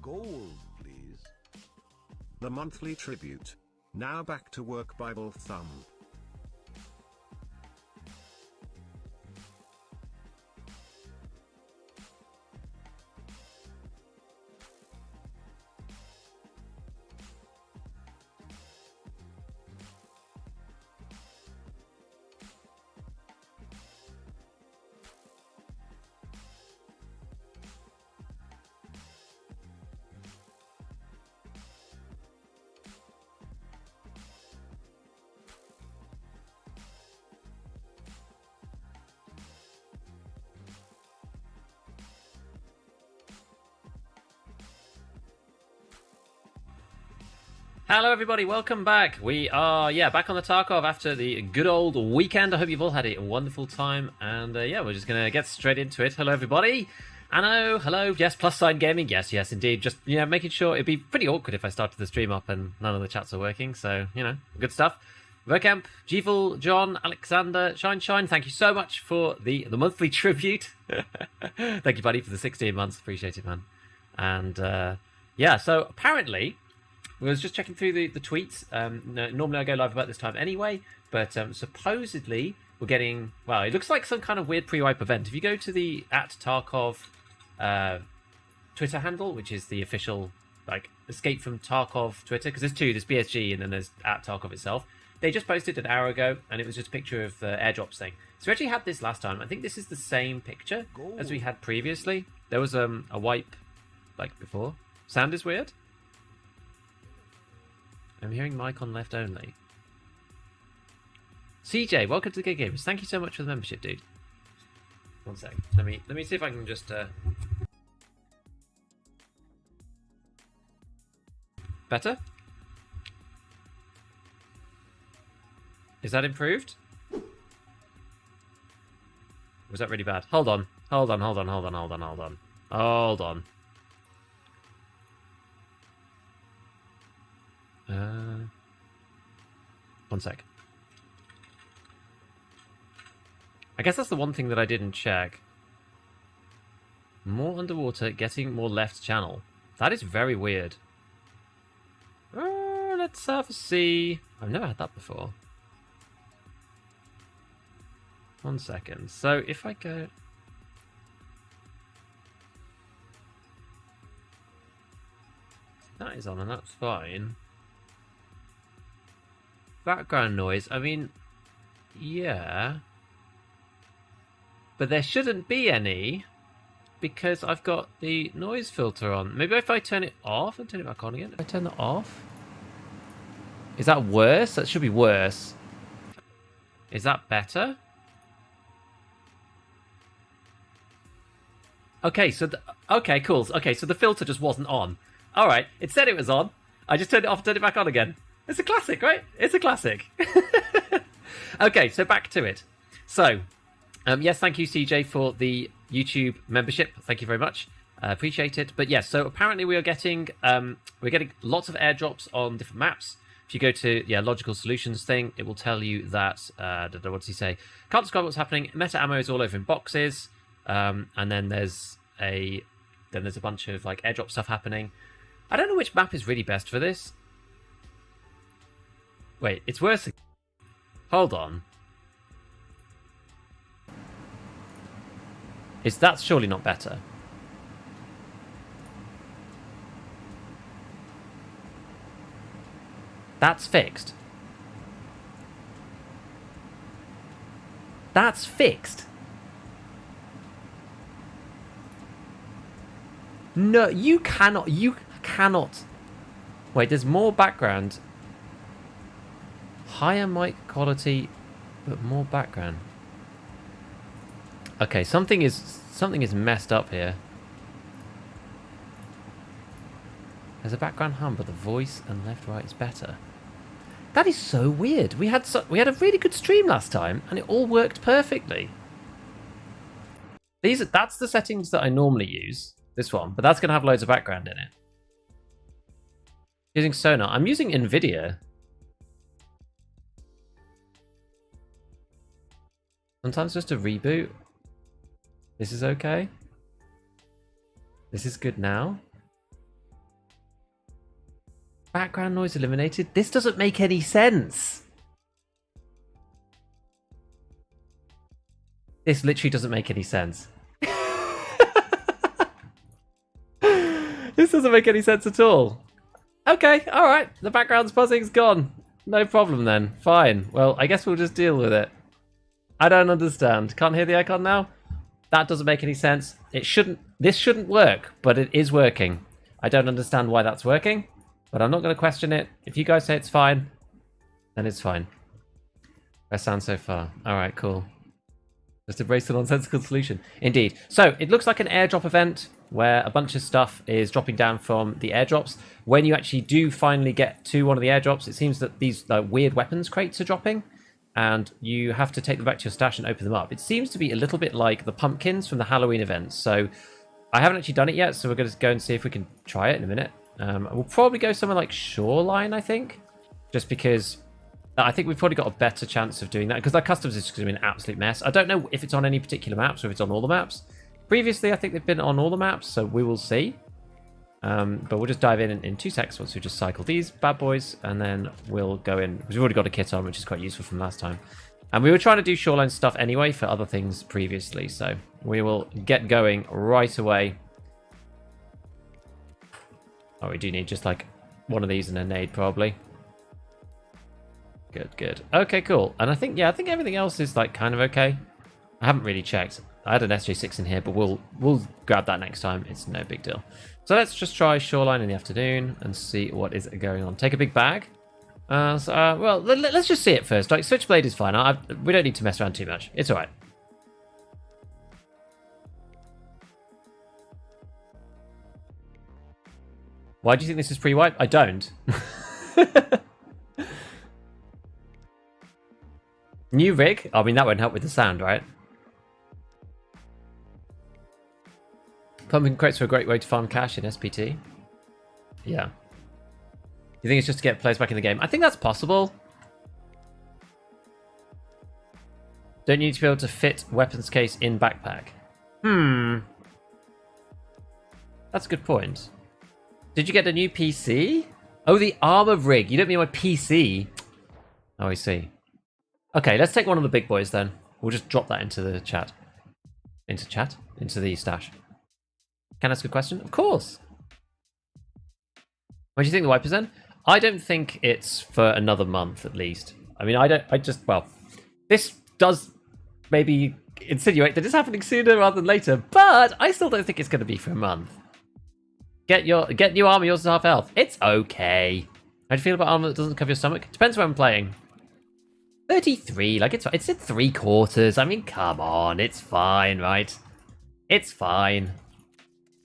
Gold, please. The monthly tribute. Now back to work, Bible thumb. Hello everybody, welcome back. We are, back on the Tarkov after the good old weekend. I hope you've all had a wonderful time, and we're just going to get straight into it. Hello everybody. Anno, hello, yes, plus sign gaming, yes, indeed. Just, making sure it'd be pretty awkward if I started the stream up and none of the chats are working, so, good stuff. Verkamp, Gevil, John, Alexander, Shine, thank you so much for the monthly tribute. Thank you, buddy, for the 16 months. Appreciate it, man. And, so apparently, I was just checking through the tweets. Normally I go live about this time anyway, but supposedly we're getting, well, it looks like some kind of weird pre-wipe event. If you go to the @Tarkov Twitter handle, which is the official, Escape from Tarkov Twitter, because there's two, there's BSG and then there's @Tarkov itself. They just posted an hour ago, and it was just a picture of the airdrops thing. So we actually had this last time. I think this is the same picture as we had previously. There was a wipe, before. Sound is weird. I'm hearing mic on left only. CJ, welcome to the Gig Gamers. Thank you so much for the membership, dude. One sec. Let me see if I can just better? Is that improved? Or was that really bad? Hold on. One sec. I guess that's the one thing that I didn't check. More underwater, getting more left channel. That is very weird. Let's have a see. I've never had that before. 1 second. So if I go... That is on and that's fine. Background noise, I mean, yeah. But there shouldn't be any, because I've got the noise filter on. Maybe if I turn it off and turn it back on again. If I turn that off. Is that worse? That should be worse. Is that better? Okay, so okay, cool. Okay, so the filter just wasn't on. All right, it said it was on. I just turned it off and turned it back on again. It's a classic, right? It's a classic. Okay, so back to it. So, yes, thank you, CJ, for the YouTube membership. Thank you very much. Appreciate it. But yes, so apparently we are getting lots of airdrops on different maps. If you go to logical solutions thing, it will tell you that what does he say? Can't describe what's happening. Meta ammo is all over in boxes, and then there's a bunch of airdrop stuff happening. I don't know which map is really best for this. Wait, it's worse. Hold on. That's surely not better? That's fixed. That's fixed. No, you cannot. You cannot. Wait, there's more background. Higher mic quality, but more background. Okay, something is messed up here. There's a background hum, but the voice and left-right is better. That is so weird. We had a really good stream last time, and it all worked perfectly. That's the settings that I normally use. This one, but that's going to have loads of background in it. Using Sonar. I'm using NVIDIA. Sometimes just a reboot. This is okay. This is good now. Background noise eliminated. This doesn't make any sense. This literally doesn't make any sense. This doesn't make any sense at all. Okay, alright. The background's buzzing's gone. No problem then. Fine. Well, I guess we'll just deal with it. I don't understand. Can't hear the icon now? That doesn't make any sense. This shouldn't work, but it is working. I don't understand why that's working, but I'm not going to question it. If you guys say it's fine, then it's fine. Best sound so far. Alright, cool. Just embrace the nonsensical solution. Indeed. So, it looks like an airdrop event where a bunch of stuff is dropping down from the airdrops. When you actually do finally get to one of the airdrops, it seems that these weird weapons crates are dropping, and you have to take them back to your stash and open them up. It seems to be a little bit like the pumpkins from the Halloween events. So, I haven't actually done it yet, so we're going to go and see if we can try it in a minute. We'll probably go somewhere like Shoreline, I think, just because I think we've probably got a better chance of doing that, because our customs is going to be an absolute mess. I don't know if it's on any particular maps or if it's on all the maps. Previously, I think they've been on all the maps, so we will see. But we'll just dive in 2 seconds once we just cycle these bad boys, and then we'll go in. We've already got a kit on, which is quite useful from last time. And we were trying to do Shoreline stuff anyway for other things previously, so we will get going right away. Oh, we do need just like one of these and a nade, probably. Good, good. Okay, cool. And I think everything else is like kind of okay. I haven't really checked. I had an SJ6 in here, but we'll grab that next time. It's no big deal. So let's just try Shoreline in the afternoon and see what is going on. Take a big bag. Well, let's just see it first. Like, Switchblade is fine. We don't need to mess around too much. It's all right. Why do you think this is pre-wipe? I don't. New rig? I mean, that won't help with the sound, right? Pumpkin crates are a great way to farm cash in SPT. Yeah. You think it's just to get players back in the game? I think that's possible. Don't you need to be able to fit weapons case in backpack? That's a good point. Did you get a new PC? Oh, the armor rig. You don't mean my PC. Oh, I see. Okay, let's take one of the big boys then. We'll just drop that into the chat. Into the stash. Can I ask a question? Of course. What do you think the wipe is then? I don't think it's for another month at least. I mean, well, this does maybe insinuate that it's happening sooner rather than later, but I still don't think it's going to be for a month. Get new armor, yours is half health. It's okay. How do you feel about armor that doesn't cover your stomach? Depends where I'm playing. 33, like it's in 3/4. I mean, come on, it's fine, right? It's fine.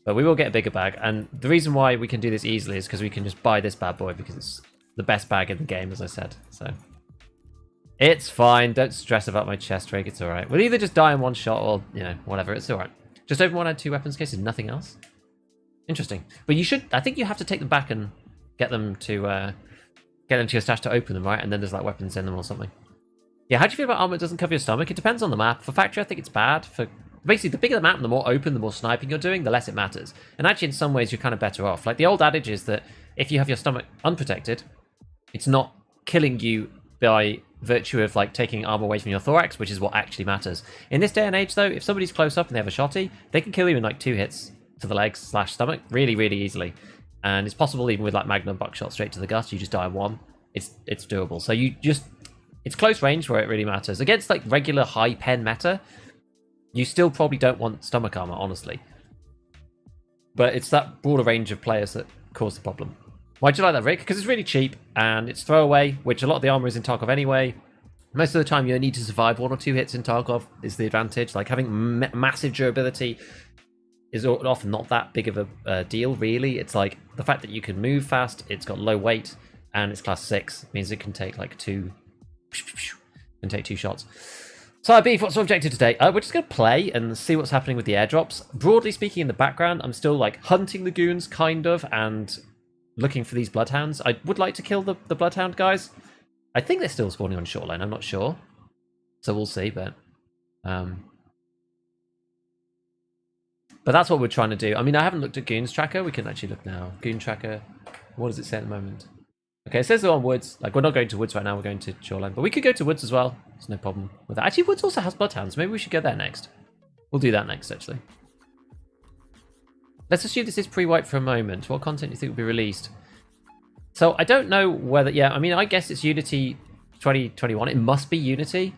But we will get a bigger bag, and the reason why we can do this easily is because we can just buy this bad boy because it's the best bag in the game, as I said. So it's fine. Don't stress about my chest rig. It's all right. We'll either just die in one shot or, you know, whatever. It's all right. Just open one and 2 weapons cases, nothing else. Interesting. But you should. I think you have to take them back and get them to your stash to open them, right? And then there's like weapons in them or something. Yeah. How do you feel about armor that doesn't cover your stomach? It depends on the map. For factory, I think it's bad. For basically, the bigger the map, and the more open, the more sniping you're doing, the less it matters. And actually, in some ways, you're kind of better off. Like, the old adage is that if you have your stomach unprotected, it's not killing you by virtue of, like, taking armor away from your thorax, which is what actually matters. In this day and age, though, if somebody's close up and they have a shotty, they can kill you in, like, 2 hits to the legs / stomach really, really easily. And it's possible even with, like, Magnum buckshot straight to the gut, you just die in 1. It's doable. So you just... It's close range where it really matters. Against, like, regular high pen meta, you still probably don't want stomach armor, honestly. But it's that broader range of players that cause the problem. Why'd you like that rig? Because it's really cheap, and it's throwaway, which a lot of the armor is in Tarkov anyway. Most of the time, you need to survive 1 or 2 hits in Tarkov is the advantage. Like, having massive durability is often not that big of a deal, really. It's like, the fact that you can move fast, it's got low weight, and it's class 6, means it can take, like, 2 shots. So, Beef, what's our objective today? We're just going to play and see what's happening with the airdrops. Broadly speaking, in the background, I'm still, like, hunting the goons, kind of, and looking for these bloodhounds. I would like to kill the bloodhound guys. I think they're still spawning on Shoreline, I'm not sure. So we'll see, but that's what we're trying to do. I mean, I haven't looked at Goons Tracker. We can actually look now. Goon Tracker, what does it say at the moment? Okay, it says they're on woods. Like, we're not going to woods right now, we're going to shoreline. But we could go to woods as well. There's no problem with that. Actually, woods also has bloodhounds. Maybe we should go there next. We'll do that next, actually. Let's assume this is pre-wipe for a moment. What content do you think will be released? So, I don't know whether... Yeah, I mean, I guess it's Unity 2021. It must be Unity.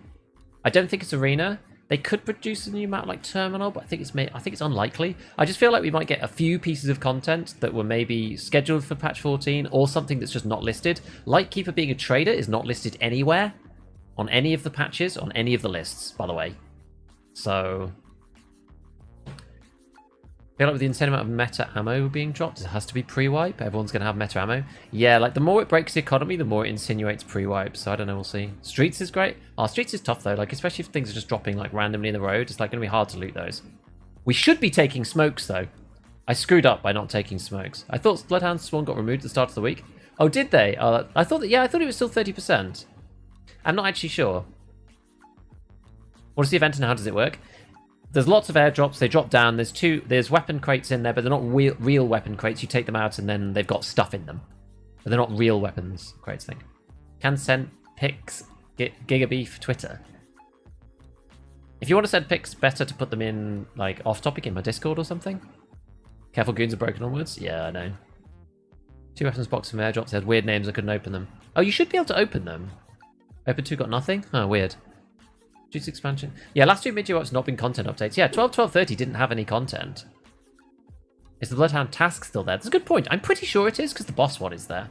I don't think it's Arena. They could produce a new map like Terminal, but I think it's unlikely. I just feel like we might get a few pieces of content that were maybe scheduled for patch 14 or something that's just not listed. Lightkeeper being a trader is not listed anywhere on any of the patches, on any of the lists, by the way. So... I feel like with the insane amount of meta ammo being dropped, it has to be pre-wipe. Everyone's going to have meta ammo. Yeah, like the more it breaks the economy, the more it insinuates pre-wipe. So I don't know, we'll see. Streets is great. Oh, Streets is tough though, like especially if things are just dropping like randomly in the road. It's like going to be hard to loot those. We should be taking smokes though. I screwed up by not taking smokes. I thought Bloodhound Swan got removed at the start of the week. Oh, did they? I thought that, yeah, I thought it was still 30%. I'm not actually sure. What's the event and how does it work? There's lots of airdrops. They drop down. There's weapon crates in there, but they're not real weapon crates. You take them out, and then they've got stuff in them. But they're not real weapons crates, I think. Can send pics, Gigabeef Twitter. If you want to send pics, better to put them in, like, off-topic in my Discord or something. Careful, goons are broken onwards. Yeah, I know. 2 weapons box from airdrops. They had weird names. I couldn't open them. Oh, you should be able to open them. Open 2 got nothing? Oh, weird. Juice expansion. Yeah, last 2 mid-year wipes not been content updates. Yeah, 12.12.30 didn't have any content. Is the Bloodhound task still there? That's a good point. I'm pretty sure it is, because the boss one is there.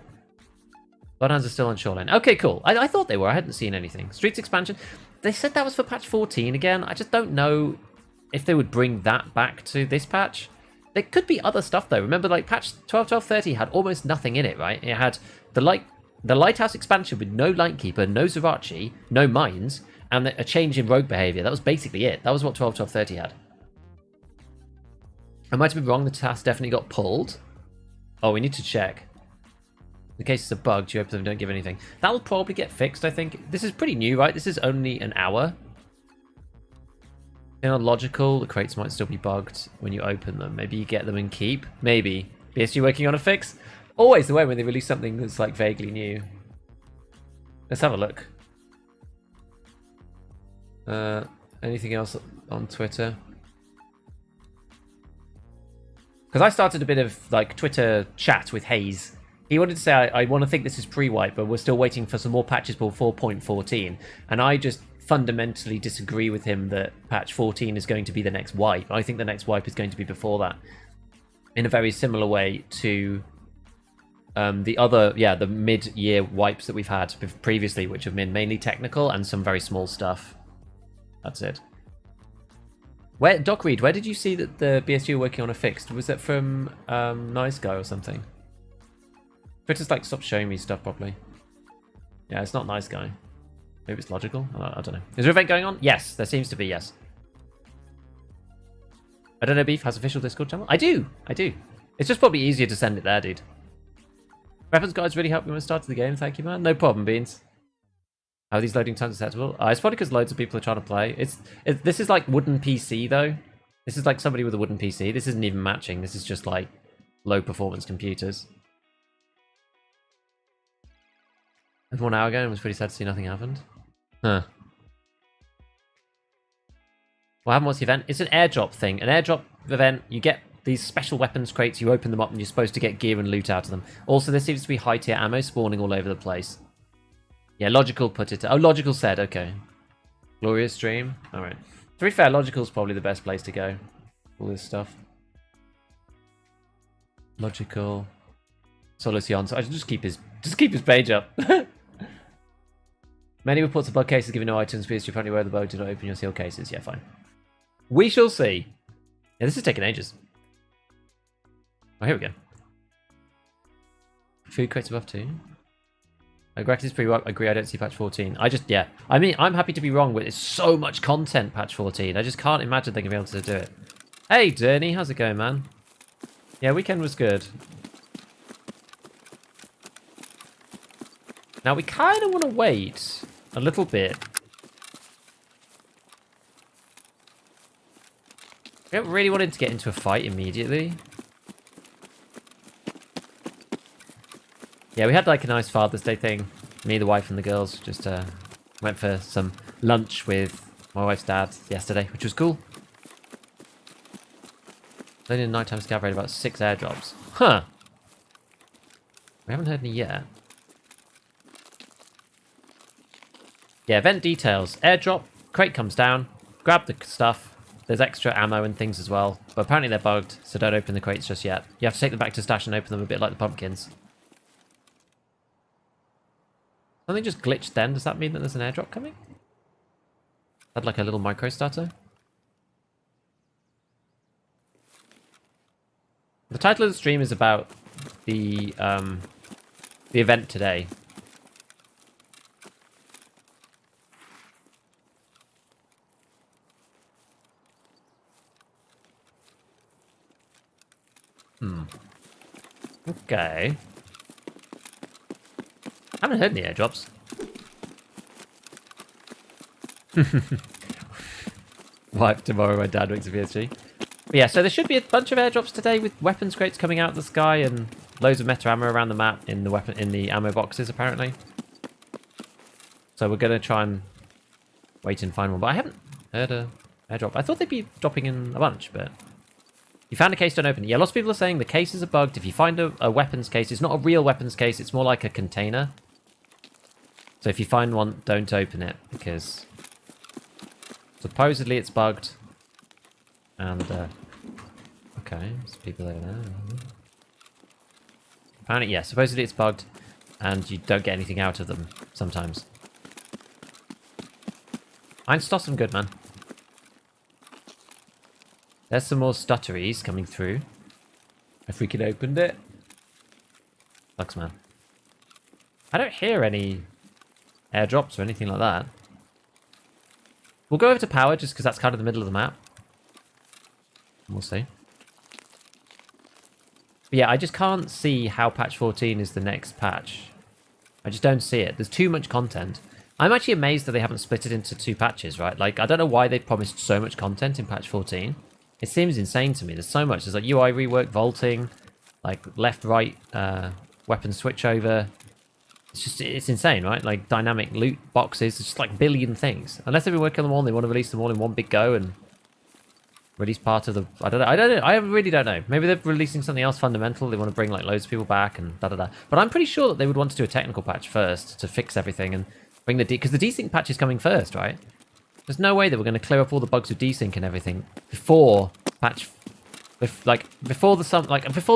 Bloodhounds are still on shoreline. Okay, cool. I thought they were. I hadn't seen anything. Streets expansion. They said that was for patch 14 again. I just don't know if they would bring that back to this patch. There could be other stuff, though. Remember, like, patch 12.12.30 had almost nothing in it, right? It had the Lighthouse expansion with no Lightkeeper, no Zerachi, no mines, and a change in rogue behavior. That was basically it. That was what 12.12.30 had. I might have been wrong. The task definitely got pulled. Oh, we need to check. The cases are bugged. You open them, don't give anything. That will probably get fixed, I think. This is pretty new, right? This is only an hour. You know, logical. The crates might still be bugged when you open them. Maybe you get them and keep. Maybe. BSG working on a fix? Always the way when they release something that's like vaguely new. Let's have a look. Anything else on Twitter? Because I started a bit of like Twitter chat with Hayes. He wanted to say, I want to think this is pre-wipe, but we're still waiting for some more patches for 4.14. And I just fundamentally disagree with him that patch 14 is going to be the next wipe. I think the next wipe is going to be before that. In a very similar way to the mid-year wipes that we've had previously, which have been mainly technical and some very small stuff. That's it. Doc Reed, where did you see that the BSG were working on a fix? Was that from Nice Guy or something? Twitter's like, stop showing me stuff properly. Yeah, it's not Nice Guy. Maybe it's logical? I don't know. Is there an event going on? Yes, there seems to be, yes. I don't know, Beef has official Discord channel? I do. It's just probably easier to send it there, dude. Weapons guides really helped me when I started the game. Thank you, man. No problem, Beans. How are these loading times acceptable? It's probably because loads of people are trying to play. This is like wooden PC, though. This is like somebody with a wooden PC. This isn't even matching. This is just like low-performance computers. And 1 hour ago, and was pretty sad to see nothing happened. Huh. What happened? What's the event? It's an airdrop thing. An airdrop event, you get these special weapons crates, you open them up, and you're supposed to get gear and loot out of them. Also, there seems to be high-tier ammo spawning all over the place. Yeah, Logical put it... Oh, Logical said, okay. Glorious stream? Alright. To be fair, Logical's probably the best place to go. All this stuff. Logical... Solution. So I should just keep his page up. Many reports of bug cases giving no items because you apparently wear the bug do not open your sealed cases. Yeah, fine. We shall see. Yeah, this is taking ages. Oh, here we go. Food crates above 2. I agree, it's pretty well. I agree, I don't see patch 14. I mean, I'm happy to be wrong, but it's so much content, patch 14. I just can't imagine they're going to be able to do it. Hey, Derny, how's it going, man? Yeah, weekend was good. Now, we kind of want to wait a little bit. We don't really want him to get into a fight immediately. Yeah, we had like a nice Father's Day thing. Me, the wife, and the girls just went for some lunch with my wife's dad yesterday, which was cool. Only a nighttime scav raid about 6 airdrops. Huh. We haven't heard any yet. Yeah, event details. Airdrop, crate comes down, grab the stuff. There's extra ammo and things as well. But apparently they're bugged, so don't open the crates just yet. You have to take them back to stash and open them a bit like the pumpkins. Something just glitched then. Does that mean that there's an airdrop coming? Had like a little micro starter? The title of the stream is about the event today. Okay. Haven't heard any airdrops. Wipe tomorrow, my dad makes a PSG. But yeah, so there should be a bunch of airdrops today with weapons crates coming out of the sky and loads of meta ammo around the map in the ammo boxes apparently. So we're gonna try and wait and find one, but I haven't heard a airdrop. I thought they'd be dropping in a bunch, but you found a case, don't open it. Yeah, lots of people are saying the cases are bugged. If you find a weapons case, it's not a real weapons case, it's more like a container. So if you find one, don't open it because supposedly it's bugged. And okay, there's people over there. Apparently, yeah, supposedly it's bugged, and you don't get anything out of them sometimes. Einstossen good, man. There's some more stutteries coming through. If we could opened it. Sucks, man. I don't hear any airdrops or anything like that. We'll go over to power just because that's kind of the middle of the map. We'll see. But yeah, I just can't see how patch 14 is the next patch. I just don't see it. There's too much content. I'm actually amazed that they haven't split it into 2 patches, right? Like, I don't know why they promised so much content in patch 14. It seems insane to me. There's so much. There's like UI rework, vaulting, like left-right weapon switchover. It's insane, right? Like dynamic loot boxes. It's just like a billion things. Unless they've been working on them all and they want to release them all in one big go and release part of the... I don't know. I really don't know. Maybe they're releasing something else fundamental. They want to bring like loads of people back and da-da-da. But I'm pretty sure that they would want to do a technical patch first to fix everything and bring the... Because the desync patch is coming first, right? There's no way that we're going to clear up all the bugs with desync and everything before patch... before the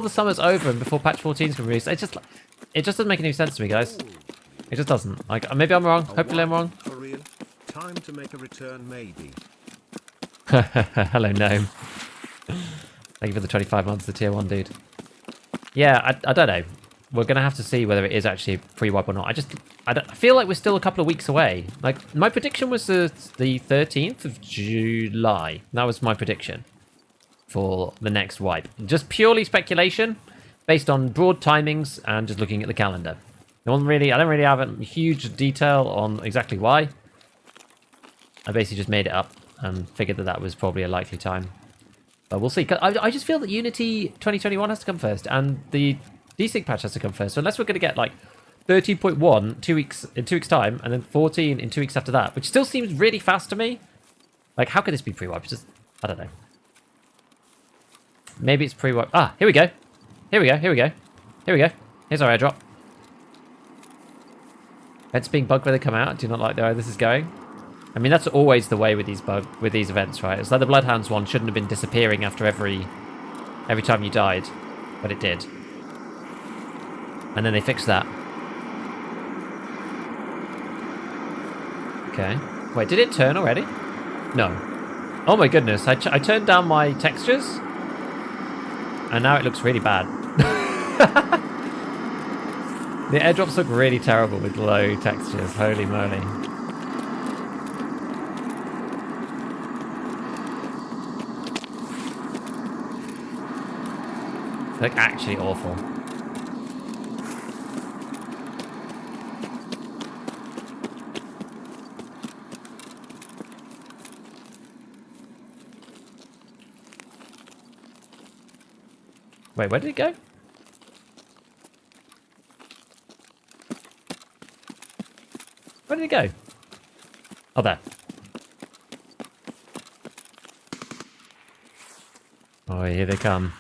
summer's over and before patch 14 is going to release. It just doesn't make any sense to me, guys. It just doesn't. Like, maybe I'm wrong. Hopefully I'm wrong. Time to make a return, maybe. Hello, Gnome. Thank you for the 25 months, the tier 1 dude. Yeah, I don't know. We're going to have to see whether it is actually pre-wipe or not. I feel like we're still a couple of weeks away. Like, my prediction was the 13th of July. That was my prediction for the next wipe. Just purely speculation, based on broad timings and just looking at the calendar. I don't really have a huge detail on exactly why. I basically just made it up and figured that that was probably a likely time. But we'll see. I just feel that Unity 2021 has to come first, and the desync patch has to come first. So unless we're going to get like 13.1 in 2 weeks time, and then 14 in 2 weeks after that, which still seems really fast to me. Like, how could this be pre-wipe? Just, I don't know. Maybe it's pre-wipe. Ah, here we go. Here we go. Here's our airdrop. Events being bugged when they come out. Do not like the way this is going. I mean, that's always the way with these events, right? It's like the Bloodhounds one shouldn't have been disappearing after every time you died, but it did. And then they fixed that. Okay. Wait, did it turn already? No. Oh my goodness, I turned down my textures, and now it looks really bad. The airdrops look really terrible with low textures, holy moly. They look actually awful. Wait, where did it go? Where did he go? Oh, there. Oh, here they come.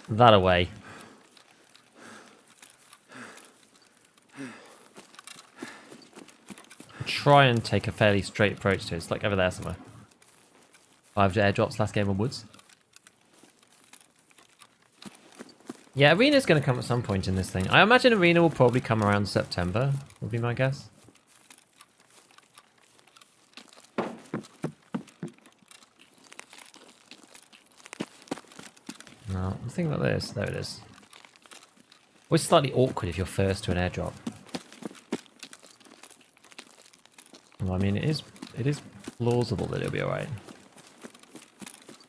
That away. Try and take a fairly straight approach to it. It's like over there somewhere. 5 airdrops last game on woods. Yeah, Arena's going to come at some point in this thing. I imagine Arena will probably come around September, would be my guess. No, the thing about this, there it is. Always slightly awkward if you're first to an airdrop. Well, I mean, it is plausible that it'll be alright.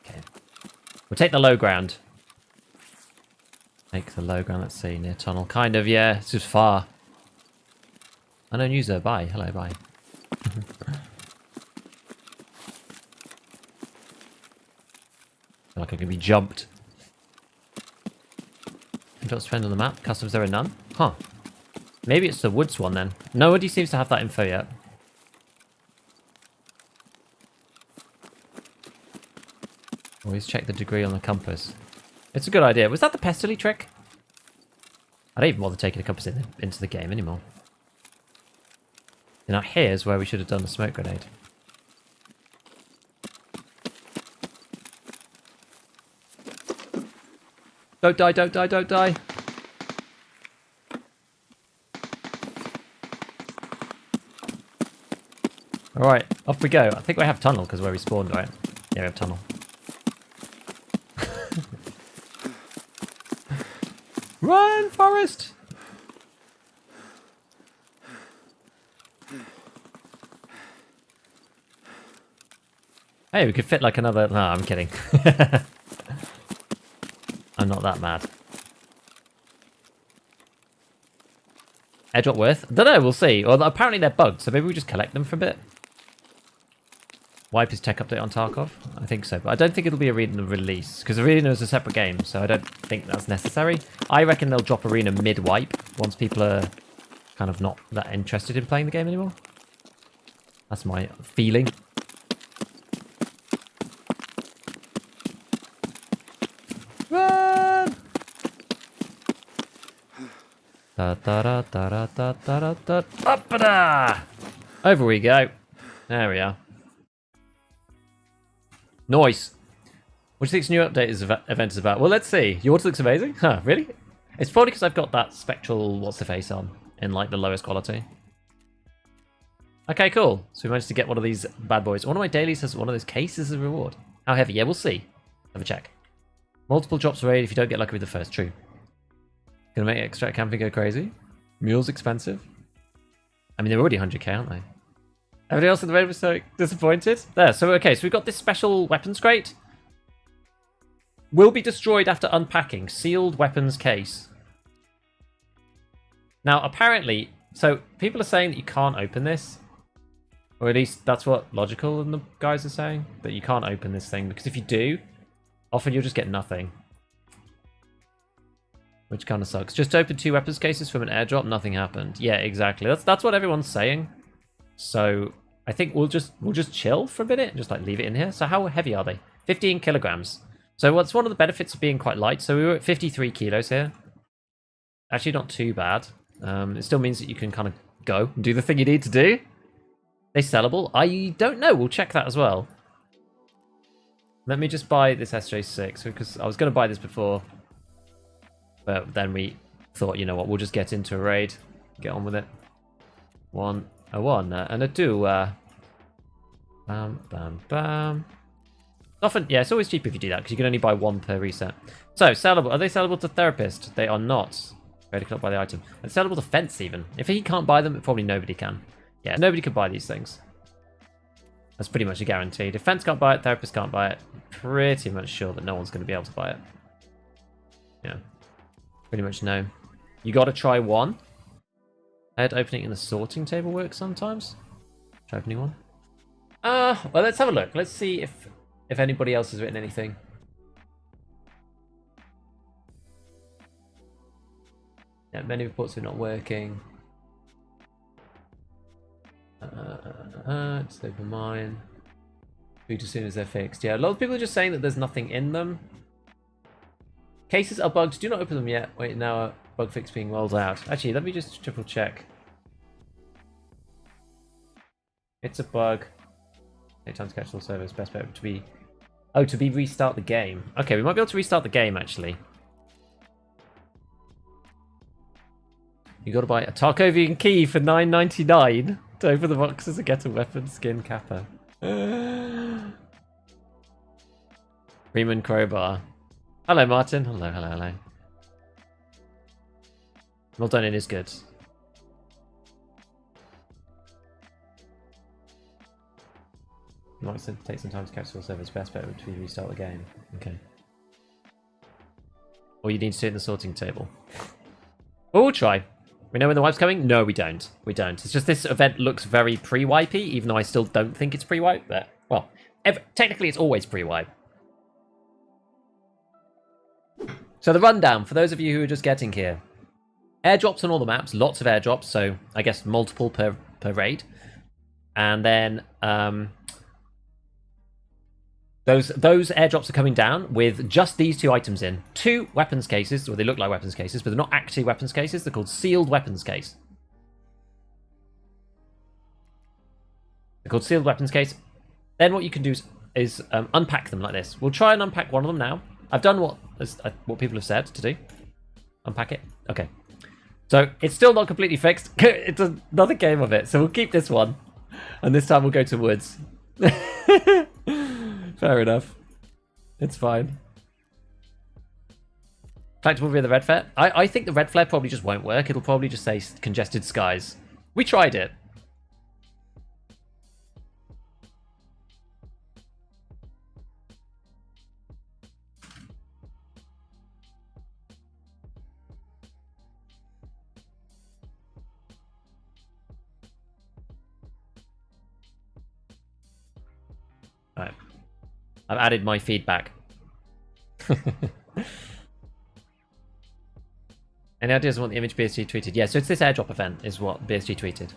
Okay. We'll take the low ground. Take the low ground, let's see, near tunnel. Kind of, yeah, it's just far. Unknown user, bye. Hello, bye. Feel like I can be jumped. Drops depend on the map. Customs there are none. Huh. Maybe it's the woods one then. Nobody seems to have that info yet. Always check the degree on the compass. It's a good idea. Was that the pestily trick? I don't even bother taking a compass into the game anymore. Now here's where we should have done the smoke grenade. Don't die, don't die, don't die. Alright, off we go. I think we have tunnel because where we spawned, right? Yeah, we have tunnel. Run, Forest! Hey, we could fit like another... No, I'm kidding. I'm not that mad. Airdrop worth? Don't know, we'll see. Well, apparently they're bugged, so maybe we just collect them for a bit. Wipe his tech update on Tarkov? I think so, but I don't think it'll be Arena release, because Arena is a separate game, so I don't think that's necessary. I reckon they'll drop Arena mid-wipe, once people are kind of not that interested in playing the game anymore. That's my feeling. Run! Da da da da da da da da da. Over we go. There we are. Nice. What do you think's new update event is about? Well, let's see. Yours looks amazing. Huh, really? It's probably because I've got that spectral what's-the-face on in, like, the lowest quality. Okay, cool. So we managed to get one of these bad boys. One of my dailies has one of those cases as a reward. How heavy? Yeah, we'll see. Have a check. Multiple drops raid if you don't get lucky with the first. True. Gonna make extract camping go crazy. Mule's expensive. I mean, they're already 100k, aren't they? Everybody else in the raid was so disappointed. There, so okay, so we've got this special weapons crate. Will be destroyed after unpacking. Sealed weapons case. Now, apparently, so people are saying that you can't open this. Or at least that's what Logical and the guys are saying. That you can't open this thing, because if you do, often you'll just get nothing. Which kind of sucks. Just open 2 weapons cases from an airdrop, nothing happened. Yeah, exactly. That's what everyone's saying. So I think we'll just chill for a minute and just like leave it in here. So how heavy are they? 15 kilograms. So what's one of the benefits of being quite light? So we were at 53 kilos here. Actually not too bad. It still means that you can kind of go and do the thing you need to do. They sellable? I don't know. We'll check that as well. Let me just buy this SJ6 because I was going to buy this before. But then we thought, you know what, we'll just get into a raid. Get on with it. A 1 and a 2. Bam, bam, bam. Often, yeah, it's always cheap if you do that because you can only buy 1 per reset. So, sellable. Are they sellable to therapist? They are not. Ready to buy the item. And sellable to fence even. If he can't buy them, probably nobody can. Yeah, nobody can buy these things. That's pretty much a guarantee. If fence can't buy it, therapist can't buy it. Pretty much sure that no one's going to be able to buy it. Yeah. Pretty much no. You got to try 1. I had opening in the sorting table work sometimes. Try opening one. Well, let's have a look. Let's see if anybody else has written anything. Yeah, many reports are not working. Just open mine. Boot as soon as they're fixed. Yeah, a lot of people are just saying that there's nothing in them. Cases are bugged. Do not open them yet. Wait, now a bug fix being rolled out. Actually, let me just triple check. It's a bug. 8 times catch all servers. Best bet to be... Oh, to be restart the game. Okay, we might be able to restart the game, actually. You got to buy a Tarkovian key for $9.99 to open the boxes and get a weapon skin capper. Freeman Crowbar. Hello, Martin. Hello, hello, hello. Well done, it is good. Might take some time to catch all servers. Best bet would be restart the game. Okay. Or you need to do it in the sorting table. Well, we'll try. We know when the wipe's coming? No, we don't. We don't. It's just this event looks very pre-wipey, even though I still don't think it's pre-wipe. But, well, technically it's always pre-wipe. So the rundown, for those of you who are just getting here. Airdrops on all the maps, lots of airdrops, so I guess multiple per raid. And then those airdrops are coming down with just these 2 items in. 2 weapons cases, or they look like weapons cases, but they're not actually weapons cases. They're called sealed weapons case. They're called sealed weapons case. Then what you can do is unpack them like this. We'll try and unpack one of them now. I've done what people have said to do. Unpack it. Okay. So it's still not completely fixed. It's another game of it. So we'll keep this one. And this time we'll go to woods. Fair enough. It's fine. Collectible via the red flare. I think the red flare probably just won't work. It'll probably just say congested skies. We tried it. Alright. I've added my feedback. Any ideas on what the image BSG tweeted? Yeah, so it's this airdrop event is what BSG tweeted.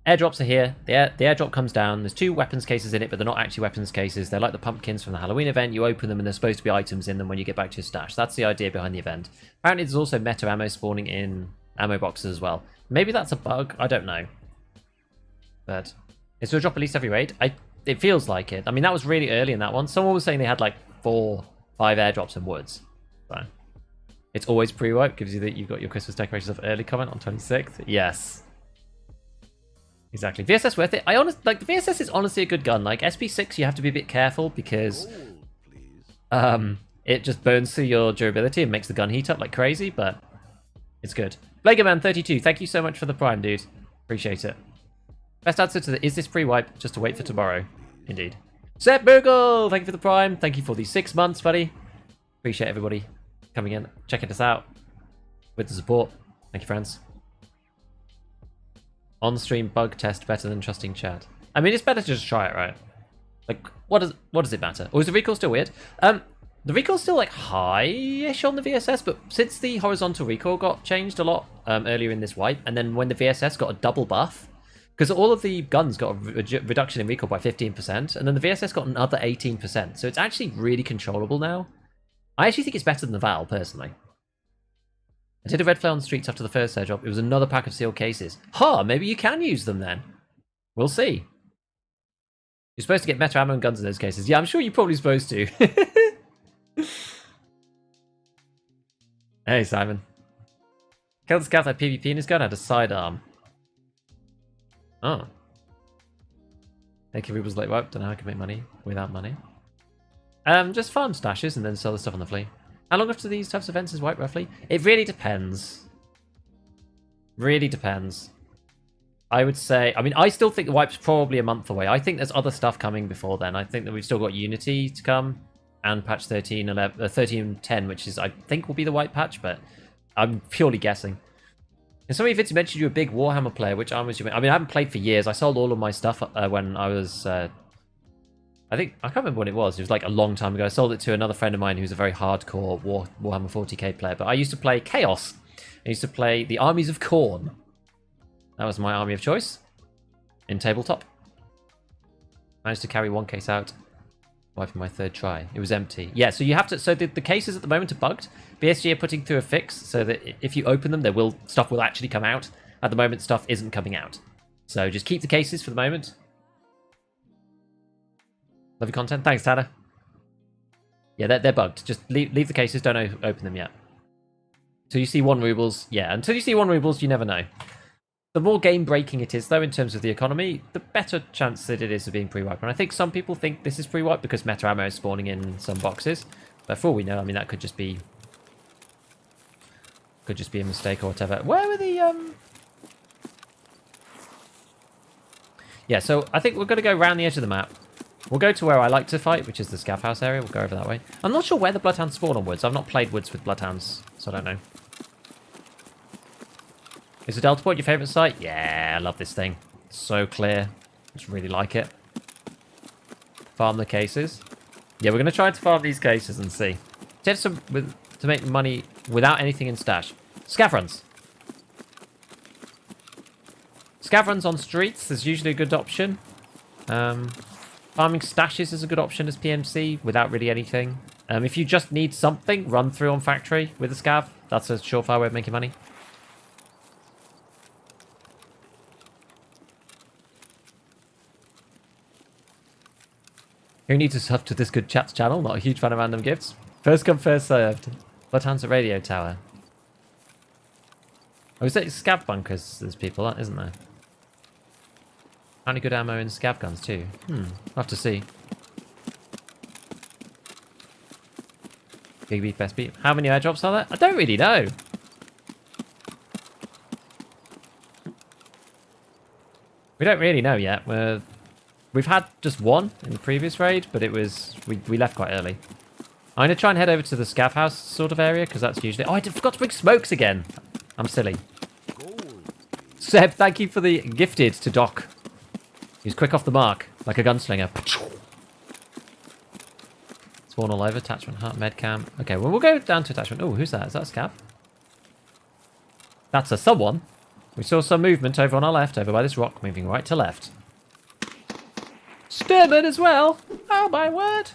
Airdrops are here. The airdrop comes down. There's 2 weapons cases in it, but they're not actually weapons cases. They're like the pumpkins from the Halloween event. You open them and there's supposed to be items in them when you get back to your stash. That's the idea behind the event. Apparently there's also meta ammo spawning in ammo boxes as well. Maybe that's a bug. I don't know. But it's going to drop at least every raid. It feels like it. I mean, that was really early in that one. Someone was saying they had like 4, 5 airdrops in woods. So it's always pre-wipe. Gives you that you've got your Christmas decorations of early comment on 26th. Yes. Exactly. VSS worth it. The VSS is honestly a good gun. Like SP6, you have to be a bit careful because it just burns through your durability and makes the gun heat up like crazy, but it's good. Legoman32, thank you so much for the prime, dude. Appreciate it. Best answer to the is this pre-wipe? Just to wait for tomorrow. Indeed. Seth Burgle, thank you for the prime. Thank you for the 6 months, buddy. Appreciate everybody coming in, checking us out with the support. Thank you, friends. On-stream bug test better than trusting chat. I mean, it's better to just try it, right? Like, what does it matter? Or is the recoil still weird? The recoil's still like high-ish on the VSS, but since the horizontal recoil got changed a lot earlier in this wipe, and then when the VSS got a double buff, because all of the guns got a reduction in recoil by 15%, and then the VSS got another 18%. So it's actually really controllable now. I actually think it's better than the Val, personally. I did a red flare on the streets after the first airdrop. It was another pack of sealed cases. Maybe you can use them then. We'll see. You're supposed to get meta ammo and guns in those cases. Yeah, I'm sure you're probably supposed to. Hey, Simon. Killed the scout that PvP in his gun had a sidearm. Oh. Thank you, Rubles late wipe. Don't know how I can make money without money. Just farm stashes and then sell the stuff on the flea. How long after these types of events is wipe roughly? It really depends. Really depends. I would say, I mean, I still think the wipe's probably a month away. I think there's other stuff coming before then. I think that we've still got Unity to come and patch 13.10, which is, I think, will be the wipe patch, but I'm purely guessing. In some of your vids, you mentioned you're a big Warhammer player, which I'm assuming. I mean, I haven't played for years. I sold all of my stuff when I was. I can't remember when it was. It was like a long time ago. I sold it to another friend of mine who's a very hardcore Warhammer 40k player. But I used to play Chaos. I used to play the Armies of Khorne. That was my army of choice in tabletop. Managed to carry one case out. Wiping my third try. It was empty. Yeah, so you have to. So the cases at the moment are bugged. BSG are putting through a fix so that if you open them, stuff will actually come out. At the moment, stuff isn't coming out. So just keep the cases for the moment. Love your content. Thanks, Tanner. Yeah, they're bugged. Just leave the cases. Don't open them yet. Until you see 1 rubles. Yeah, until you see 1 rubles, you never know. The more game breaking it is, though, in terms of the economy, the better chance that it is of being pre-wiped. And I think some people think this is pre-wiped because meta ammo is spawning in some boxes. But for all we know, I mean, that could just be a mistake or whatever. Where were the Yeah, so I think we're going to go around the edge of the map. We'll go to where I like to fight, which is the scav house area. We'll go over that way. I'm not sure where the bloodhounds spawn on woods. I've not played woods with bloodhounds, so I don't know. Is the Delta Point your favourite site? Yeah, I love this thing. It's so clear. Just really like it. Farm the cases. Yeah, we're going to try to farm these cases and see. Tips to make money without anything in stash. Scav runs. Scav runs on streets is usually a good option. Farming stashes is a good option as PMC without really anything. If you just need something, run through on factory with a scav. That's a surefire way of making money. Who needs to sub to this good chat's channel? Not a huge fan of random gifts. First come, first served. Bloodhounds at Radio Tower. Oh, is it scav bunkers? There's people, isn't there? Only good ammo in scav guns too. I'll have to see. Big beef, best beef. How many airdrops are there? I don't really know. We don't really know yet. We've had just one in the previous raid, but it was we left quite early. I'm gonna try and head over to the scav house sort of area because that's usually. Oh, I forgot to bring smokes again. I'm silly. Seb, thank you for the gifted to Doc. He's quick off the mark, like a gunslinger. Spawn all over. Attachment hut, medcam. Okay, well, we'll go down to attachment. Oh, who's that? Is that a scav? That's a someone. We saw some movement over on our left, over by this rock, moving right to left. Sturman as well. Oh, my word.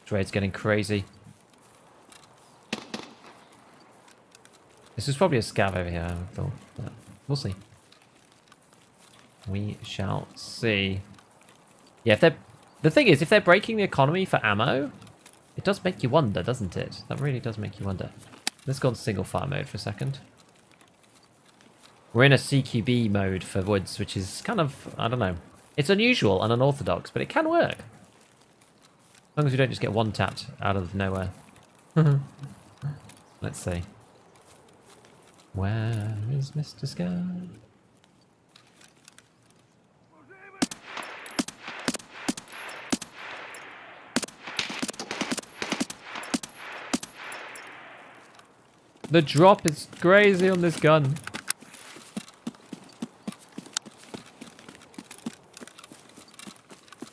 This raid's getting crazy. This is probably a scav over here, I thought. But we'll see. We shall see. Yeah, the thing is, if they're breaking the economy for ammo, it does make you wonder, doesn't it? That really does make you wonder. Let's go on single fire mode for a second. We're in a CQB mode for woods, which is kind of, I don't know. It's unusual and unorthodox, but it can work. As long as we don't just get one tapped out of nowhere. Let's see. Where is Mr. Sky? The drop is crazy on this gun.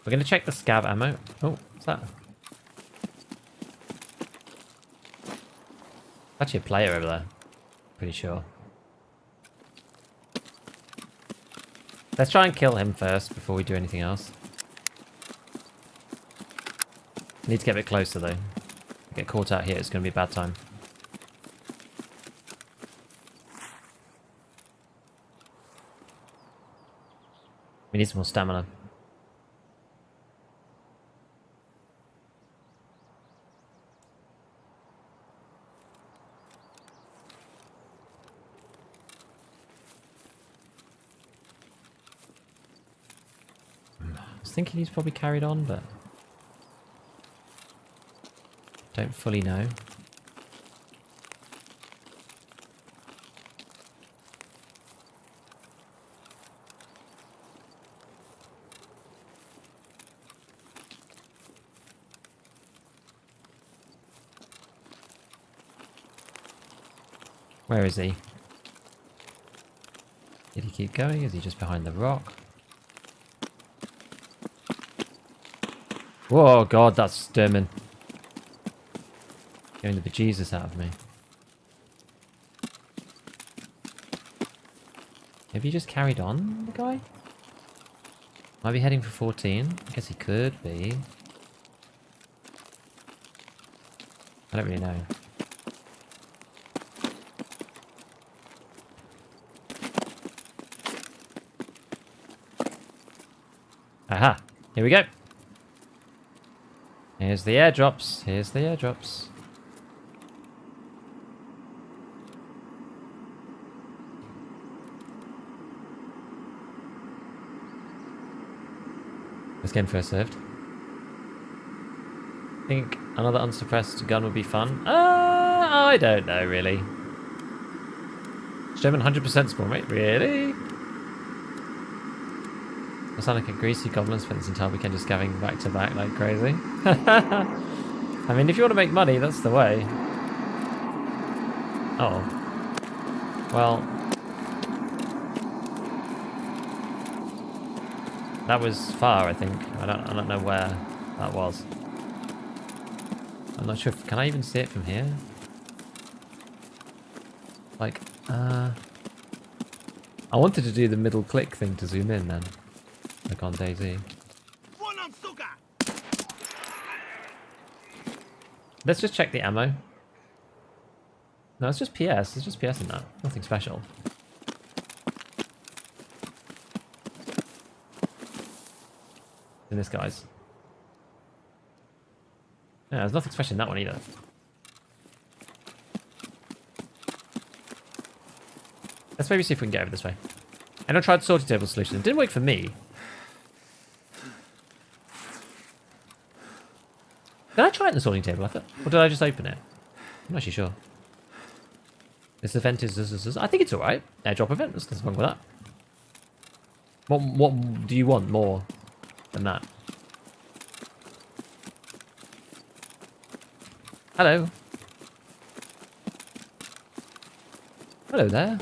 We're going to check the scav ammo. Oh, what's that? Actually a player over there. Pretty sure. Let's try and kill him first before we do anything else. Need to get a bit closer though. Get caught out here, it's going to be a bad time. We need some more stamina. I was thinking he's probably carried on, but don't fully know. Where is he? Did he keep going? Is he just behind the rock? Whoa, God, that's Sturman. Getting the bejesus out of me. Have you just carried on, the guy? Might be heading for 14. I guess he could be. I don't really know. Aha! Here we go! Here's the airdrops. Here's the airdrops. This game first served. I think another unsuppressed gun would be fun. I don't know, really. German 100% spawn rate? Really? I sound like a greasy goblin spent this entire weekend just scavenging back to back like crazy. I mean, if you want to make money, that's the way. Oh. Well. That was far, I think. I don't know where that was. I'm not sure if... Can I even see it from here? Like, I wanted to do the middle click thing to zoom in then. Like on DayZ. Let's just check the ammo. No, it's just PS. It's just PS in that. Nothing special. In this guy's. Yeah, there's nothing special in that one either. Let's maybe see if we can get over this way. And I tried the sorting table solution. It didn't work for me. Did I try it in the sorting table? I thought, or did I just open it? I'm not actually sure. This event is... I think it's alright. Airdrop event. There's nothing wrong with that. What do you want more than that? Hello. Hello there.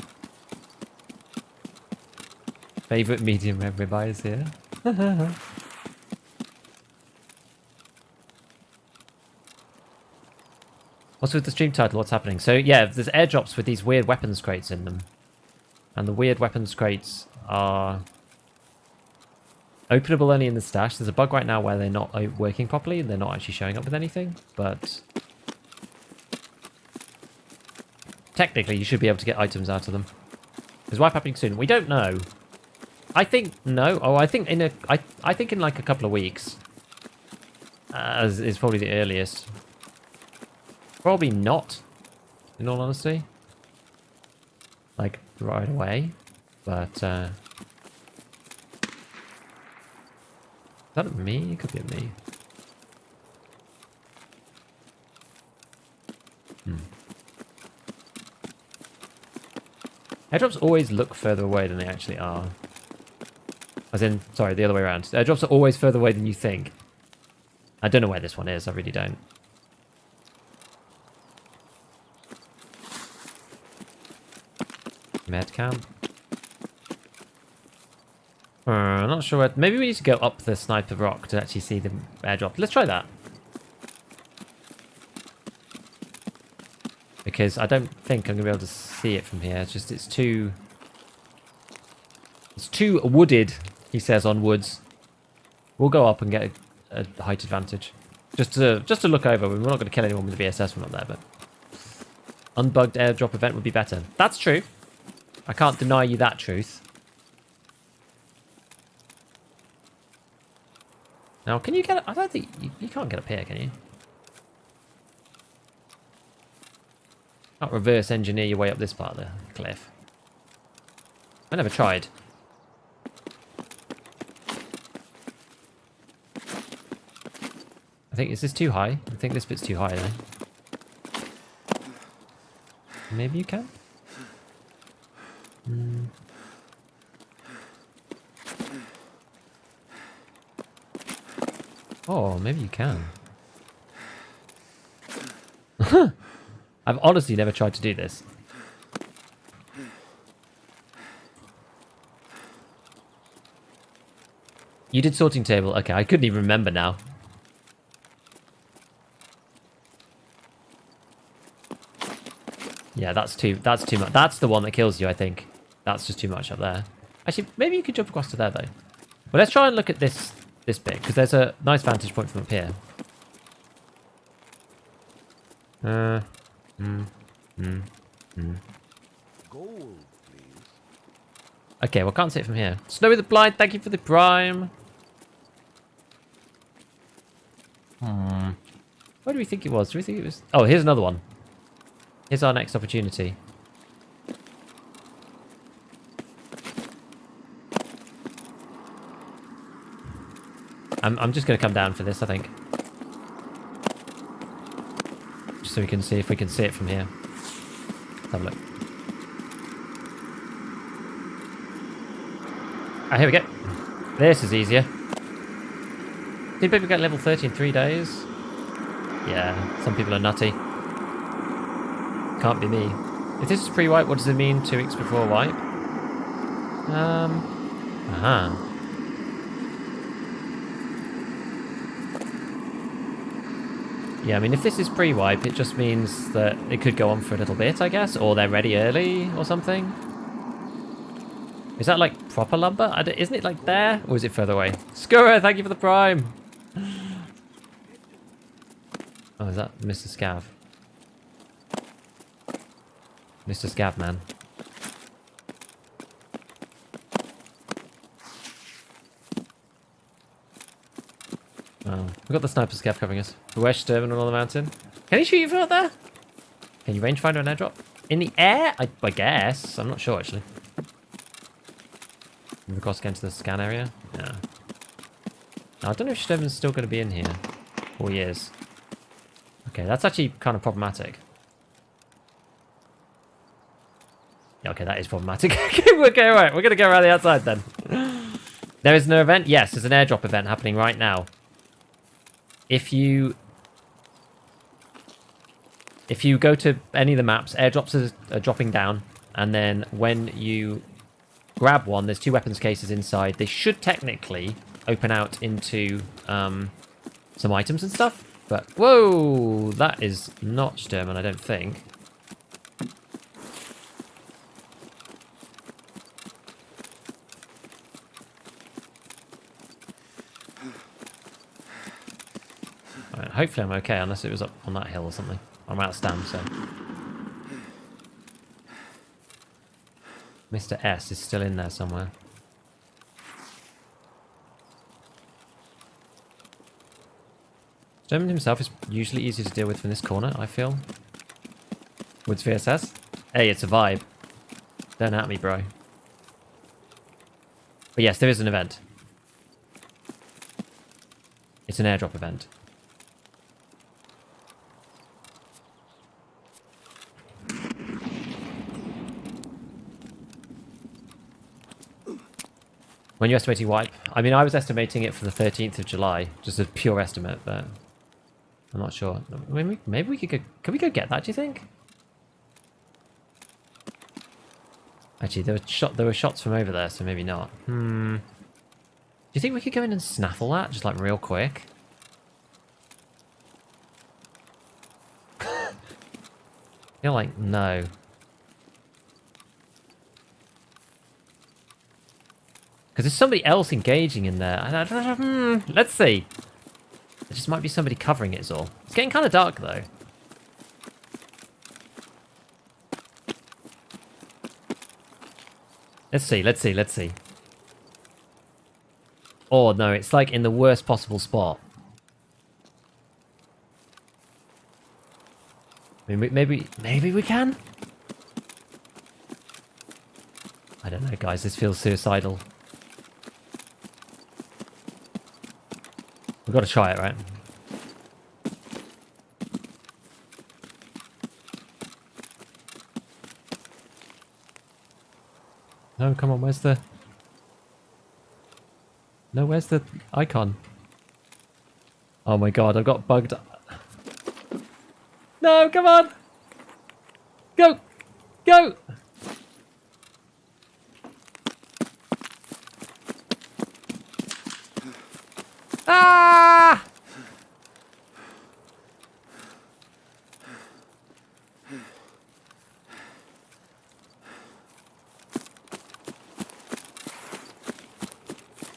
Favourite medium ribeye is here. What's with the stream title? What's happening? So yeah, there's airdrops with these weird weapons crates in them. And the weird weapons crates are openable only in the stash. There's a bug right now where they're not working properly and they're not actually showing up with anything. But technically you should be able to get items out of them. Is wipe happening soon? We don't know. I think no. Oh, I think in I think in like a couple of weeks. Is probably the earliest. Probably not, in all honesty. Like, right away. But, is that me? It could be a me. Airdrops always look further away than they actually are. As in, sorry, the other way around. Airdrops are always further away than you think. I don't know where this one is, I really don't. Med camp. I'm not sure where... Maybe we need to go up the sniper rock to actually see the airdrop. Let's try that. Because I don't think I'm going to be able to see it from here. It's just, it's too... It's too wooded, he says on woods. We'll go up and get a height advantage. Just to look over. We're not going to kill anyone with the VSS from up there, but... Unbugged airdrop event would be better. That's true. I can't deny you that truth. Now, can you get... I don't think... You can't get up here, can you? Can't reverse engineer your way up this part of the cliff. I never tried. I think... Is this too high? I think this bit's too high, though. Maybe you can? Oh, maybe you can. I've honestly never tried to do this. You did sorting table. Okay, I couldn't even remember now. Yeah, that's too much. That's the one that kills you, I think. That's just too much up there. Actually, maybe you could jump across to there, though. Well, let's try and look at this bit, because there's a nice vantage point from up here. Gold, please. Okay, well, can't see it from here. Snowy the Blind, thank you for the prime. Where do we think it was? Do we think it was... Oh, here's another one. Here's our next opportunity. I'm just going to come down for this, I think. Just so we can see if we can see it from here. Let's have a look. Ah, here we go. This is easier. Did people get level 30 in 3 days? Yeah, some people are nutty. Can't be me. If this is pre-wipe, what does it mean 2 weeks before wipe? Aha. Yeah, I mean, if this is pre-wipe, it just means that it could go on for a little bit, I guess, or they're ready early or something. Is that like proper lumber? Isn't it like there, or is it further away? Scurra, thank you for the prime. Oh, is that Mr. Scav? Mr. Scav man. Oh, we've got the sniper Scav covering us. West Terminal on the mountain. Can he shoot you from out there? Can you rangefinder an airdrop? In the air? I guess. I'm not sure, actually. Move across again to the scan area? Yeah. Now, I don't know if Sturman's still going to be in here. 4 years. Okay, that's actually kind of problematic. Yeah, okay, that is problematic. Okay, right. We're going to go around the outside then. There is an event? Yes, there's an airdrop event happening right now. If you go to any of the maps, airdrops are dropping down. And then when you grab one, there's 2 weapons cases inside. They should technically open out into some items and stuff. But, whoa, that is not Sturman, I don't think. Alright, hopefully I'm okay, unless it was up on that hill or something. I'm out of stam, so. Mr. S is still in there somewhere. Sturman himself is usually easier to deal with from this corner, I feel. Woods VSS. Hey, it's a vibe. Don't at me, bro. But yes, there is an event. It's an airdrop event. When you're estimating wipe? I mean, I was estimating it for the 13th of July. Just a pure estimate, but I'm not sure. Maybe we could go... Can we go get that, do you think? Actually, there were shots from over there, so maybe not. Do you think we could go in and snaffle that? Just like real quick? I feel like, no. Because there's somebody else engaging in there. Let's see. There just might be somebody covering it is all. It's getting kind of dark, though. Let's see, let's see, let's see. Oh, no, it's like in the worst possible spot. I mean, maybe we can? I don't know, guys. This feels suicidal. We've got to try it, right? No, come on, where's the... No, where's the icon? Oh my god, I've got bugged. No, come on! Go! Go! Ah!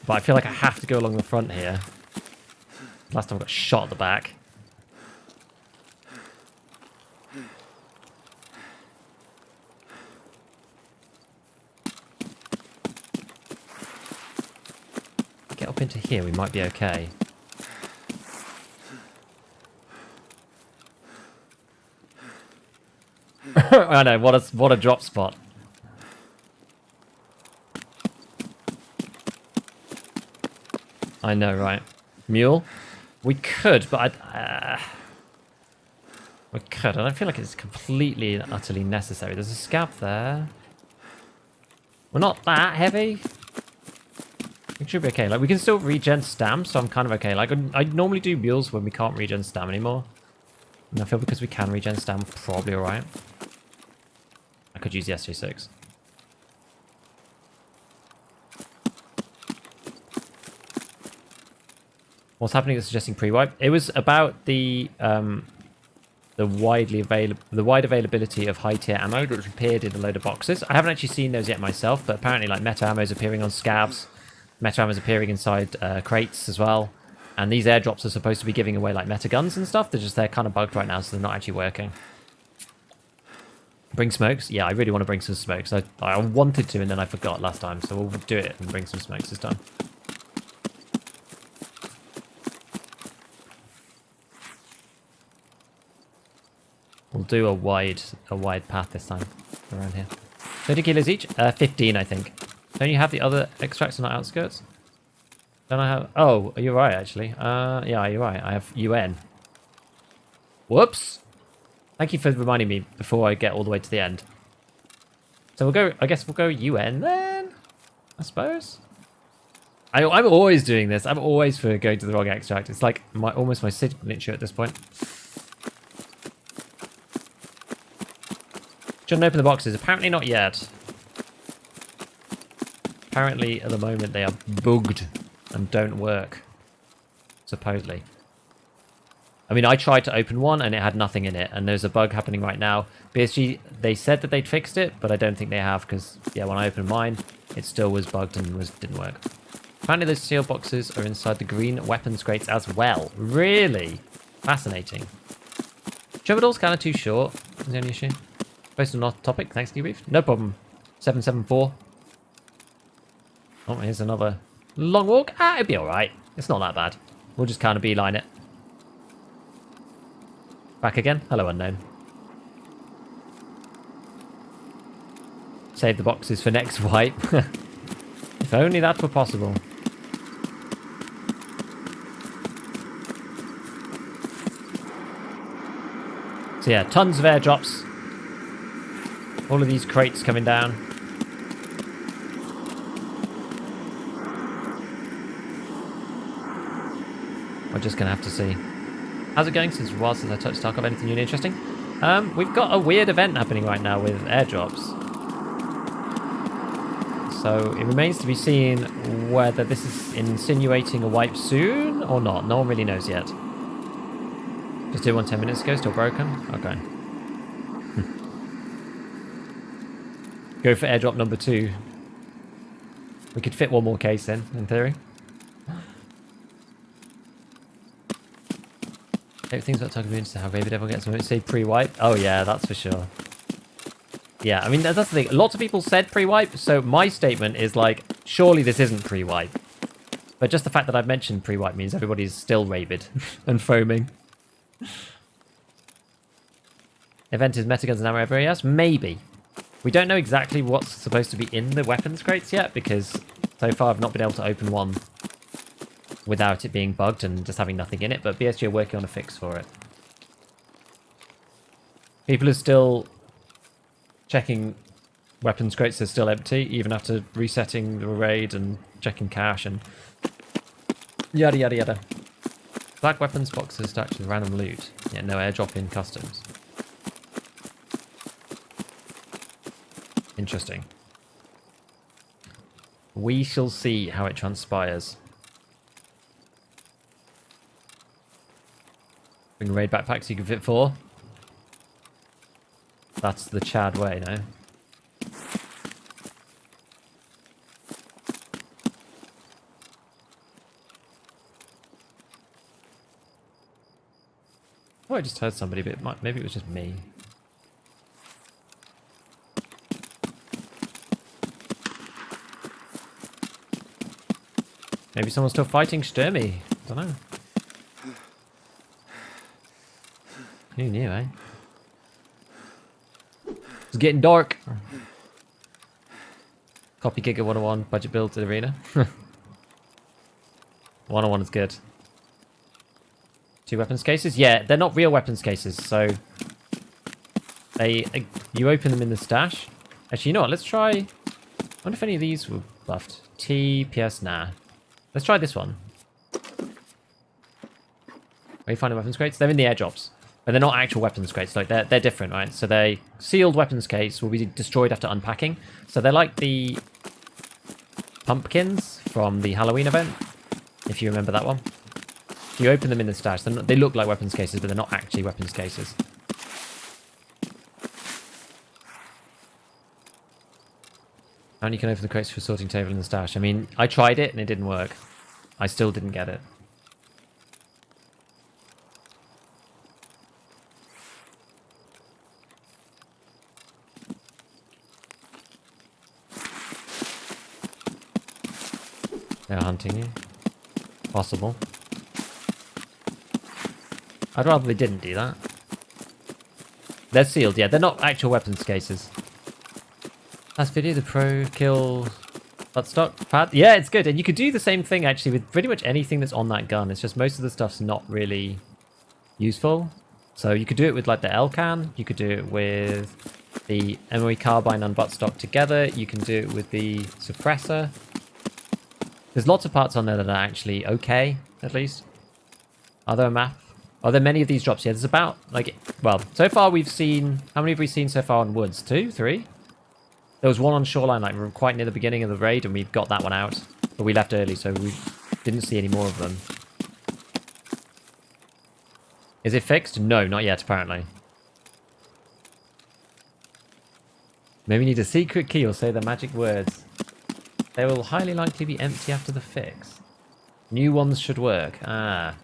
But I feel like I have to go along the front here. Last time I got shot at the back. Get up into here, we might be okay. I know, what a drop spot. I know, right? Mule? We could, but we could. I don't feel like it's completely and utterly necessary. There's a scav there. We're not that heavy. We should be okay. Like, we can still regen stam, so I'm kind of okay. Like, I normally do mules when we can't regen stam anymore. And I feel because we can regen stam, probably alright. I could use the S36. What's happening is suggesting pre-wipe. It was about the wide availability of high-tier ammo that appeared in a load of boxes. I haven't actually seen those yet myself, but apparently like meta ammo is appearing on scavs. Meta ammo is appearing inside crates as well. And these airdrops are supposed to be giving away like meta guns and stuff. They're kind of bugged right now, so they're not actually working. Bring smokes? Yeah, I really want to bring some smokes. I wanted to and then I forgot last time, so we'll do it and bring some smokes this time. We'll do a wide path this time around here. 30 kilos each? 15, I think. Don't you have the other extracts on the outskirts? Don't I have... Oh, you're right, actually. Yeah, you're right. I have UN. Whoops! Thank you for reminding me before I get all the way to the end. So we'll go... I guess we'll go UN then? I suppose? I'm always doing this. I'm always for going to the wrong extract. It's like almost my signature at this point. Shouldn't open the boxes. Apparently not yet. Apparently at the moment they are bugged and don't work. Supposedly. I mean, I tried to open one and it had nothing in it. And there's a bug happening right now. BSG, they said that they'd fixed it, but I don't think they have because, yeah, when I opened mine, it still was bugged and didn't work. Apparently those sealed boxes are inside the green weapons crates as well. Really? Fascinating. Troubadour's kind of too short. Is the only issue. Based on our topic, thanks, Debrief. No problem. 774. Oh, here's another long walk. Ah, it'll be alright. It's not that bad. We'll just kind of beeline it. Back again. Hello, unknown. Save the boxes for next wipe. If only that were possible. So yeah, tons of airdrops. All of these crates coming down. We're just going to have to see. How's it going since a while since I touched Tarkov? Anything new and interesting? We've got a weird event happening right now with airdrops. So it remains to be seen whether this is insinuating a wipe soon or not. No one really knows yet. Just did one 10 minutes ago, still broken? Okay. Go for airdrop number 2. We could fit one more case in theory. Things about Tarkov to how Raven Devil gets when say pre-wipe. Oh yeah, that's for sure. Yeah, I mean that's the thing. Lots of people said pre-wipe, so my statement is like, surely this isn't pre-wipe. But just the fact that I've mentioned pre-wipe means everybody's still rabid and foaming. Event is metaguns and ammo everywhere else? Maybe. We don't know exactly what's supposed to be in the weapons crates yet, because so far I've not been able to open one without it being bugged and just having nothing in it, but BSG are working on a fix for it. People are still checking weapons crates are still empty, even after resetting the raid and checking cache and yada yada yada. Black weapons boxes stacked with random loot, yet no airdrop in customs. Interesting. We shall see how it transpires. In raid backpacks, you can fit 4. That's the Chad way, no? Oh, I just heard somebody, but maybe it was just me. Maybe someone's still fighting Sturmy. Don't know. Who knew, eh? It's getting dark. Copy Giga 101, budget build to the arena. 101 is good. 2 weapons cases? Yeah, they're not real weapons cases, so you open them in the stash. Actually, you know what? Let's try. I wonder if any of these were buffed. TPS, nah. Let's try this one. Where you find the weapons crates? They're in the airdrops, but they're not actual weapons crates. Like they're different, right? So they sealed weapons case will be destroyed after unpacking. So they're like the pumpkins from the Halloween event, if you remember that one. You open them in the stash. They look like weapons cases, but they're not actually weapons cases. And you can open the crates for a sorting table in the stash. I mean, I tried it and it didn't work. I still didn't get it. They're hunting you. Possible. I'd rather they didn't do that. They're sealed, yeah. They're not actual weapons cases. Last video, the pro kill buttstock pad. Yeah, it's good. And you could do the same thing, actually, with pretty much anything that's on that gun. It's just most of the stuff's not really useful. So you could do it with, like, the L-can. You could do it with the MOE carbine and buttstock together. You can do it with the suppressor. There's lots of parts on there that are actually okay, at least. Are there a map? Are there many of these drops? Yeah, there's about, like, well, so far we've seen, how many have we seen so far on woods? 2? 3? There was one on shoreline, like, quite near the beginning of the raid, and we got that one out. But we left early, so we didn't see any more of them. Is it fixed? No, not yet, apparently. Maybe need a secret key or say the magic words. They will highly likely be empty after the fix. New ones should work. Ah.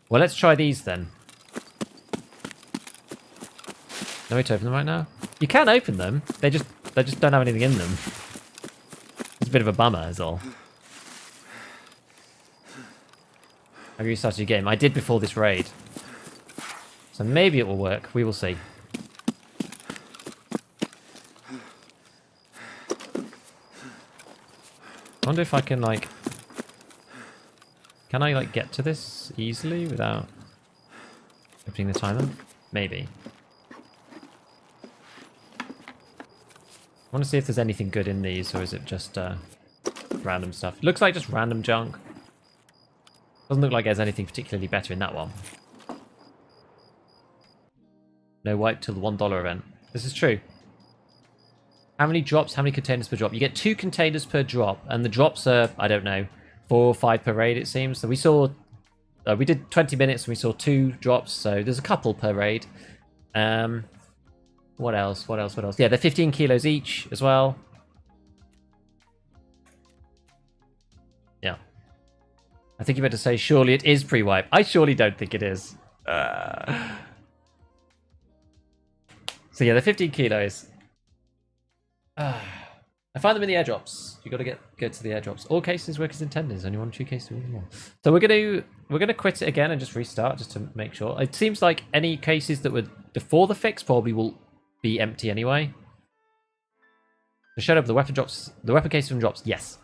Well, let's try these then. No way to open them right now. You can open them. They just don't have anything in them. It's a bit of a bummer, is all. Have you restarted your game? I did before this raid. So maybe it will work. We will see. I wonder if I can, like... Can I, like, get to this easily without opening the timer? Maybe. I want to see if there's anything good in these, or is it just random stuff? It looks like just random junk. Doesn't look like there's anything particularly better in that one. No wipe till the $1 event. This is true. How many drops? How many containers per drop? You get 2 containers per drop, and the drops are, I don't know, 4 or 5 per raid, it seems. So we saw, we did 20 minutes and we saw 2 drops, so there's a couple per raid. What else? What else? What else? Yeah, they're 15 kilos each as well. Yeah. I think you meant to say, surely it is pre-wipe. I surely don't think it is. So yeah, they're 15 kilos. I find them in the airdrops. You got to go to the airdrops. All cases work as intended. There's only 1 or 2 cases more. So we're gonna quit it again and just restart just to make sure. It seems like any cases that were before the fix probably will be empty anyway. So shut up. The weapon drops. The weapon case from drops. Yes.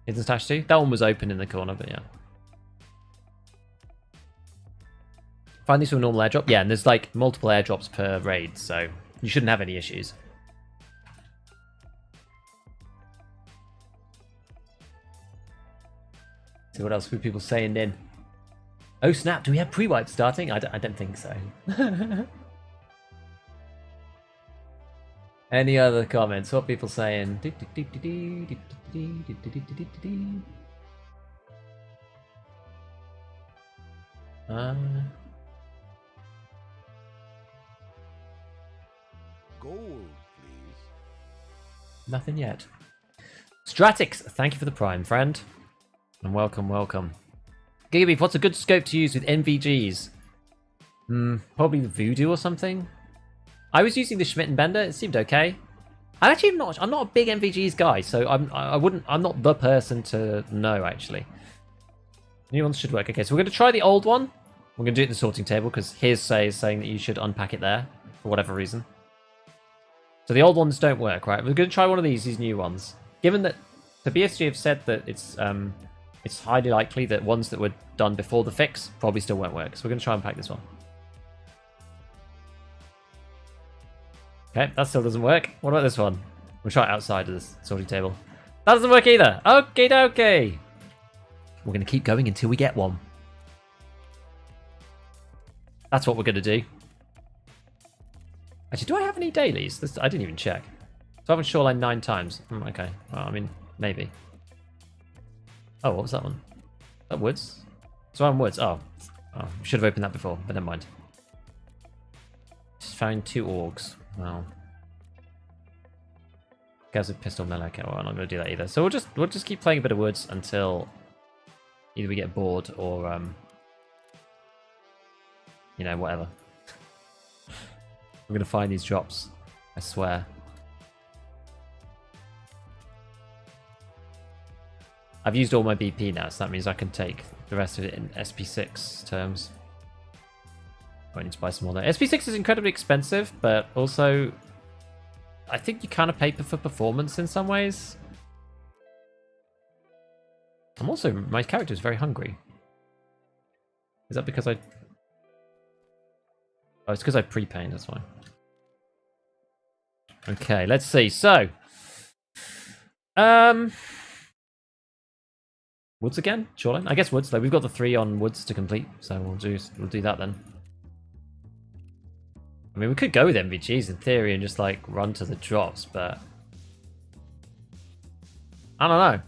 Hidden stash too. That one was open in the corner, but yeah. Find these from a normal airdrop. Yeah, and there's like multiple airdrops per raid, so you shouldn't have any issues. See what else were people saying then? Oh snap! Do we have pre-wipe starting? I don't think so. Any other comments? What people saying? Gold, please. Nothing yet. Stratix, thank you for the Prime, friend. And welcome, welcome. Gigabeef, what's a good scope to use with NVGs? Probably the Voodoo or something. I was using the Schmidt and Bender. It seemed okay. I'm not a big NVGs guy, so I'm not the person to know actually. New ones should work. Okay, so we're going to try the old one. We're going to do it in the sorting table because hearsay is saying that you should unpack it there for whatever reason. So the old ones don't work, right? We're going to try one of these new ones. Given that the BSG have said that it's highly likely that ones that were done before the fix probably still won't work. So we're going to try and unpack this one. Okay, that still doesn't work. What about this one? We'll try it outside of this sorting table. That doesn't work either. Okie dokie. We're going to keep going until we get one. That's what we're going to do. Actually, do I have any dailies? I didn't even check. So I've been shoreline 9 times. Okay. Well, I mean, maybe. Oh, what was that one? Is that woods? So I'm woods. Oh, should have opened that before, but never mind. Just found 2 orgs. Wow. Guys with pistol melee. Okay, well, I'm not going to do that either. So we'll just keep playing a bit of woods until either we get bored or you know, whatever. We're going to find these drops. I swear. I've used all my BP now, so that means I can take the rest of it in SP6 terms. I need to buy some more there. SP6 is incredibly expensive, but also I think you kind of pay for performance in some ways. My character is very hungry. Is that because I... Oh, it's because I pre-paint, that's why. Okay, let's see. So, woods again? Shoreline? I guess woods, though. We've got the 3 on woods to complete, so we'll do that then. I mean, we could go with MVGs in theory and just, like, run to the drops, but... I don't know.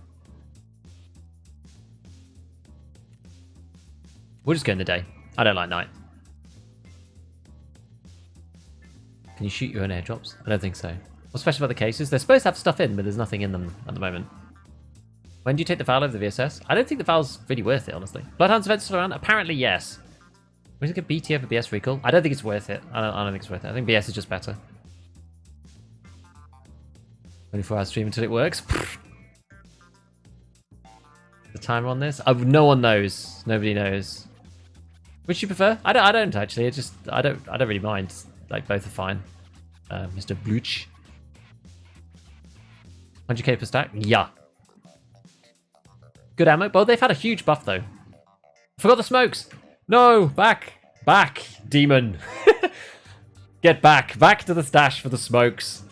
We'll just go in the day. I don't like night. Can you shoot your own airdrops? I don't think so. What's special about the cases? They're supposed to have stuff in, but there's nothing in them at the moment. When do you take the Val over the VSS? I don't think the Val's really worth it, honestly. Bloodhound's events still around? Apparently, yes. We should get BT over BS recall. I don't think it's worth it. I don't think it's worth it. I think BS is just better. 24-hour stream until it works. The timer on this? No one knows. Nobody knows. Which you prefer? I don't actually. It just I don't really mind. Like both are fine. Mr. Bluch. 100k per stack? Yeah. Good ammo. Well, they've had a huge buff though. Forgot the smokes. No, back, demon. Get back to the stash for the smokes.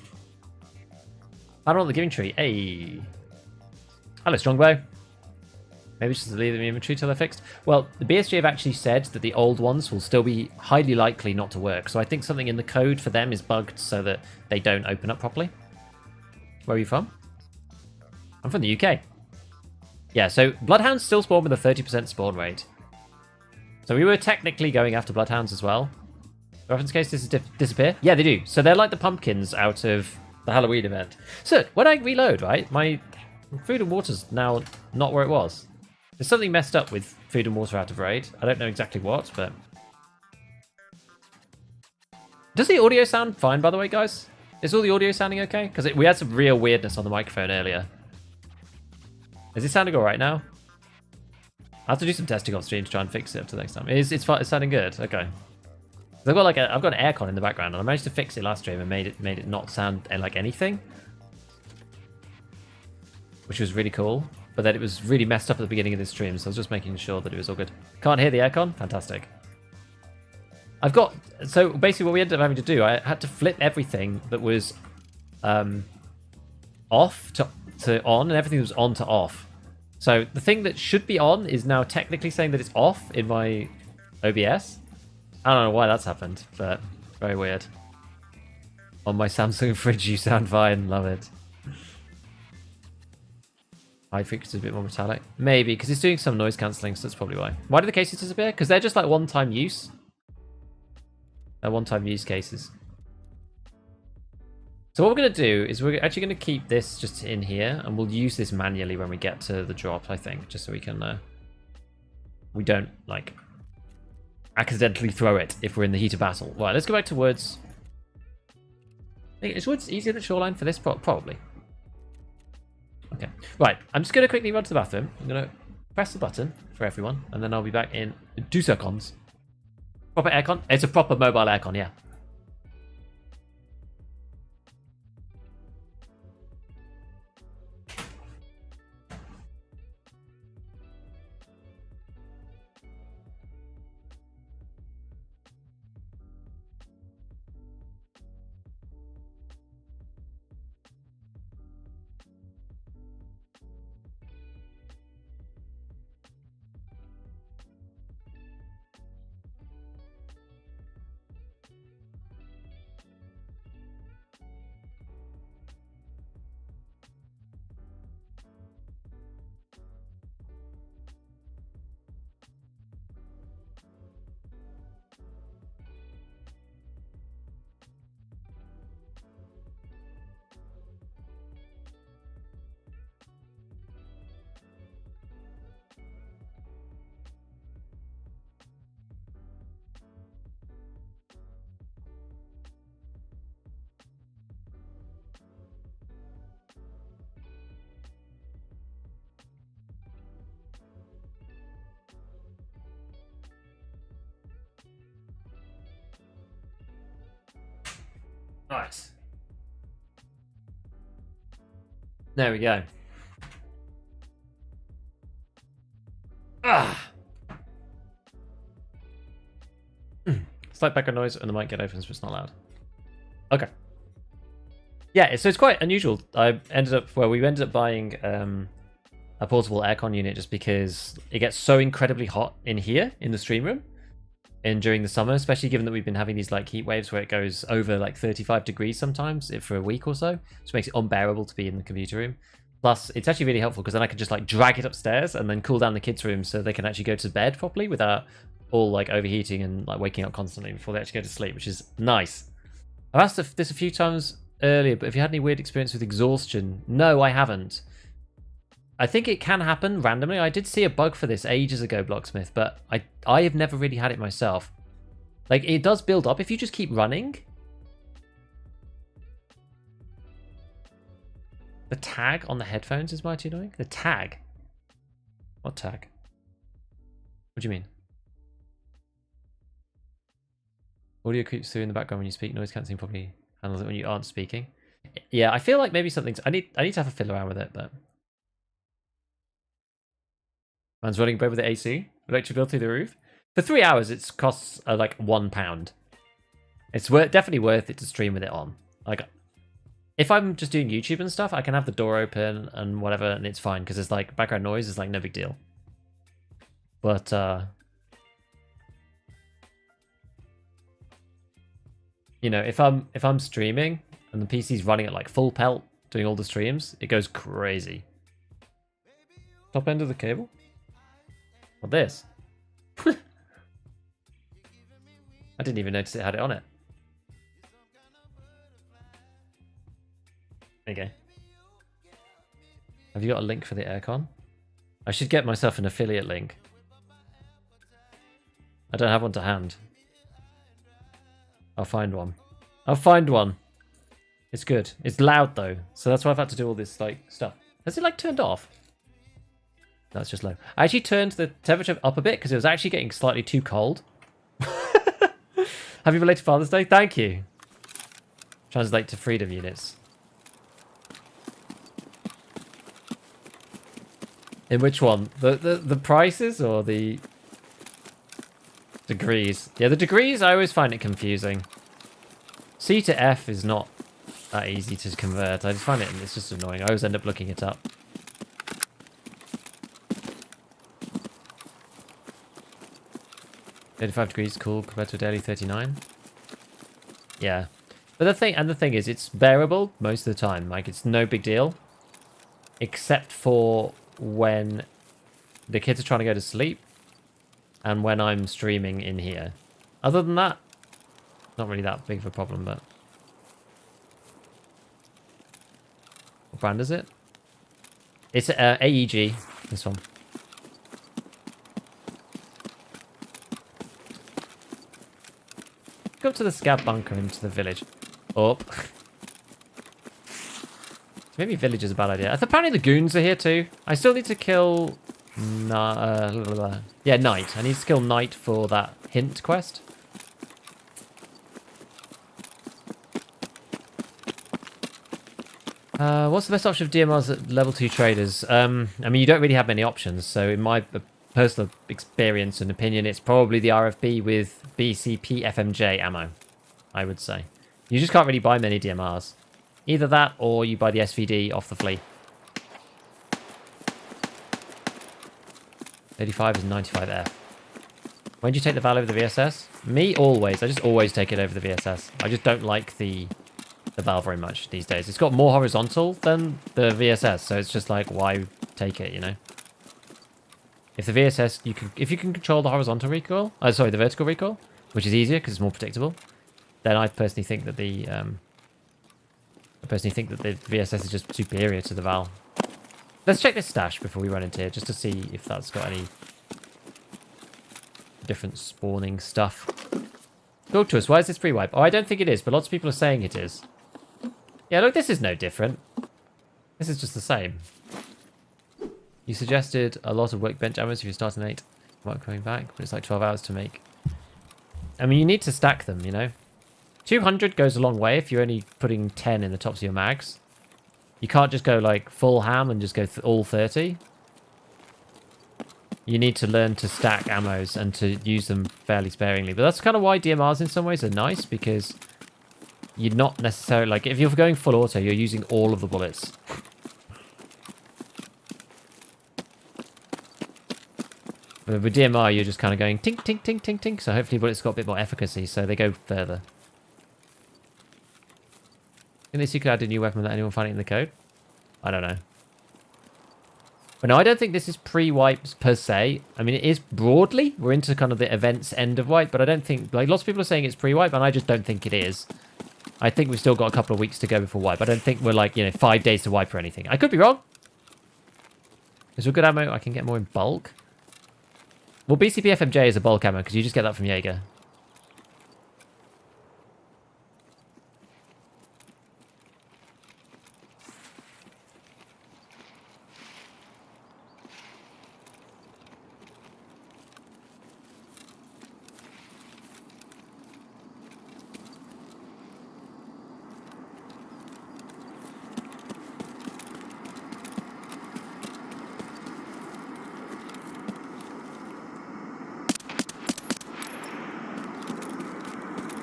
I don't want the giving tree. Hey. Hello, Strongbow. Maybe just leave them in inventory till they're fixed. Well, the BSG have actually said that the old ones will still be highly likely not to work. So I think something in the code for them is bugged so that they don't open up properly. Where are you from? I'm from the UK. Yeah, so Bloodhounds still spawn with a 30% spawn rate. So we were technically going after Bloodhounds as well. The reference cases disappear? Yeah, they do. So they're like the pumpkins out of the Halloween event. So when I reload, right, my food and water's now not where it was. There's something messed up with food and water out of raid. I don't know exactly what, but... Does the audio sound fine, by the way, guys? Is all the audio sounding okay? Because we had some real weirdness on the microphone earlier. Is it sounding alright now? I have to do some testing off stream to try and fix it up to next time. It's sounding good? Okay. I've got an aircon in the background, and I managed to fix it last stream and made it not sound like anything. Which was really cool. But then it was really messed up at the beginning of this stream, so I was just making sure that it was all good. Can't hear the aircon? Fantastic. So basically what we ended up having to do, I had to flip everything that was off to on, and everything that was on to off. So the thing that should be on is now technically saying that it's off in my OBS. I don't know why that's happened, but very weird. On my Samsung fridge, you sound fine. Love it. High frequency is a bit more metallic. Maybe, because it's doing some noise cancelling, so that's probably why. Why do the cases disappear? Because they're just like one-time use. They're one-time use cases. So what we're going to do is we're actually going to keep this just in here, and we'll use this manually when we get to the drop, I think, just so we can... we don't, like, accidentally throw it if we're in the heat of battle. Right, let's go back to woods. Is woods easier than shoreline for this? Probably. Okay, right, I'm just going to quickly run to the bathroom. I'm going to press the button for everyone, and then I'll be back in 2 seconds. Proper aircon? It's a proper mobile aircon, yeah. Nice. There we go. Ah. Slight background noise and the mic get opens, but it's not loud. Okay. Yeah, so it's quite unusual. We ended up buying a portable aircon unit just because it gets so incredibly hot in here in the stream room. And during the summer, especially given that we've been having these like heat waves where it goes over like 35 degrees sometimes for a week or so, which makes it unbearable to be in the computer room. Plus, it's actually really helpful because then I can just like drag it upstairs and then cool down the kids' room so they can actually go to bed properly without all like overheating and like waking up constantly before they actually go to sleep, which is nice. I've asked this a few times earlier, but if you had any weird experience with exhaustion, no, I haven't. I think it can happen randomly. I did see a bug for this ages ago, Blocksmith, but I have never really had it myself. Like, it does build up if you just keep running. The tag on the headphones is mighty annoying. The tag? What tag? What do you mean? Audio creeps through in the background when you speak. Noise cancelling probably handles it when you aren't speaking. Yeah, I feel like maybe something's... I need to have a fiddle around with it, but... Man's running above with the AC. Electric bill through the roof. For 3 hours, it costs like £1. It's definitely worth it to stream with it on. Like, if I'm just doing YouTube and stuff, I can have the door open and whatever, and it's fine because there's like background noise is like no big deal. But you know, if I'm streaming and the PC's running at like full pelt, doing all the streams, it goes crazy. Top end of the cable. What this? I didn't even notice it had it on it. There you go. Have you got a link for the aircon? I should get myself an affiliate link. I don't have one to hand. I'll find one. I'll find one. It's good. It's loud though, so that's why I've had to do all this like stuff. Has it like turned off? That's just low. I actually turned the temperature up a bit because it was actually getting slightly too cold. Happy belated Father's Day. Thank you. Translate to freedom units. In which one? The prices or the degrees? Yeah, the degrees, I always find it confusing. C to F is not that easy to convert. I just find it, it's just annoying. I always end up looking it up. $35 degrees, cool, compared to a daily 39. Yeah. But the thing is, it's bearable most of the time. Like, it's no big deal. except for when the kids are trying to go to sleep and when I'm streaming in here. Other than that, not really that big of a problem, but... What brand is it? It's AEG, this one. Go up to the scav bunker into the village. Up. Maybe village is a bad idea. Apparently the goons are here too. I still need to kill... yeah, Knight. I need to kill Knight for that hint quest. What's the best option of DMRs at level 2 traders? I mean, you don't really have many options, so in my personal experience and opinion, it's probably the RFB with BCP FMJ ammo, I would say. You just can't really buy many DMRs. Either that, or you buy the SVD off the flea. 35 is 95F. When do you take the Val over the VSS? Me, always. I just always take it over the VSS. I just don't like the Val very much these days. It's got more horizontal than the VSS, so it's just like, why take it, you know? If the VSS, if you can control the horizontal recoil, sorry, the vertical recoil, which is easier because it's more predictable, then I personally think that the VSS is just superior to the Val. Let's check this stash before we run into here, just to see if that's got any different spawning stuff. Talk to us. Why is this pre-wipe? Oh, I don't think it is, but lots of people are saying it is. Yeah, look, this is no different. This is just the same. You suggested a lot of workbench hours if you're starting 8. Work coming back, but it's like 12 hours to make. I mean, you need to stack them, you know? 200 goes a long way if you're only putting 10 in the tops of your mags. You can't just go like full ham and just go all 30. You need to learn to stack ammos and to use them fairly sparingly. But that's kind of why DMRs in some ways are nice, because you're not necessarily... Like, if you're going full auto, you're using all of the bullets. But with DMR, you're just kind of going tink, tink, tink, tink, tink. So hopefully bullets got a bit more efficacy, so they go further. Unless you could add a new weapon without anyone finding it in the code. I don't know. But no, I don't think this is pre-wipes per se. I mean, it is broadly. We're into kind of the events end of wipe, but I don't think... Like, lots of people are saying it's pre-wipe, and I just don't think it is. I think we've still got a couple of weeks to go before wipe. I don't think we're like, you know, 5 days to wipe or anything. I could be wrong. Is there good ammo? I can get more in bulk. Well, BCP FMJ is a bulk ammo, because you just get that from Jaeger.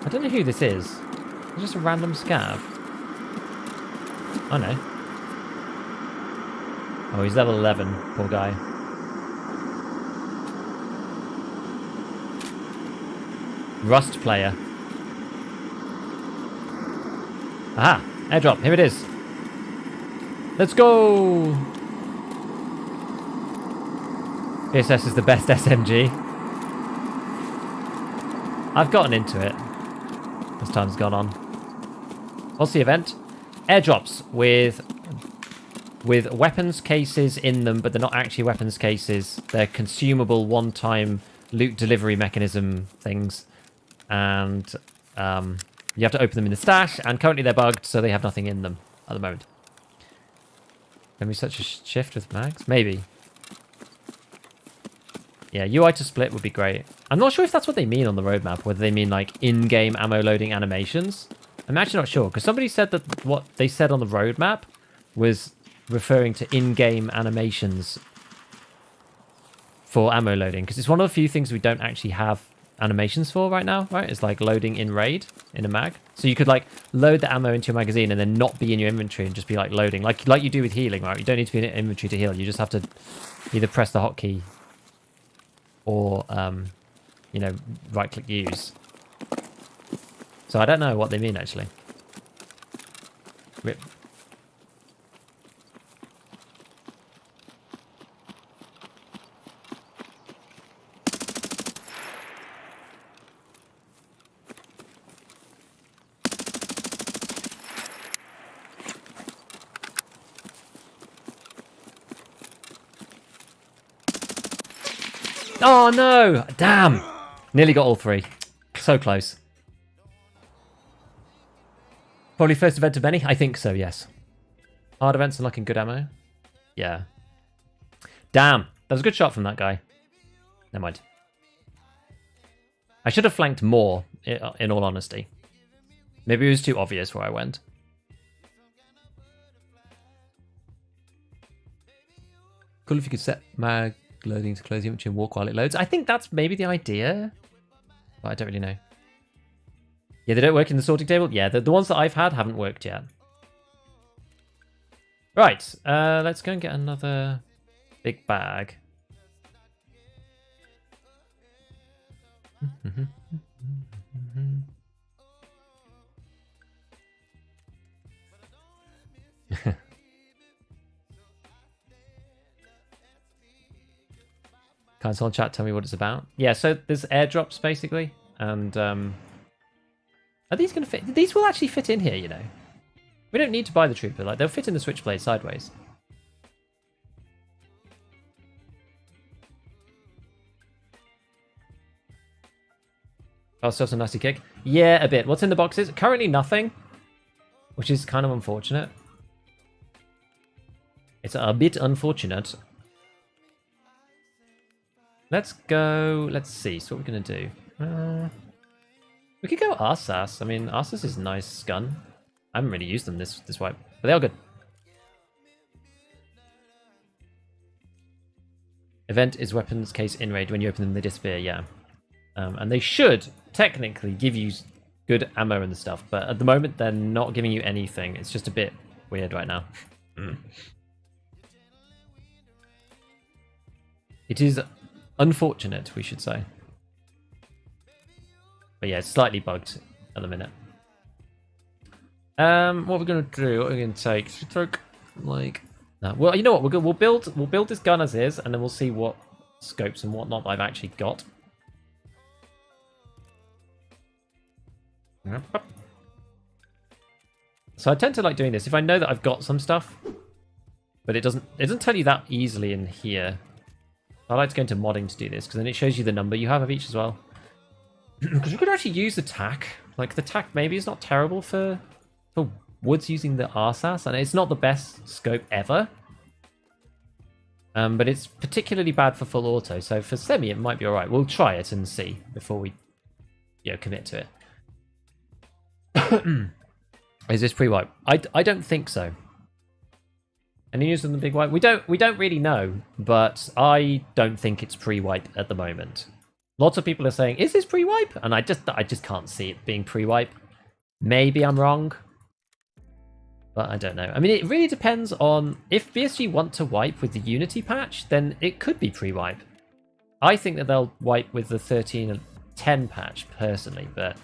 I don't know who this is. It's just a random scav. Oh no. Oh, he's level 11, poor guy. Rust player. Aha! Airdrop, here it is. Let's go! VSS is the best SMG. I've gotten into it as time's gone on. What's the event? Airdrops with weapons cases in them, but they're not actually weapons cases. They're consumable one-time loot delivery mechanism things. And you have to open them in the stash, and currently they're bugged, so they have nothing in them at the moment. Can we such a shift with mags? Maybe. Yeah, UI to split would be great. I'm not sure if that's what they mean on the roadmap, whether they mean like in-game ammo loading animations. I'm actually not sure, because somebody said that what they said on the roadmap was referring to in-game animations for ammo loading, because it's one of the few things we don't actually have animations for right now, right? It's like loading in raid in a mag. So you could like load the ammo into your magazine and then not be in your inventory and just be like loading, like you do with healing, right? You don't need to be in inventory to heal. You just have to either press the hotkey or you know, right click use. So I don't know what they mean actually. Rip. Oh no! Damn! Nearly got all 3. So close. Probably first event of many? I think so, yes. Hard events and looking good ammo? Yeah. Damn! That was a good shot from that guy. Never mind. I should have flanked more, in all honesty. Maybe it was too obvious where I went. Cool if you could set mag loading to close the inventory and walk while it loads. I think that's maybe the idea. But I don't really know. Yeah, they don't work in the sorting table? Yeah, the ones that I've had haven't worked yet. Right, let's go and get another big bag. Can someone chat tell me what it's about? Yeah, so there's airdrops basically, and are these going to fit? These will actually fit in here, you know. We don't need to buy the trooper; like they'll fit in the switchblade sideways. Oh, still some nasty kick. Yeah, a bit. What's in the boxes? Currently nothing, which is kind of unfortunate. It's a bit unfortunate. Let's go. Let's see. So what we're gonna do? We could go Arsas. I mean, Arsas is a nice gun. I haven't really used them this wipe, but they are good. Event is weapons case in raid. When you open them, they disappear. Yeah, and they should technically give you good ammo and stuff, but at the moment they're not giving you anything. It's just a bit weird right now. It is unfortunate, we should say. But yeah, it's slightly bugged at the minute. What we're gonna do? What we're gonna take? Should we take like no. Well, you know what? We'll build this gun as is, and then we'll see what scopes and whatnot I've actually got. So I tend to like doing this if I know that I've got some stuff, but it doesn't tell you that easily in here. I like to go into modding to do this, because then it shows you the number you have of each as well. Because you could actually use the tack. Like, the tack maybe is not terrible for woods using the RSAS, and it's not the best scope ever. But it's particularly bad for full auto, so for semi it might be alright. We'll try it and see before we commit to it. Is this pre-wipe? I don't think so. Any news on the big wipe? We don't really know, but I don't think it's pre-wipe at the moment. Lots of people are saying, "Is this pre-wipe?" And I just can't see it being pre-wipe. Maybe I'm wrong, but I don't know. I mean, it really depends on if BSG want to wipe with the Unity patch, then it could be pre-wipe. I think that they'll wipe with the 13 and 10 patch personally, but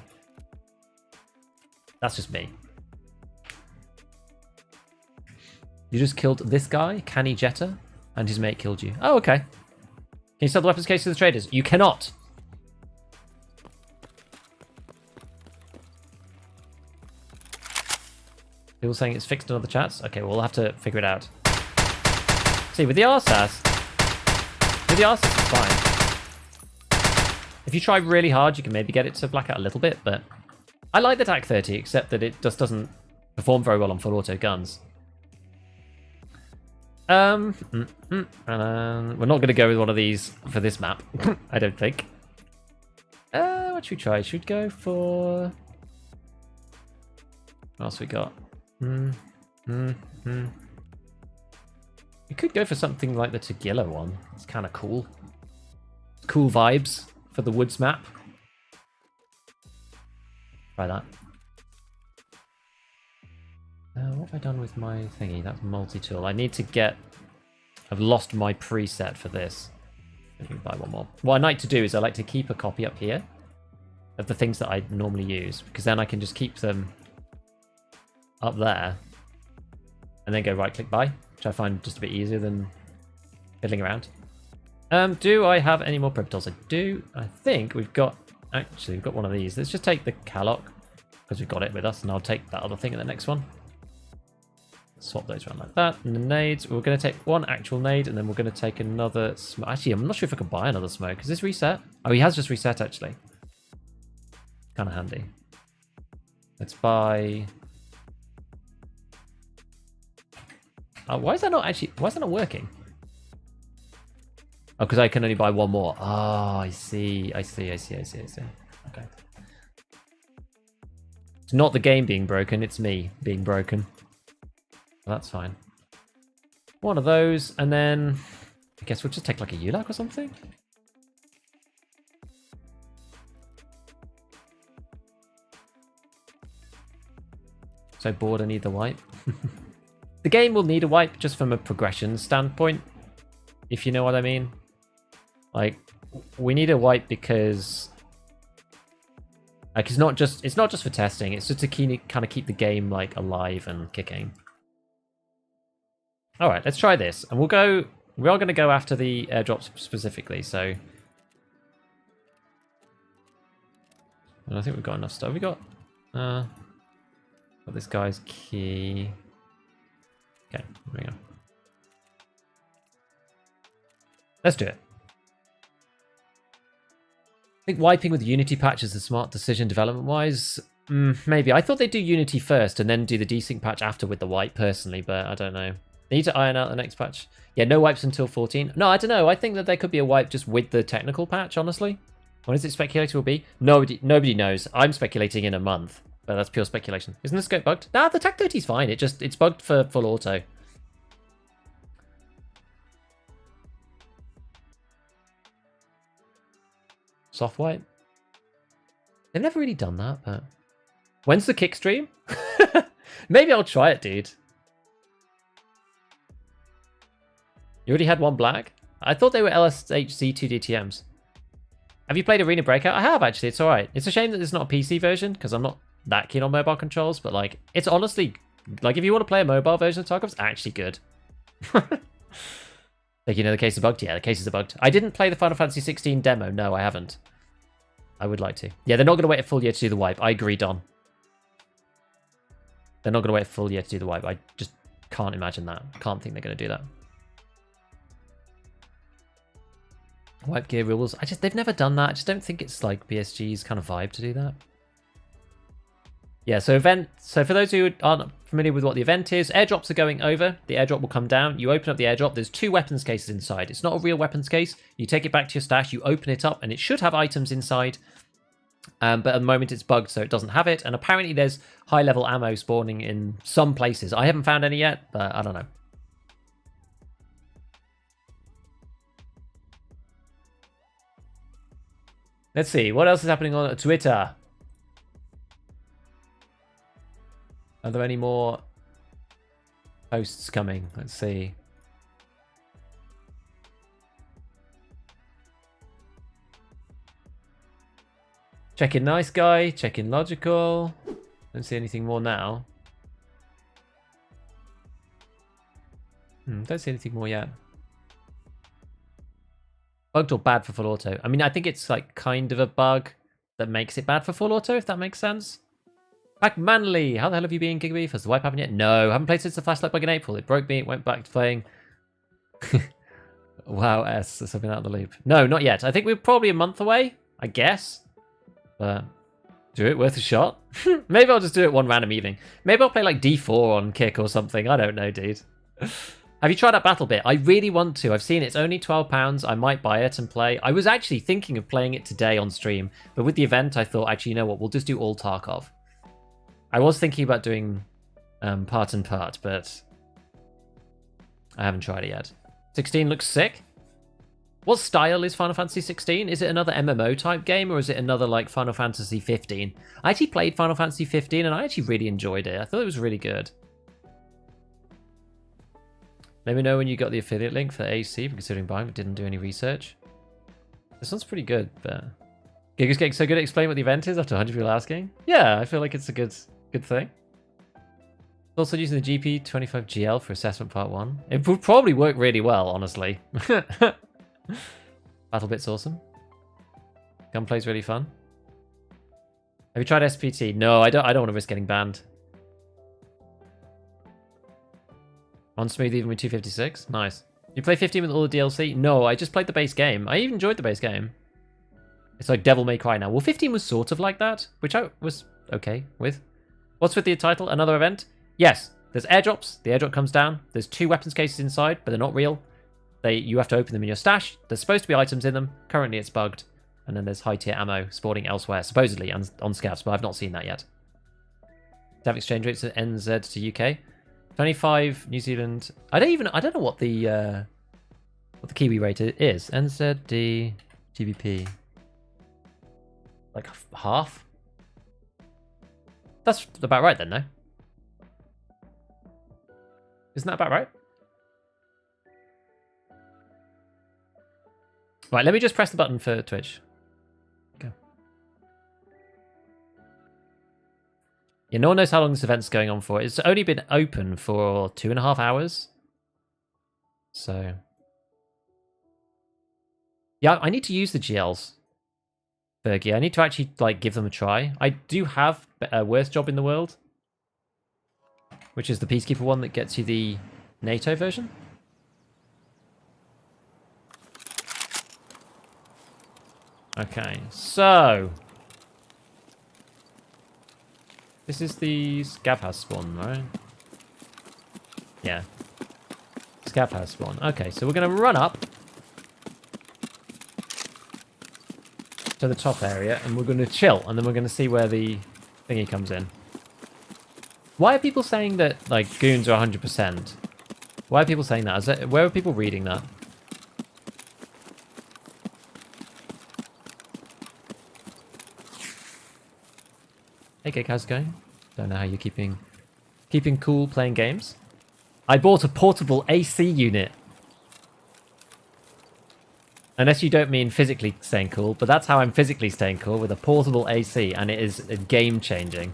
that's just me. You just killed this guy, Canny Jetta, and his mate killed you. Oh, okay. Can you sell the weapons case to the traders? You cannot. People saying it's fixed in other chats? Okay, well, we'll have to figure it out. See, with the RSAS, it's fine. If you try really hard, you can maybe get it to black out a little bit, but I like the TAC 30, except that it just doesn't perform very well on full auto guns. We're not going to go with one of these for this map, I don't think. What should we try? Should we go for... What else we got? We could go for something like the Tagilla one. It's kind of cool. Cool vibes for the woods map. Try that. What have I done with my thingy? That's multi-tool. I need to get... I've lost my preset for this. I can buy one more. What I like to do is I like to keep a copy up here of the things that I normally use, because then I can just keep them up there and then go right-click buy, which I find just a bit easier than fiddling around. Do I have any more Prepitals? I do. I think we've got... Actually, we've got one of these. Let's just take the Calloc, because we've got it with us, and I'll take that other thing in the next one. Swap those around like that. And the nades, we're going to take one actual nade, and then we're going to take another smoke. Actually, I'm not sure if I can buy another smoke. Is this reset? Oh, he has just reset, actually. Kind of handy. Let's buy... why is that not working? Oh, because I can only buy one more. Oh, I see. Okay. It's not the game being broken, it's me being broken. Well, that's fine. One of those, and then I guess we'll just take like a ULAC or something. So bored I need the wipe. The game will need a wipe just from a progression standpoint, if you know what I mean. Like, we need a wipe because like it's not just for testing, it's just to kind of keep the game like alive and kicking. All right, let's try this, and we are going to go after the airdrops specifically. So, and I think we've got enough stuff. We got this guy's key. Okay, here we go. Let's do it. I think wiping with Unity patch is a smart decision development-wise. Maybe. I thought they'd do Unity first and then do the desync patch after with the wipe, personally, but I don't know. They need to iron out the next patch. Yeah, no wipes until 14. No, I don't know. I think that there could be a wipe just with the technical patch, honestly. What is it speculated will be? Nobody knows. I'm speculating in a month. But that's pure speculation. Isn't the scope bugged? Nah, the TAC 30 is fine. It's bugged for full auto. Soft wipe. They've never really done that, but when's the kick stream? Maybe I'll try it, dude. You already had one black? I thought they were LSHC 2 DTMs. Have you played Arena Breakout? I have, actually. It's alright. It's a shame that there's not a PC version, because I'm not that keen on mobile controls, but like, it's honestly, like, if you want to play a mobile version of Tarkov, it's actually good. Like, you know, the cases are bugged? Yeah, the cases are bugged. I didn't play the Final Fantasy 16 demo. No, I haven't. I would like to. Yeah, they're not going to wait a full year to do the wipe. I agree, Don. They're not going to wait a full year to do the wipe. I just can't imagine that. Can't think they're going to do that. Wipe gear rules. They've never done that. I just don't think it's like BSG's kind of vibe to do that. Yeah, so for those who aren't familiar with what the event is, airdrops are going over. The airdrop will come down. You open up the airdrop. There's 2 weapons cases inside. It's not a real weapons case. You take it back to your stash. You open it up, and it should have items inside. But at the moment, it's bugged, so it doesn't have it. And apparently, there's high-level ammo spawning in some places. I haven't found any yet, but I don't know. Let's see. What else is happening on Twitter? Are there any more posts coming? Let's see. Check in nice guy. Check in logical. Don't see anything more now. Don't see anything more yet. Bugged or bad for full auto? I mean, I think it's like kind of a bug that makes it bad for full auto, if that makes sense. Back Manly, how the hell have you been, Gigabeef? Has the wipe happened yet? No, haven't played since the flashlight bug in April. It broke me, it went back to playing. Wow, S, there's something out of the loop. No, not yet. I think we're probably a month away, I guess. But do it, worth a shot. Maybe I'll just do it one random evening. Maybe I'll play like D4 on Kick or something. I don't know, dude. Have you tried that battle bit? I really want to. I've seen it's only £12. I might buy it and play. I was actually thinking of playing it today on stream, but with the event, I thought, actually, you know what? We'll just do all Tarkov. I was thinking about doing part and part, but I haven't tried it yet. 16 looks sick. What style is Final Fantasy 16? Is it another MMO type game, or is it another like Final Fantasy 15? I actually played Final Fantasy 15 and I actually really enjoyed it. I thought it was really good. Let me know when you got the affiliate link for AC, considering buying, but didn't do any research. This one's pretty good, but Giga's getting so good at explaining what the event is after 100 people asking. Yeah, I feel like it's a good thing. Also using the GP25GL for assessment part 1. It would probably work really well, honestly. Battle bit's awesome. Gunplay's really fun. Have you tried SPT? No, I don't want to risk getting banned. On smooth even with 256. Nice. You play 15 with all the DLC? No, I just played the base game. I even enjoyed the base game. It's like Devil May Cry now. Well, 15 was sort of like that, which I was okay with. What's with the title? Another event? Yes. There's airdrops. The airdrop comes down. There's 2 weapons cases inside, but they're not real. You have to open them in your stash. There's supposed to be items in them. Currently, it's bugged. And then there's high-tier ammo spawning elsewhere, supposedly on scavs, but I've not seen that yet. Staff exchange rates at NZ to UK. 25 New Zealand. I don't know what the Kiwi rate is. NZD GBP. Like half? That's about right then, no? Isn't that about right? Right, let me just press the button for Twitch. Go. Yeah, no one knows how long this event's going on for. It's only been open for 2.5 hours. So... yeah, I need to use the GLs. Fergie, I need to actually like give them a try. I do have a worst job in the world, which is the Peacekeeper one that gets you the NATO version. Okay, so this is the scav house spawn, right? Yeah, scav house spawn. Okay, so we're gonna run up to the top area, and we're going to chill, and then we're going to see where the thingy comes in. Why are people saying that, like, goons are 100%? Why are people saying that? Where are people reading that? Hey, Gig, how's it going? Don't know how you're keeping cool playing games. I bought a portable AC unit. Unless you don't mean physically staying cool, but that's how I'm physically staying cool, with a portable AC, and it is game-changing.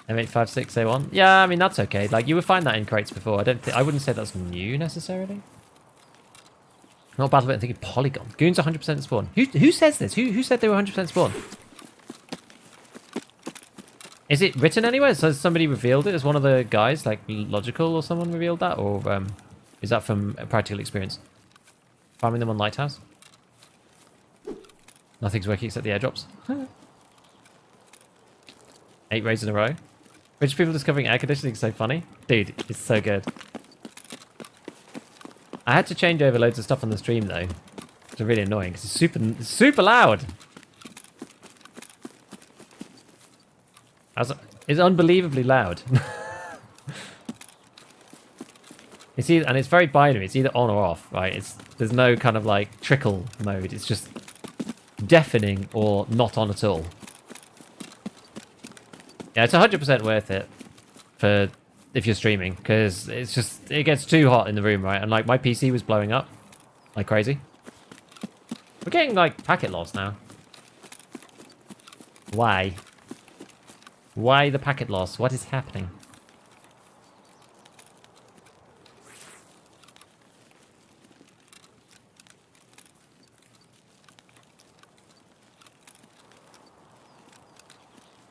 M856A1? Yeah, I mean, that's okay. Like, you would find that in crates before. I wouldn't say that's new, necessarily. Not Battle.net, I'm thinking Polygon. Goons 100% spawn. Who says this? Who said they were 100% spawn? Is it written anywhere? So has somebody revealed it? As one of the guys, like Logical or someone revealed that? Or is that from a practical experience? Farming them on Lighthouse? Nothing's working except the airdrops. 8 raids in a row. Rich people discovering air conditioning is so funny. Dude, it's so good. I had to change over loads of stuff on the stream though. It's really annoying because it's super loud. It's unbelievably loud. And it's very binary. It's either on or off, right? There's no kind of like trickle mode. It's just deafening or not on at all. Yeah, it's 100% worth it for if you're streaming, because it gets too hot in the room, right? And like my PC was blowing up like crazy. We're getting like packet loss now. Why? Why the packet loss? What is happening?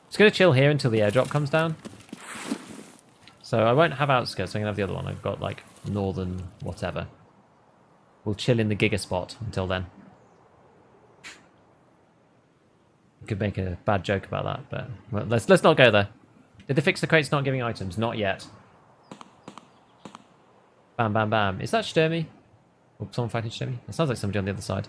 Just gonna chill here until the airdrop comes down. So I won't have outskirts, I'm gonna have the other one. I've got like northern whatever. We'll chill in the Giga spot until then. Could make a bad joke about that, but well, let's not go there. Did they fix the crates not giving items? Not yet. Bam, bam, bam. Is that Sturmy? Or someone fighting Sturmy? It sounds like somebody on the other side.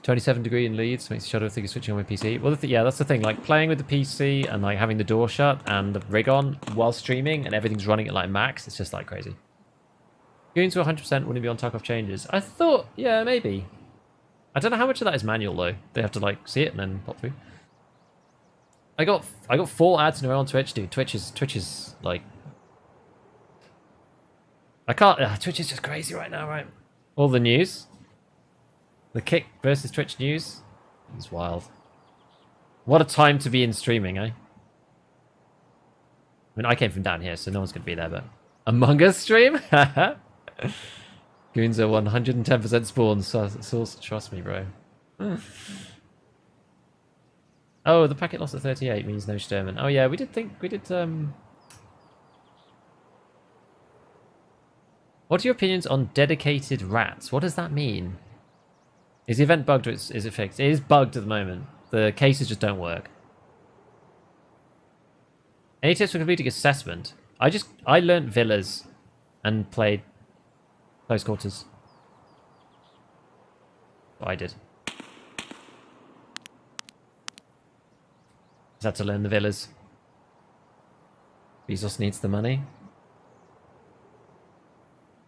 27 degree in Leeds makes the shadow think switching on my PC. Well, yeah, that's the thing. Like playing with the PC and like having the door shut and the rig on while streaming and everything's running at like max. It's just like crazy. Going to 100% wouldn't be on Tarkov changes. I thought, yeah, maybe. I don't know how much of that is manual though. They have to like see it and then pop through. I got 4 ads in a row on Twitch, dude. Twitch is like, I can't. Twitch is just crazy right now, right? All the news, the Kick versus Twitch news, it's wild. What a time to be in streaming, eh? I mean, I came from down here, so no one's gonna be there. But Among Us stream. Goons are 110% spawn, so trust me, bro. Oh, the packet lost at 38 means no Sturman. Oh yeah, we did. What are your opinions on dedicated rats? What does that mean? Is the event bugged or is it fixed? It is bugged at the moment. The cases just don't work. Any tips for completing assessment? I learnt villas and played close quarters. What I did. Just had to learn the villas. Bezos needs the money.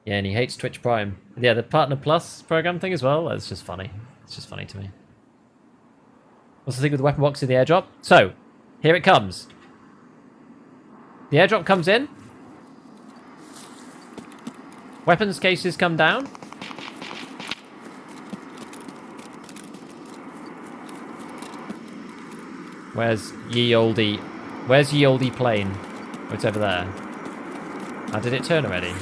Yeah, and he hates Twitch Prime. Yeah, the Partner Plus program thing as well. It's just funny. It's just funny to me. What's the thing with the weapon box in the airdrop? So, here it comes. The airdrop comes in. Weapons cases come down. Where's ye olde plane? Oh, it's over there. Oh, did it turn already?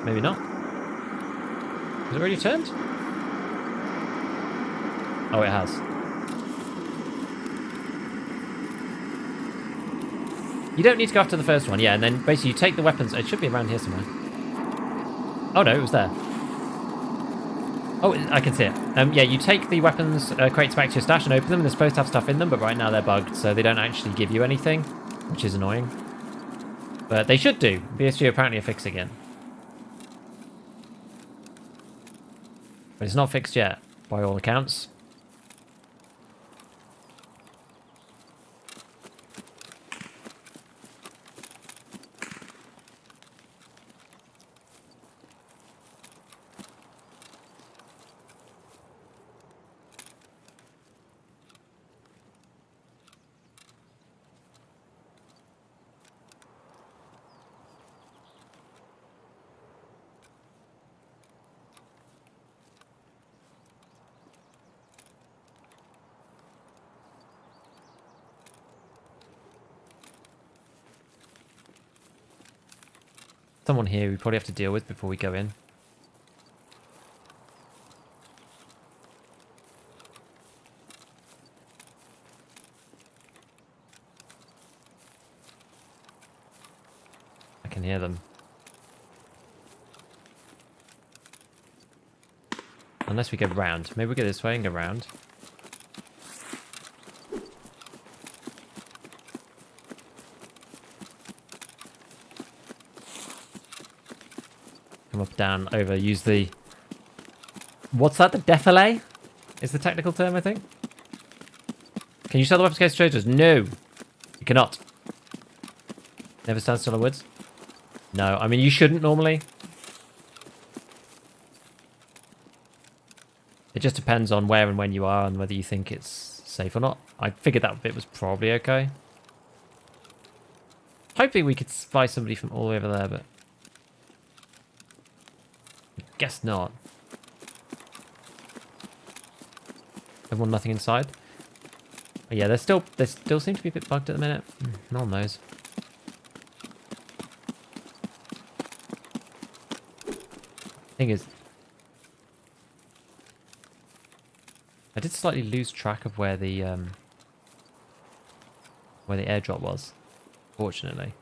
Maybe not. Has it already turned? Oh, it has. You don't need to go after the first one, yeah, and then basically you take the weapons. It should be around here somewhere. Oh no, it was there. Oh, I can see it. Yeah, you take the weapons crates back to your stash and open them, and they're supposed to have stuff in them, but right now they're bugged, so they don't actually give you anything, which is annoying. But they should do. BSG apparently are fixing it. But it's not fixed yet, by all accounts. Someone here we probably have to deal with before we go in. I can hear them. Unless we go round. Maybe we go this way and go round. Come up, down, over, use the... What's that? The defilé? Is the technical term, I think? Can you sell the weapons case to traders? No! You cannot. Never stand still on woods? No, I mean, you shouldn't normally. It just depends on where and when you are and whether you think it's safe or not. I figured that bit was probably okay. Hoping we could spy somebody from all the way over there, but... Guess not. Everyone, nothing inside. Oh, yeah, they still seem to be a bit bugged at the minute. No one knows. Thing is, I did slightly lose track of where the airdrop was. Fortunately.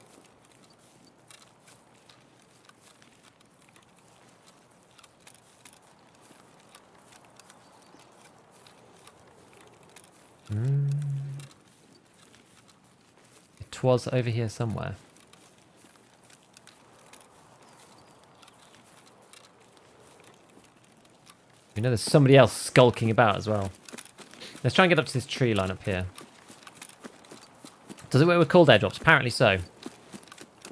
It was over here somewhere. We know there's somebody else skulking about as well. Let's try and get up to this tree line up here. Does it work with cold airdrops? Apparently so. I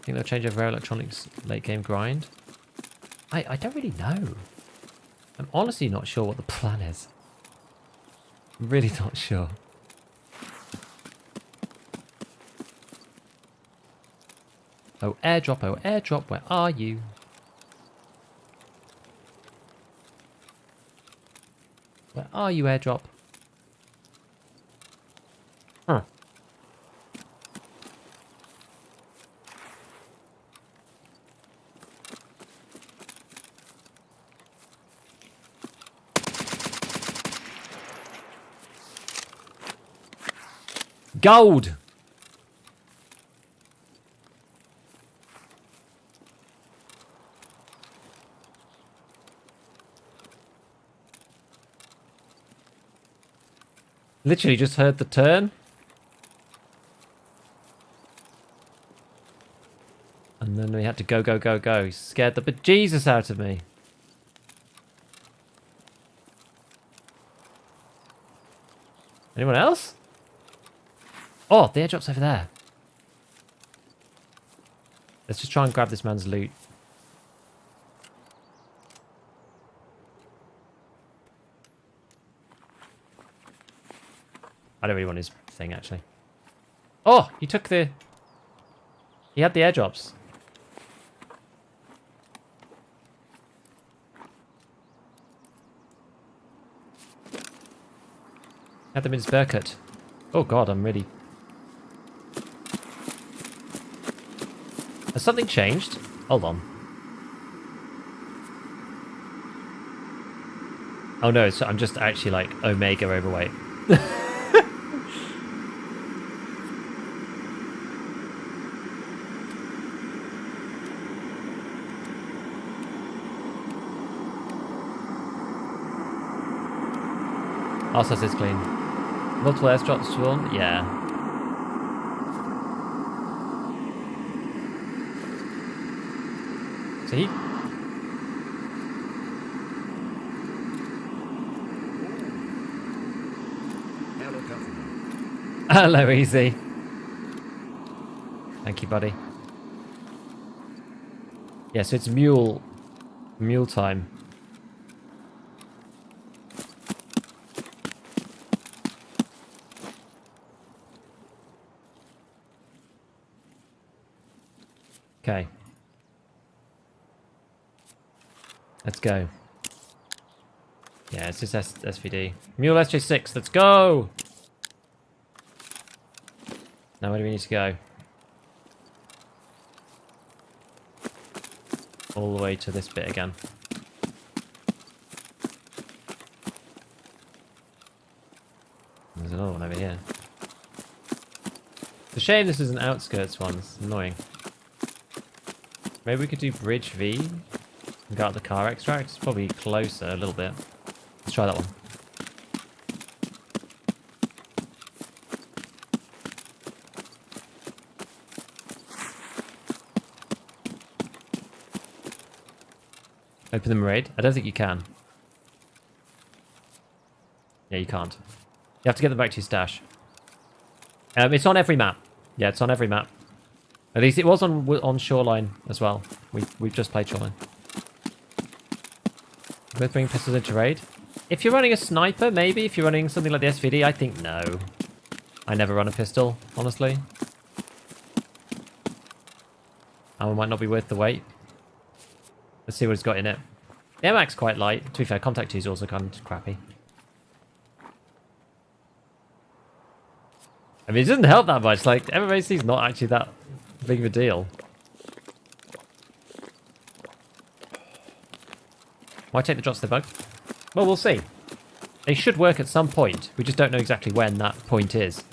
think they'll change over electronics late game grind. I don't really know. I'm honestly not sure what the plan is. I'm really not sure. Oh, airdrop, where are you? Where are you, airdrop? Huh. Gold! Literally just heard the turn. And then we had to go, go, go, go. He scared the bejesus out of me. Anyone else? Oh, the airdrop's over there. Let's just try and grab this man's loot. I don't really want his thing, actually. Oh, he took the... He had the airdrops. Had them in his bear cut. Oh god, I'm really... Has something changed? Hold on. Oh no, so I'm just actually like Omega overweight. Also says clean. Multiple airdrops to one? Yeah. So he... Hello, Easy. Thank you, buddy. Yeah, so it's mule time. Okay. Let's go. Yeah, it's just SVD. Mule SJ6, let's go! Now where do we need to go? All the way to this bit again. There's another one over here. It's a shame this is an outskirts one, it's annoying. Maybe we could do Bridge V and go out the car extract. It's probably closer a little bit. Let's try that one. Open the raid? I don't think you can. Yeah, you can't. You have to get them back to your stash. It's on every map. Yeah, it's on every map. At least it was on Shoreline as well. We've just played Shoreline. Both bringing pistols into raid. If you're running a sniper, maybe. If you're running something like the SVD, I think no. I never run a pistol, honestly. And it might not be worth the wait. Let's see what it's got in it. The MX quite light. To be fair, Contact 2 is also kind of crappy. I mean, it doesn't help that much. Like, MMAC is not actually that big of a deal. Why take the drops to the bug? Well, we'll see. They should work at some point. We just don't know exactly when that point is.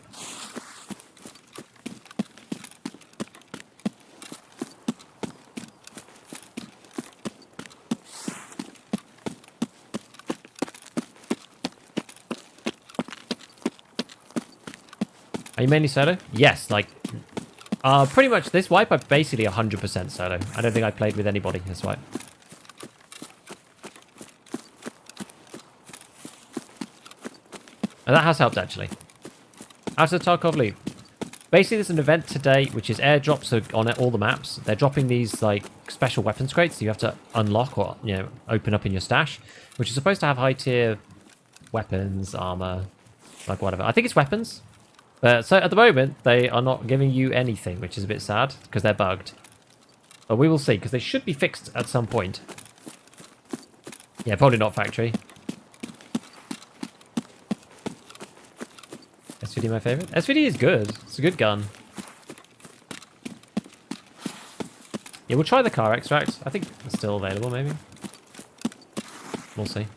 Are you mainly solo? Yes, like... pretty much this wipe, I'm basically 100% solo. I don't think I played with anybody this wipe. And that has helped, actually. Out of the Tarkov loop. Basically, there's an event today, which is airdrops on all the maps. They're dropping these, like, special weapons crates that you have to unlock or, you know, open up in your stash, which is supposed to have high-tier weapons, armor, like whatever. I think it's weapons. So at the moment, they are not giving you anything, which is a bit sad, because they're bugged. But we will see, because they should be fixed at some point. Yeah, probably not factory. SVD my favourite? SVD is good. It's a good gun. Yeah, we'll try the car extract. I think it's still available, maybe. We'll see.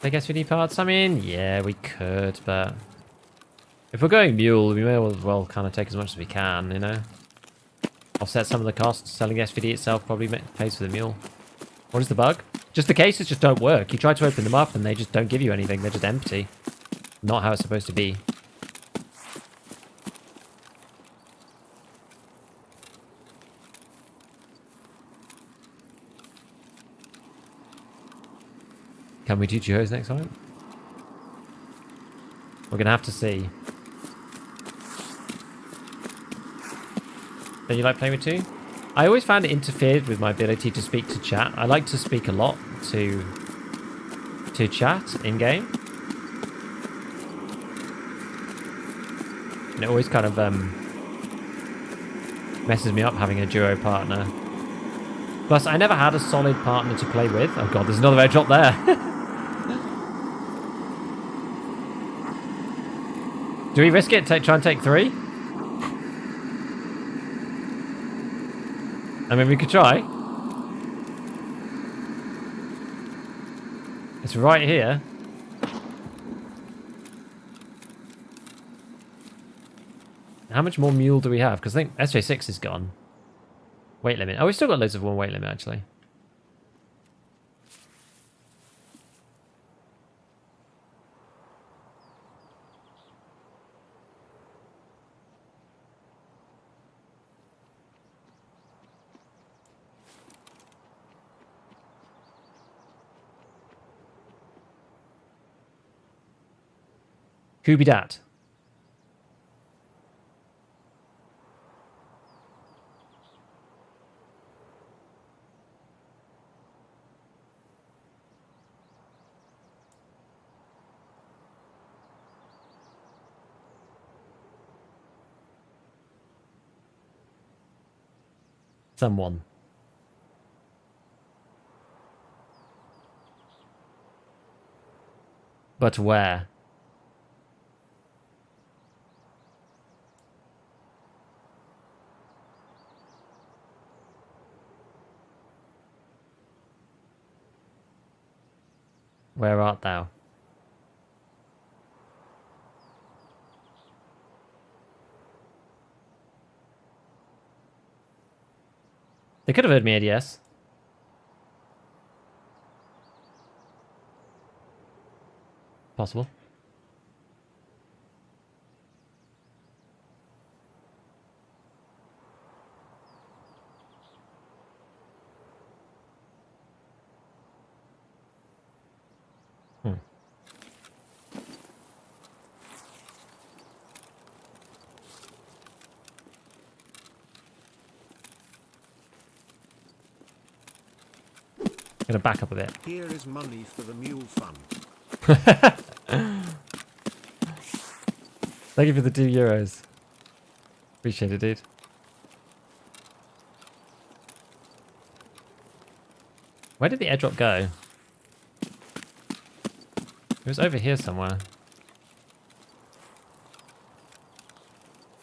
Take SVD parts? I mean, yeah, we could, but if we're going mule, we may as well kind of take as much as we can, you know? Offset some of the costs. Selling the SVD itself probably pays for the mule. What is the bug? Just the cases just don't work. You try to open them up and they just don't give you anything. They're just empty. Not how it's supposed to be. Can we do duos next time? We're going to have to see. Don't you like playing with two? I always found it interfered with my ability to speak to chat. I like to speak a lot to chat in-game. And it always kind of messes me up having a duo partner. Plus, I never had a solid partner to play with. Oh god, there's another airdrop there. Do we risk it? Try and take 3? I mean, we could try. It's right here. How much more mule do we have? Because I think SJ6 is gone. Weight limit. Oh, we've still got loads of one weight limit, actually. Who be dat? Someone. But where? Where art thou? They could have heard me ADS. Possible. Gonna back up a bit. Here is money for the mule fund. Thank you for the €2. Appreciate it, dude. Where did the airdrop go? It was over here somewhere.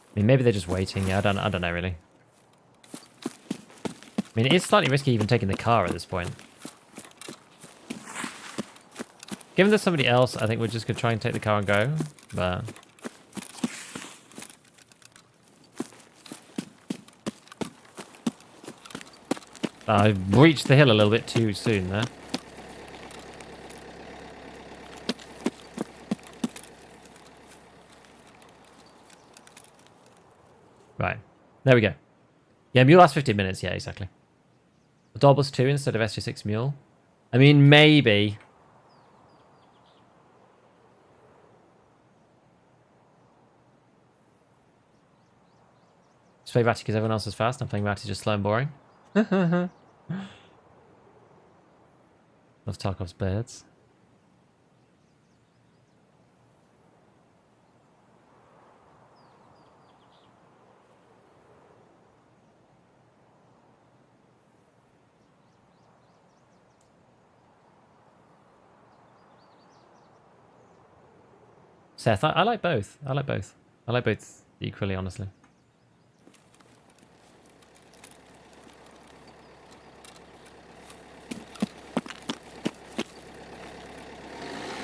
I mean, maybe they're just waiting. Yeah, I don't know really. I mean, it is slightly risky even taking the car at this point. Given there's somebody else, I think we're just going to try and take the car and go, but... I reached the hill a little bit too soon there. Right. There we go. Yeah, mule lasts 15 minutes. Yeah, exactly. The Dobble's 2 instead of SG6 mule. I mean, maybe... Just play Ratty because everyone else is fast. I'm playing Ratty just slow and boring. Love Tarkov's birds. Seth, I like both. I like both. I like both equally, honestly.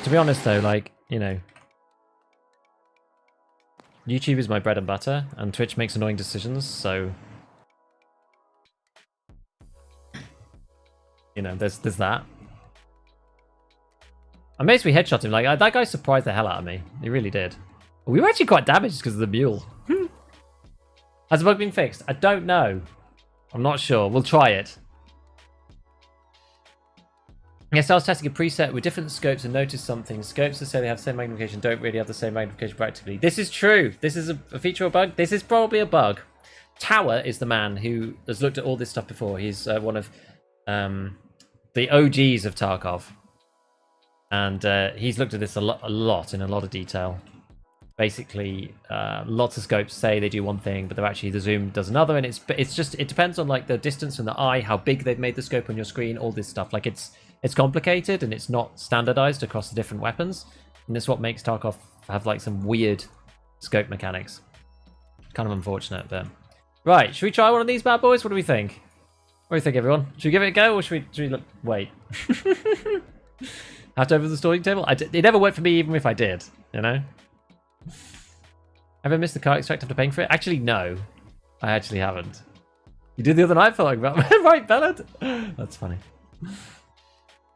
To be honest though, like, you know, YouTube is my bread and butter, and Twitch makes annoying decisions, so you know, there's that. I basically headshot him. Like, that guy surprised the hell out of me. He really did. We were actually quite damaged because of the mule. Has the bug been fixed? I don't know. I'm not sure. We'll try it. Yes, I was testing a preset with different scopes and noticed something. Scopes that say they have the same magnification don't really have the same magnification practically. This is true. This is a feature or bug. This is probably a bug. Tower is the man who has looked at all this stuff before. He's one of the OGs of Tarkov. And he's looked at this a lot in a lot of detail. Basically, lots of scopes say they do one thing, but they're actually the zoom does another, and it depends on like the distance from the eye, how big they've made the scope on your screen, all this stuff. Like it's complicated and it's not standardized across the different weapons, and that's what makes Tarkov have like some weird scope mechanics. Kind of unfortunate, but right. Should we try one of these bad boys? What do we think? What do you think, everyone? Should we give it a go, or should we look? Wait. Have to open the storage table? It never worked for me, even if I did. You know. Ever missed the car extract after paying for it? Actually, no. I actually haven't. You did the other night, felt like that. Right, Bellad? That's funny.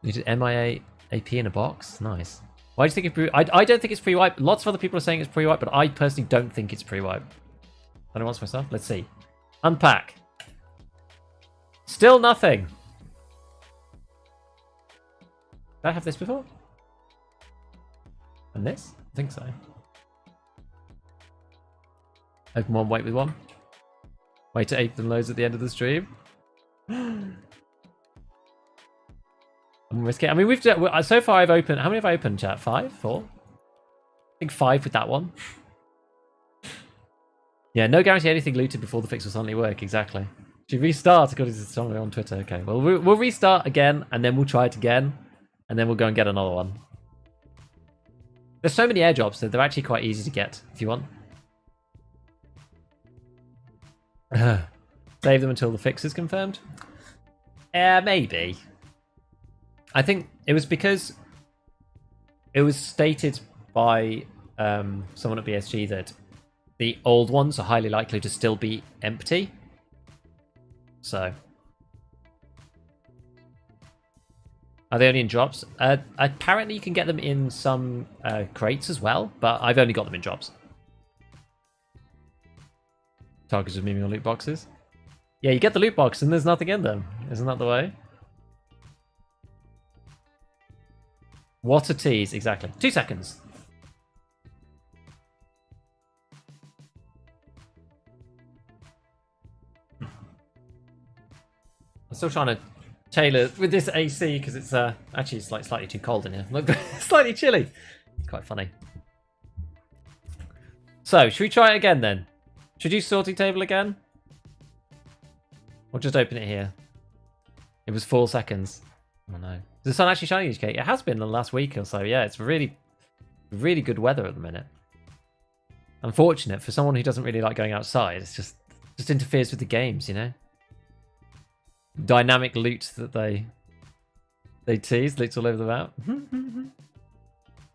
You did MIA AP in a box? Nice. Why do you think it's pre... I don't think it's pre-wipe. Lots of other people are saying it's pre-wipe, but I personally don't think it's pre-wipe. I don't want myself. Let's see. Unpack. Still nothing. Did I have this before? And this? I think so. Open one, wait with one. Wait to ape them loads at the end of the stream. I'm risking. I mean, we've so far I've opened. How many have I opened, chat? 5, 4. I think 5 with that one. Yeah, no guarantee anything looted before the fix will suddenly work. Exactly. Should restart according to someone on Twitter. Okay, well we'll restart again, and then we'll try it again, and then we'll go and get another one. There's so many airdrops that they're actually quite easy to get if you want. Save them until the fix is confirmed? Maybe. I think it was because it was stated by someone at BSG that the old ones are highly likely to still be empty. So. Are they only in drops? Apparently you can get them in some crates as well, but I've only got them in drops. Tarkov just memeing on loot boxes. Yeah, you get the loot box and there's nothing in them. Isn't that the way? What a tease, exactly. 2 seconds. I'm still trying to tailor with this AC because it's actually it's like slightly too cold in here. Look, slightly chilly. It's quite funny. So, should we try it again then? Should we do sorting table again? Or just open it here? It was 4 seconds. Oh no. Is the sun actually shining in UK? It has been the last week or so. Yeah, it's really, really good weather at the minute. Unfortunate for someone who doesn't really like going outside. It's just interferes with the games, you know? Dynamic loot that they tease. Loots all over the map.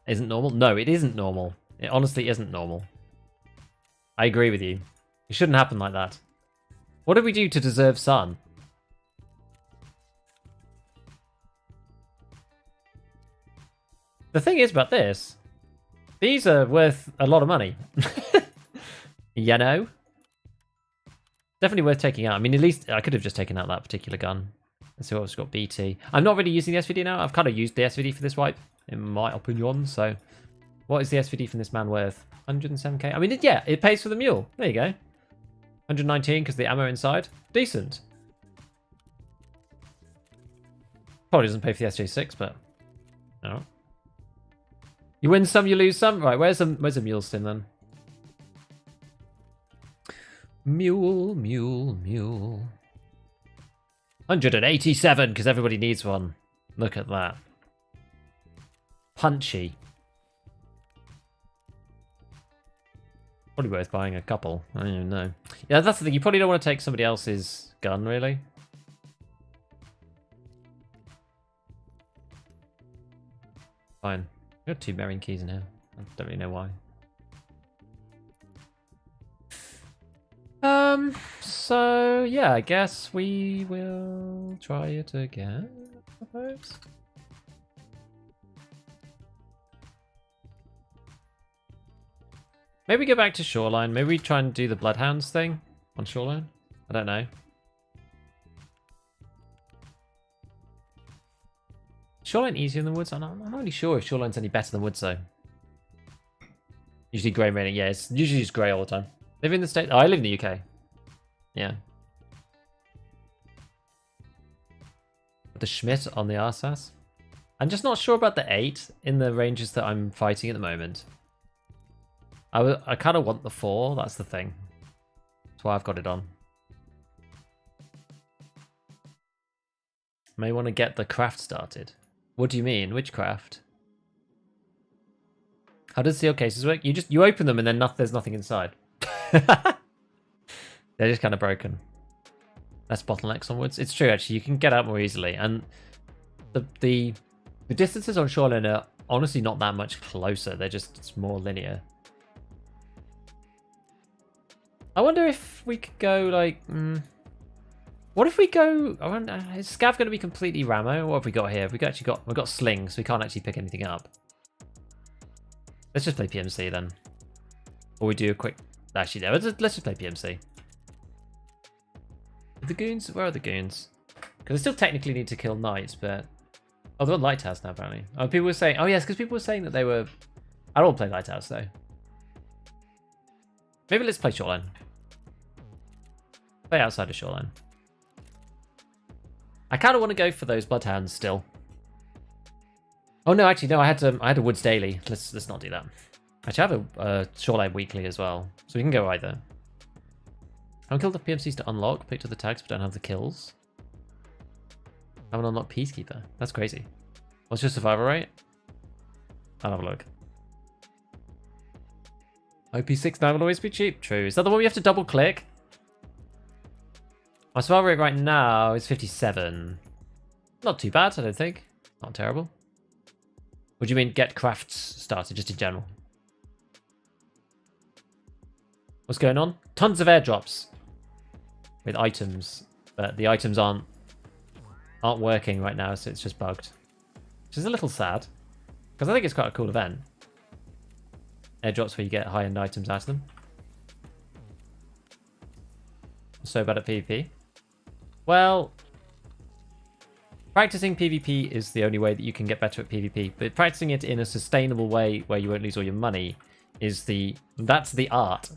Isn't normal? No, it isn't normal. It honestly isn't normal. I agree with you. It shouldn't happen like that. What did we do to deserve sun? The thing is about this, these are worth a lot of money. You know? Definitely worth taking out. I mean, at least I could have just taken out that particular gun. Let's see what else we've got. BT. I'm not really using the SVD now. I've kind of used the SVD for this wipe, in my opinion. So, what is the SVD from this man worth? 107k. I mean, yeah, it pays for the mule. There you go. 119 because the ammo inside. Decent. Probably doesn't pay for the SJ6, but no. You win some, you lose some. Right, where's a mule stim then? Mule. 187 because everybody needs one. Look at that. Punchy. Probably worth buying a couple. I don't even know. Yeah, that's the thing. You probably don't want to take somebody else's gun, really. Fine. Got 2 marine keys in here. I don't really know why. So yeah, I guess we will try it again, I suppose. Maybe go back to Shoreline. Maybe we try and do the Bloodhounds thing on Shoreline. I don't know. Shoreline easier than Woods? I'm not really sure if Shoreline's any better than Woods though. Usually grey raining. Yeah, it's usually just grey all the time. Live in the States? Oh, I live in the UK. Yeah. The Schmidt on the RSAS. I'm just not sure about the 8 in the ranges that I'm fighting at the moment. I kind of want the 4, that's the thing. That's why I've got it on. May want to get the craft started. What do you mean? Which craft? How does sealed cases work? You open them and then there's nothing inside. They're just kind of broken. That's bottlenecks onwards. It's true, actually. You can get out more easily. And the distances on Shoreline are honestly not that much closer. It's more linear. I wonder if we could go, like... what if we go... is Scav going to be completely Ramo? What have we got here? We've got slings, so we can't actually pick anything up. Let's just play PMC then. Or we do a quick... Actually, no, let's just play PMC. The goons? Where are the goons? Because I still technically need to kill knights, but... Oh, they're on Lighthouse now, apparently. Oh, people were saying... Oh, yes, because people were saying that they were... I don't want to play Lighthouse, though. Maybe let's play Shoreline. Play outside of Shoreline. I kind of want to go for those Bloodhounds still. Oh, no, actually, no, I had a Woods Daily. Let's not do that. Actually, I have a Shoreline Weekly as well, so we can go either. I haven't killed the PMCs to unlock, picked up the tags, but don't have the kills. I haven't unlocked Peacekeeper. That's crazy. What's your survival rate? I'll have a look. OP6 9 will always be cheap. True. Is that the one we have to double click? My survival rate right now is 57. Not too bad, I don't think. Not terrible. What do you mean get crafts started, just in general? What's going on? Tons of airdrops with items, but the items aren't working right now, so it's just bugged. Which is a little sad, because I think it's quite a cool event. Airdrops where you get high-end items out of them. So bad at PvP. Well, practicing PvP is the only way that you can get better at PvP, but practicing it in a sustainable way where you won't lose all your money is that's the art.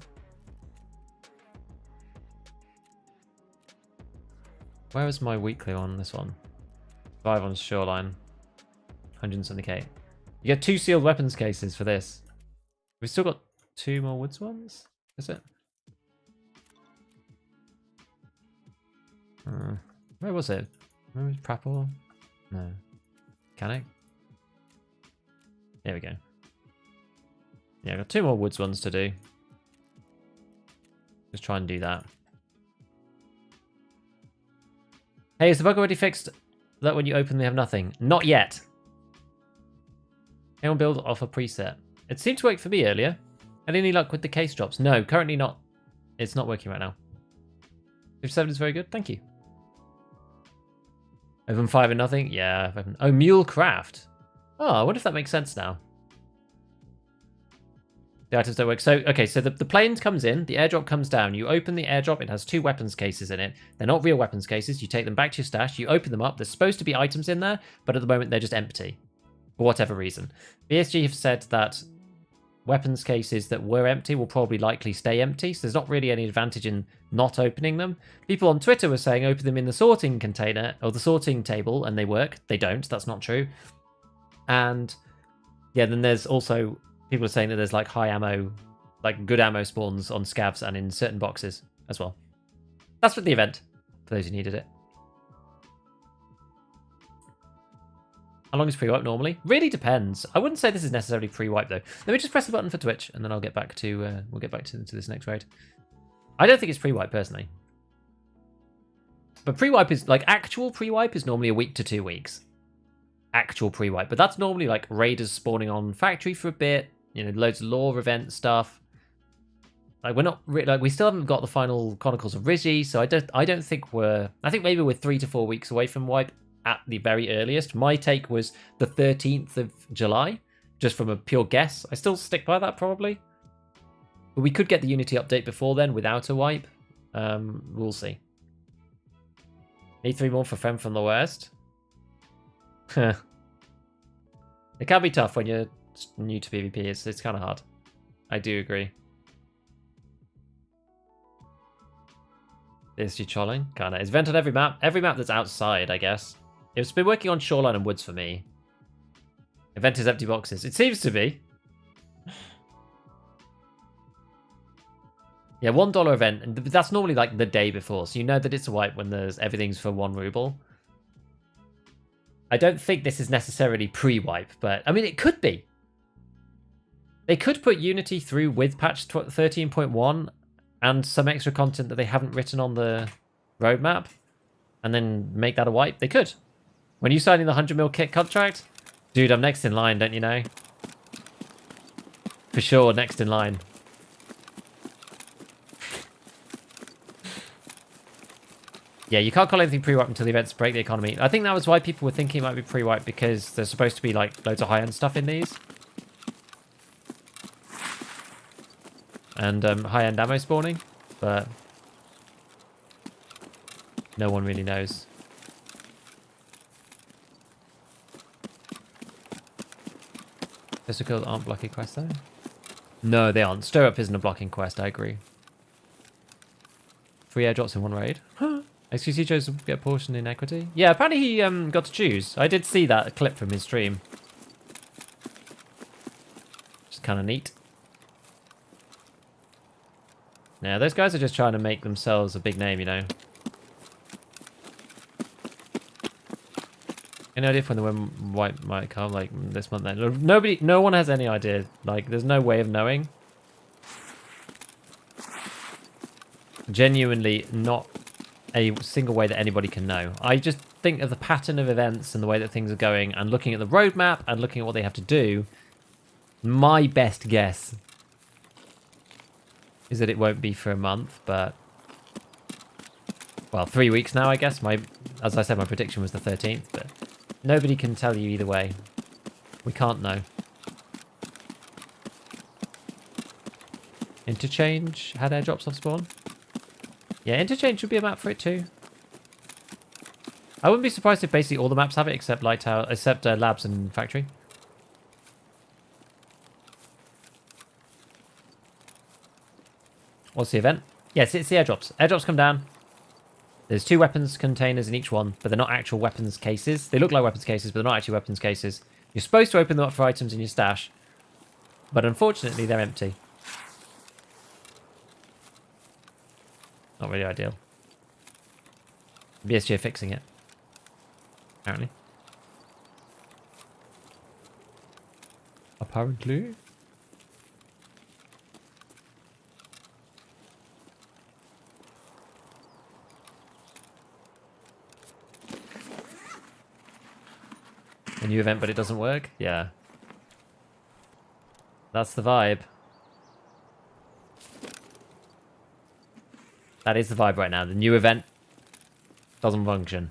Where is my weekly on this one? 5 on Shoreline. 170k. You get 2 sealed weapons cases for this. We've still got 2 more Woods ones? Is it? Where was it? Where was Prapor? No. Mechanic? There we go. Yeah, I've got 2 more Woods ones to do. Just try and do that. Hey, is the bug already fixed that when you open they have nothing? Not yet. Anyone build off a preset? It seemed to work for me earlier. Any luck with the case drops? No, currently not. It's not working right now. 57 is very good. Thank you. Open 5 and nothing? Yeah. Oh, Mule Craft. Oh, I wonder if that makes sense now. The items don't work. So, okay, so the plane comes in, the airdrop comes down. You open the airdrop, it has 2 weapons cases in it. They're not real weapons cases. You take them back to your stash, you open them up. There's supposed to be items in there, but at the moment they're just empty. For whatever reason. BSG have said that weapons cases that were empty will probably likely stay empty, so there's not really any advantage in not opening them. People on Twitter were saying open them in the sorting container, or the sorting table, and they work. They don't, that's not true. And yeah, then there's also... People are saying that there's like high ammo, like good ammo spawns on scavs and in certain boxes as well. That's for the event, for those who needed it. How long is pre-wipe normally? Really depends. I wouldn't say this is necessarily pre-wipe though. Let me just press the button for Twitch and then I'll get back to, we'll get back to this next raid. I don't think it's pre-wipe personally. But pre-wipe is, like actual pre-wipe is normally a week to 2 weeks. actual pre-wipe. But that's normally like raiders spawning on factory for a bit, you know, loads of lore event stuff. Like we're not like we still haven't got the final Chronicles of Rizzi, so I don't think I think maybe we're 3 to 4 weeks away from wipe at the very earliest. My take was the 13th of July, just from a pure guess. I still stick by that probably. But we could get the Unity update before then without a wipe. We'll see. Need 3 more for Friend from the West. It can be tough when you're new to PvP. It's kind of hard. I do agree. Is she trolling? Kind of. It's event on every map. Every map that's outside, I guess. It's been working on shoreline and woods for me. Event is empty boxes. It seems to be. Yeah, $1 event, and that's normally like the day before, so you know that it's a wipe when everything's for 1 ruble. I don't think this is necessarily pre-wipe, but I mean it could be. They could put Unity through with patch 13.1 and some extra content that they haven't written on the roadmap, and then make that a wipe. They could. When you signing the 100 mil kit contract, dude, I'm next in line, don't you know? For sure, next in line. Yeah, you can't call anything pre-wipe until the events break the economy. I think that was why people were thinking it might be pre-wipe, because there's supposed to be like loads of high-end stuff in these. And high-end ammo spawning, but no one really knows. Physical aren't blocking quests though? No, they aren't. Stir Up isn't a blocking quest, I agree. 3 airdrops in 1 raid. XQC chose to get a portion in equity. Yeah, apparently he got to choose. I did see that clip from his stream. Which is kind of neat. Yeah, those guys are just trying to make themselves a big name, you know. Any idea if when the wipe might come, like this month then? No one has any idea. Like, there's no way of knowing. Genuinely not a single way that anybody can know. I just think of the pattern of events and the way that things are going, and looking at the roadmap and looking at what they have to do, my best guess is that it won't be for a month, but well, 3 weeks now, I guess. As I said, my prediction was the 13th, but nobody can tell you either way. We can't know. Interchange had airdrops off spawn. Yeah, Interchange should be a map for it too. I wouldn't be surprised if basically all the maps have it except Lighthouse, except Labs and Factory. What's the event? Yes, it's the airdrops. Airdrops come down. There's 2 weapons containers in each one, but they're not actual weapons cases. They look like weapons cases, but they're not actually weapons cases. You're supposed to open them up for items in your stash, but unfortunately they're empty. Not really ideal. BSG are fixing it, apparently. Apparently. A new event, but it doesn't work? Yeah. That's the vibe. That is the vibe right now. The new event doesn't function.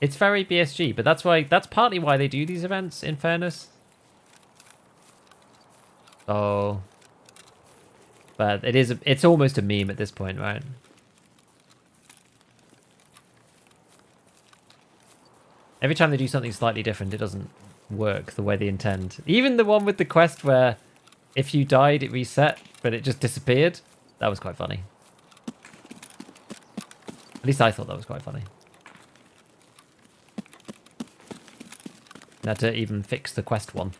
It's very BSG, but that's partly why they do these events, in fairness. Oh. But it's almost a meme at this point, right? Every time they do something slightly different, it doesn't work the way they intend. Even the one with the quest where if you died, it reset, but it just disappeared. That was quite funny. At least I thought that was quite funny. They had to even fix the quest one.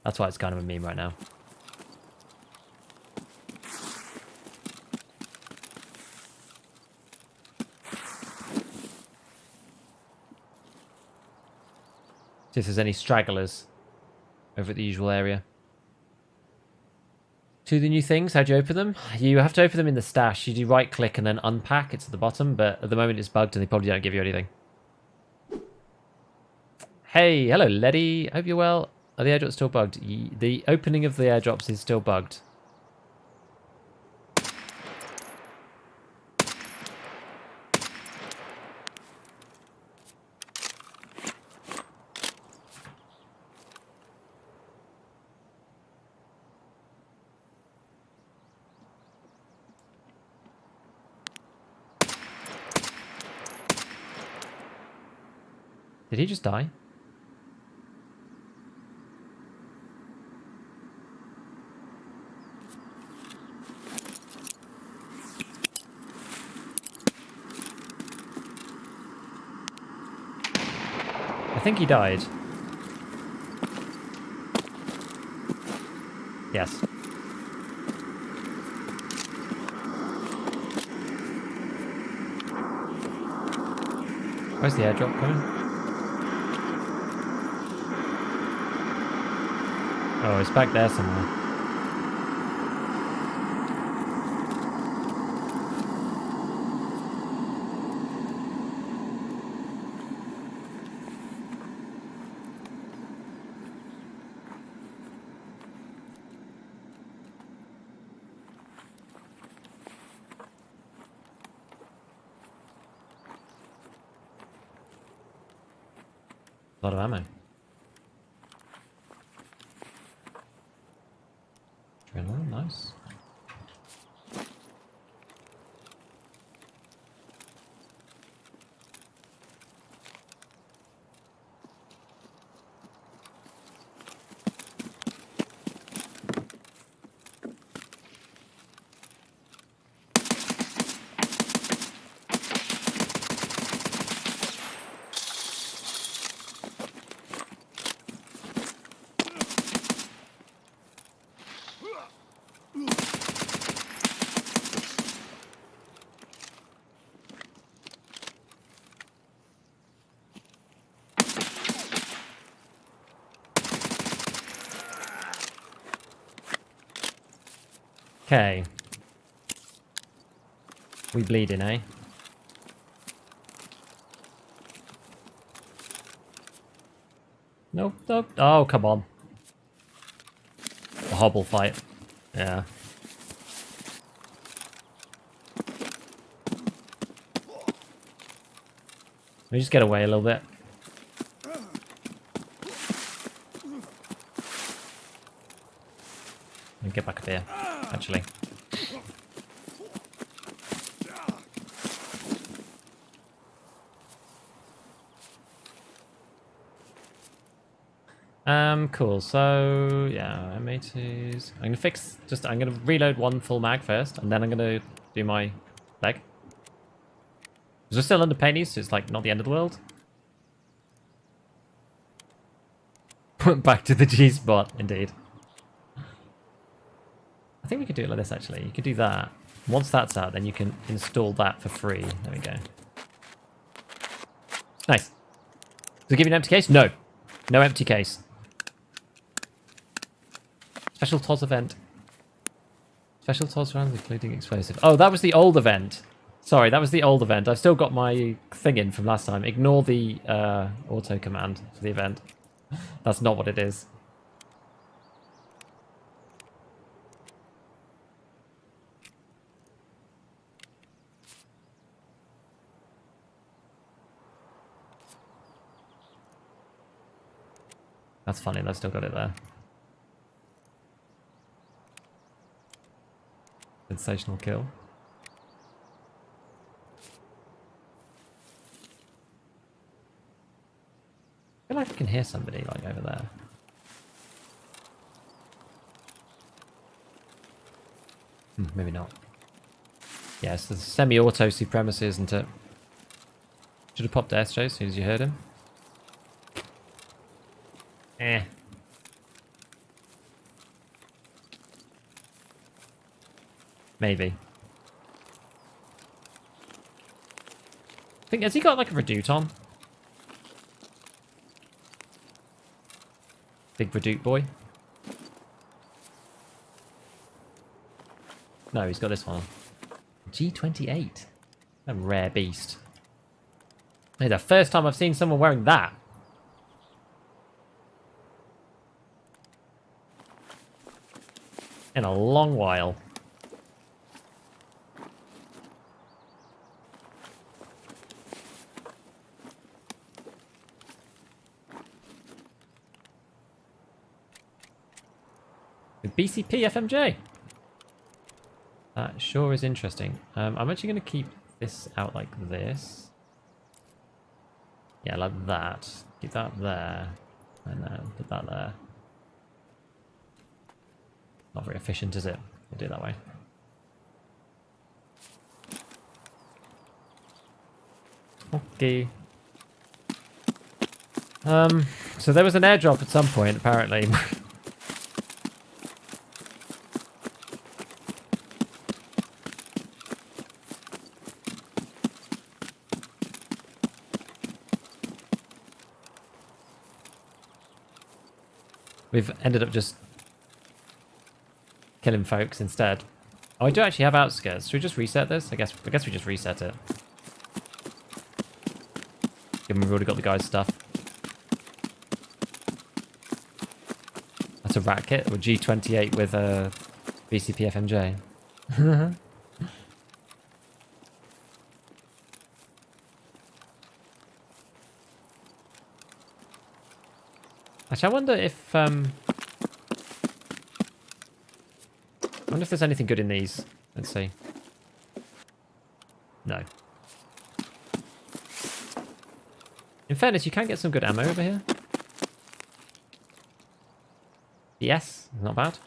That's why it's kind of a meme right now. See if there's any stragglers over at the usual area. to the new things. How'd you open them? You have to open them in the stash. You do right click and then unpack. It's at the bottom, but at the moment it's bugged and they probably don't give you anything. Hey, hello, Letty. Hope you're well. Are the airdrops still bugged? The opening of the airdrops is still bugged. Did he just die? I think he died. Yes. Where's the airdrop coming? Oh, it's back there somewhere. A lot of ammo. Adrenaline, nice. Okay. We bleeding, eh? Nope, nope. Oh, come on. A hobble fight. Yeah. Let me just get away a little bit. Let me get back up here, actually. Cool. So yeah, M80s. I'm gonna reload one full mag first, and then I'm gonna do my leg. Because we're still under pennies, so it's like not the end of the world. Back to the G spot, indeed. I think we could do it like this actually. You could do that. Once that's out, then you can install that for free. There we go. Nice. Does it give you an empty case? No. No empty case. Special TOS event. Special TOS rounds including explosive. Oh, that was the old event. Sorry, that was the old event. I've still got my thing in from last time. Ignore the auto command for the event. That's not what it is. That's funny, I've still got it there. Sensational kill. I feel like I can hear somebody like over there. Maybe not. Yes, the semi-auto supremacy, isn't it? Should have popped Astro as soon as you heard him. Eh. Maybe. I think, has he got like a redoute on? Big redoute boy. No, he's got this one. G28. A rare beast. Hey, the first time I've seen someone wearing that. In a long while. With BCP FMJ. That sure is interesting. I'm actually going to keep this out like this. Yeah, like that. Keep that there. And then put that there. Not very efficient, is it? We'll do it that way. Okay. So there was an airdrop at some point, apparently. We've ended up just killing folks instead. Oh, I do actually have outskirts. Should we just reset this? I guess we just reset it. Given we've already got the guy's stuff. That's a rat kit with G28 with a BCP FMJ. Actually, I wonder if there's anything good in these. Let's see. No. In fairness, you can get some good ammo over here. Yes, not bad.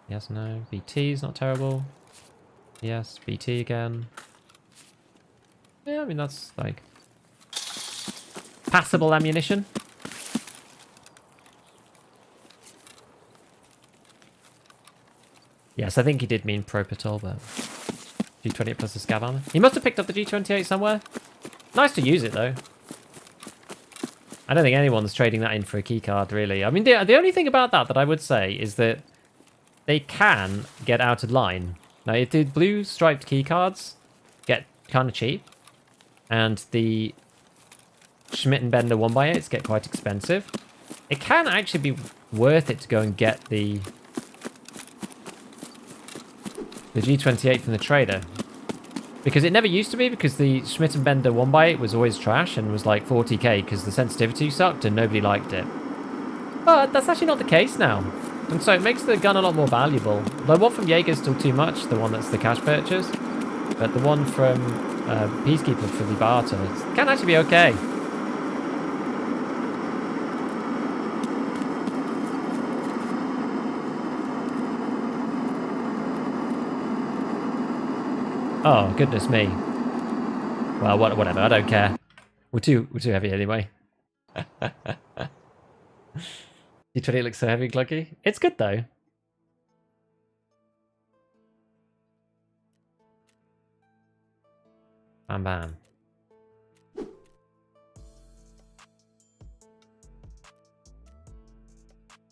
Yes, no. BT is not terrible. Yes, BT again. Yeah, I mean, that's like passable ammunition. Yes, I think he did mean Pro Patrol, but G28 plus the scav armor. He must have picked up the G28 somewhere. Nice to use it, though. I don't think anyone's trading that in for a keycard, really. I mean, the only thing about that I would say is that they can get out of line. Now, if the blue striped keycards get kind of cheap, and the Schmidt and Bender 1x8s get quite expensive, it can actually be worth it to go and get the G28 from the trader. Because it never used to be, because the Schmidt and Bender 1x8 was always trash and was like 40k because the sensitivity sucked and nobody liked it. But that's actually not the case now. And so it makes the gun a lot more valuable. The one from Jaeger is still too much, the one that's the cash purchase. But the one from Peacekeeper for the barter can actually be okay. Oh, goodness me. Well, whatever, I don't care. We're too heavy anyway. D20 looks so heavy and clunky. It's good, though. Bam, bam.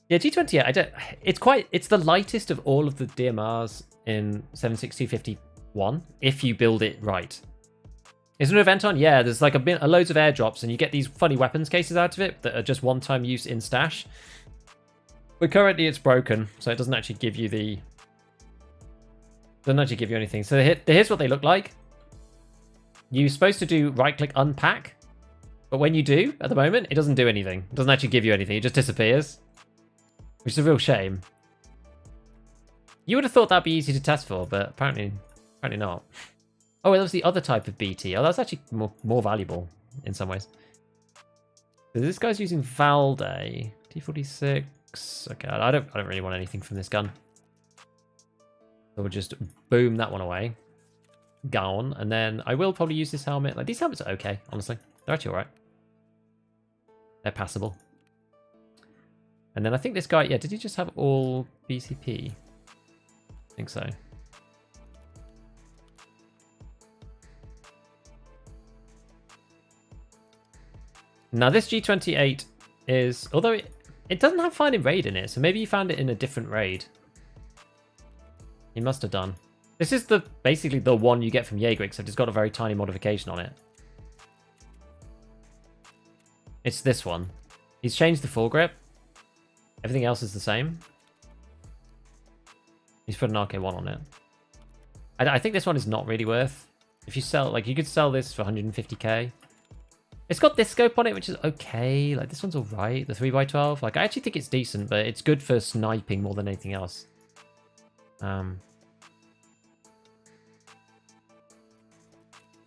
Yeah, G28, it's the lightest of all of the DMRs in 76250. One if you build it right. Is there an event on? Yeah, there's like a loads of airdrops and you get these funny weapons cases out of it that are just one-time use in stash. But currently it's broken, so it doesn't actually give you anything. So here's what they look like. You're supposed to do right-click unpack, but when you do at the moment, it doesn't do anything. It doesn't actually give you anything. It just disappears, which is a real shame. You would have thought that'd be easy to test for, but apparently not. Oh, that was the other type of BT. Oh, that's actually more valuable in some ways. So this guy's using Valde T46. Okay, I don't really want anything from this gun. So we'll just boom that one away. Gone, and then I will probably use this helmet. Like these helmets are okay, honestly. They're actually alright. They're passable. And then I think this guy, yeah, did he just have all BCP? I think so. Now this G28 is, although it doesn't have find in raid in it, so maybe you found it in a different raid. He must have done. This is basically the one you get from Jaeger, except it's got a very tiny modification on it. It's this one. He's changed the foregrip. Everything else is the same. He's put an RK1 on it. I think this one is not really worth. If you sell, like, you could sell this for 150k. It's got this scope on it, which is okay. Like, this one's alright. The 3x12. Like, I actually think it's decent, but it's good for sniping more than anything else. I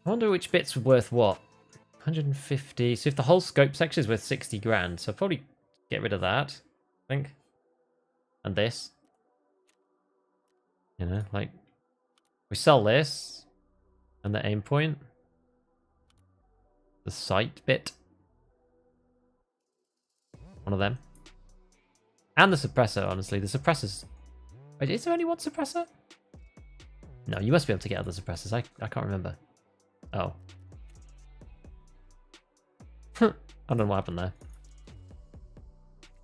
wonder which bit's worth what. 150. So if the whole scope section is worth 60 grand, so I'll probably get rid of that, I think. And this. You know, like, we sell this. And the aim point. The sight bit. One of them. And the suppressor, honestly. The suppressor's... Wait, is there only one suppressor? No, you must be able to get other suppressors. I can't remember. Oh. I don't know what happened there.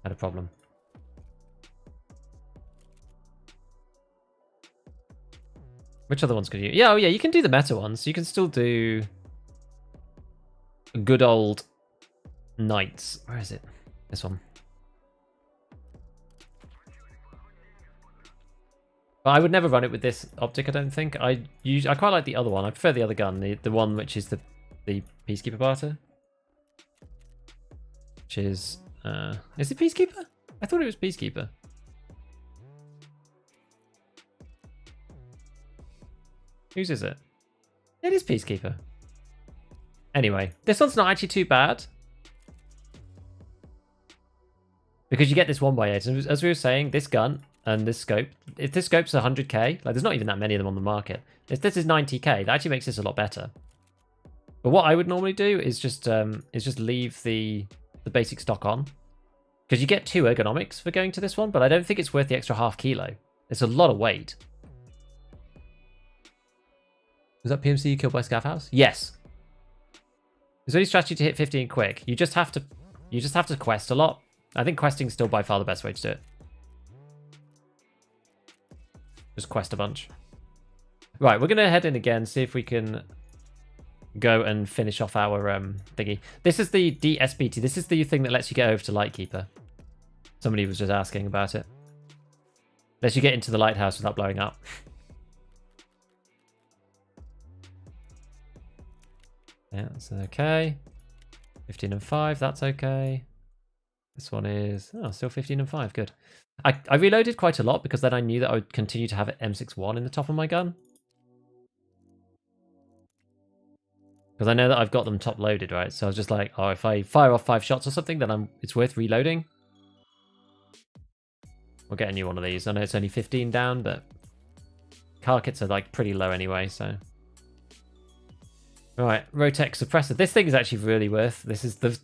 Had a problem. Which other ones could you... Yeah, oh yeah, you can do the meta ones. You can still do... good old... Knights. Where is it? This one. But I would never run it with this optic, I don't think. I quite like the other one. I prefer the other gun. The one which is the Peacekeeper Barter. Which is... is it Peacekeeper? I thought it was Peacekeeper. Whose is it? It is Peacekeeper. Anyway, this one's not actually too bad. Because you get this 1x8. And as we were saying, this gun and this scope, if this scope's 100k, like there's not even that many of them on the market. If this is 90k, that actually makes this a lot better. But what I would normally do is just leave the basic stock on. Because you get 2 ergonomics for going to this one, but I don't think it's worth the extra ½ kilo. It's a lot of weight. Was that PMC killed by Scavhouse? Yes. There's only strategy to hit 15 quick. You just have to quest a lot. I think questing's still by far the best way to do it. Just quest a bunch. Right, we're gonna head in again, see if we can go and finish off our thingy. This is the DSBT. This is the thing that lets you get over to Lightkeeper. Somebody was just asking about it. Lets you get into the lighthouse without blowing up. Yeah, that's okay. 15 and 5, that's okay. This one is... oh, still 15 and 5, good. I reloaded quite a lot because then I knew that I would continue to have an M61 in the top of my gun. Because I know that I've got them top loaded, right? So I was just like, oh, if I fire off 5 shots or something, then it's worth reloading. We'll get a new one of these. I know it's only 15 down, but car kits are like pretty low anyway, so... Right, Rotec suppressor. This thing is actually really worth. This is the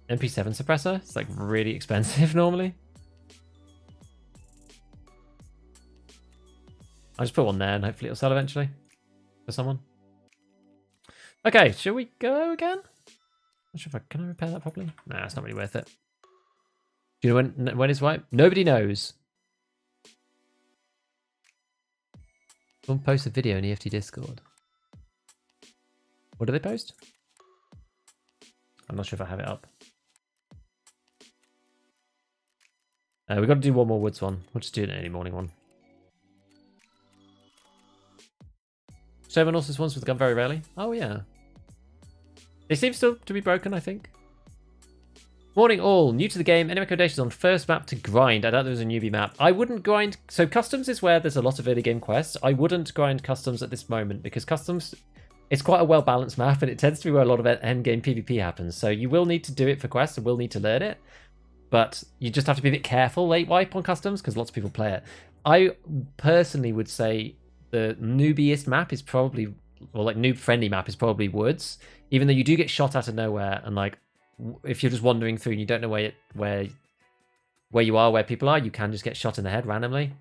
MP7 suppressor. It's like really expensive normally. I'll just put one there and hopefully it'll sell eventually for someone. Okay, shall we go again? Not sure if can I repair that properly? Nah, it's not really worth it. Do you know when it's white? Nobody knows. Someone post a video in EFT Discord. What do they post? I'm not sure if I have it up. We've got to do one more woods one. We'll just do an early morning one. Someone also spawns with the gun very rarely. Oh yeah. They seem still to be broken, I think. Morning all. New to the game. Any recommendations on first map to grind? I doubt there was a newbie map. I wouldn't grind... So customs is where there's a lot of early game quests. I wouldn't grind customs at this moment because customs... It's quite a well-balanced map, and it tends to be where a lot of end-game PvP happens. So you will need to do it for quests, and will need to learn it. But you just have to be a bit careful late wipe on customs, because lots of people play it. I personally would say the newbiest map is probably... Or like noob-friendly map is probably Woods. Even though you do get shot out of nowhere, and like... If you're just wandering through and you don't know where you are, where people are, you can just get shot in the head randomly.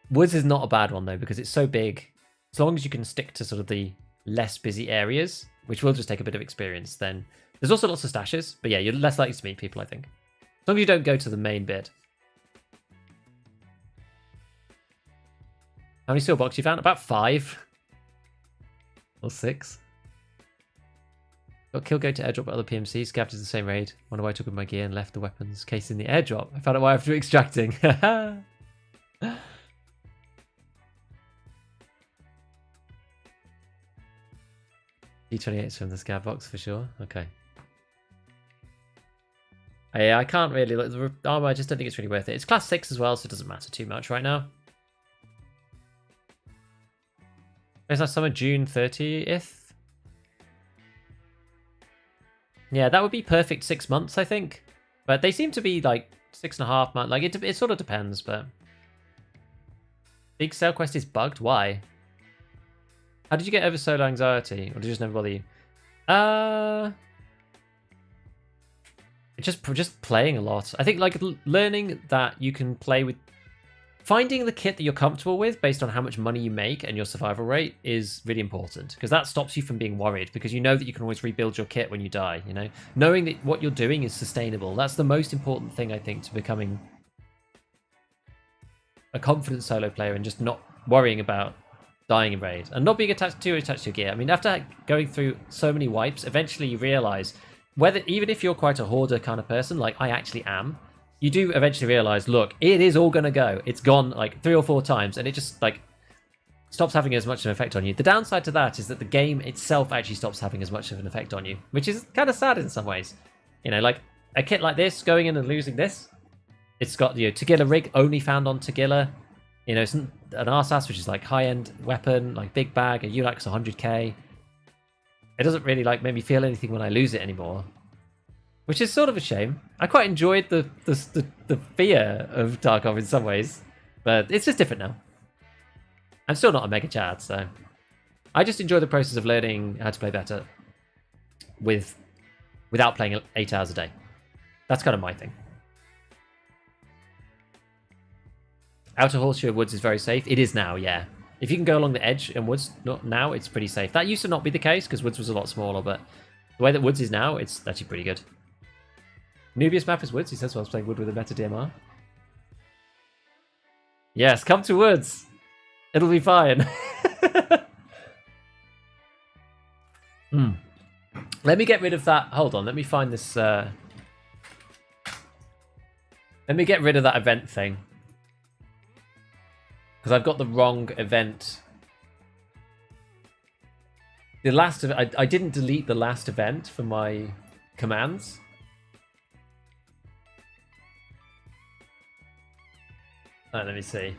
Woods is not a bad one, though, because it's so big... As long as you can stick to sort of the less busy areas, which will just take a bit of experience, then there's also lots of stashes. But yeah, you're less likely to meet people, I think. As long as you don't go to the main bit. How many steel boxes you found? About 5 or 6. Got kill go to airdrop at other PMCs. Scav did the same raid. Wonder why I took with my gear and left the weapons case in the airdrop. I found out why after extracting. D28's from the scav box for sure. Okay. Yeah, I can't really look. The armor, I just don't think it's really worth it. It's class 6 as well, so it doesn't matter too much right now. There's last summer, June 30th. Yeah, that would be perfect 6 months, I think. But they seem to be like 6.5 months. Like it sort of depends, but Big Sail Quest is bugged. Why? How did you get over solo anxiety, or did it just never bother you? Just playing a lot. I think like learning that you can play with. Finding the kit that you're comfortable with based on how much money you make and your survival rate is really important, because that stops you from being worried, because you know that you can always rebuild your kit when you die, you know? Knowing that what you're doing is sustainable. That's the most important thing, I think, to becoming a confident solo player and just not worrying about dying in raid and not being attached to your gear. I mean, after going through so many wipes, eventually you realize whether, even if you're quite a hoarder kind of person, like I actually am, you do eventually realize, look, it is all going to go. It's gone like 3 or 4 times, and it just like stops having as much of an effect on you. The downside to that is that the game itself actually stops having as much of an effect on you, which is kind of sad in some ways. You know, like a kit like this, going in and losing this, it's got, you know, Tagilla rig only found on Tagilla. You know, it's an RSAS, which is like high-end weapon, like big bag, a ULAX 100k. It doesn't really like make me feel anything when I lose it anymore, which is sort of a shame. I quite enjoyed the fear of Tarkov in some ways, but it's just different now. I'm still not a mega chad, so I just enjoy the process of learning how to play better without playing 8 hours a day. That's kind of my thing. Outer Horseshoe Woods is very safe. It is now, yeah. If you can go along the edge and Woods now, it's pretty safe. That used to not be the case because Woods was a lot smaller, but the way that Woods is now, it's actually pretty good. Nubius map is Woods, he says, while I was playing Wood with a better DMR. Yes, come to Woods. It'll be fine. Let me get rid of that. Hold on, let me find this. Let me get rid of that event thing, because I've got the wrong event. The last of I didn't delete the last event from my commands. Let me see.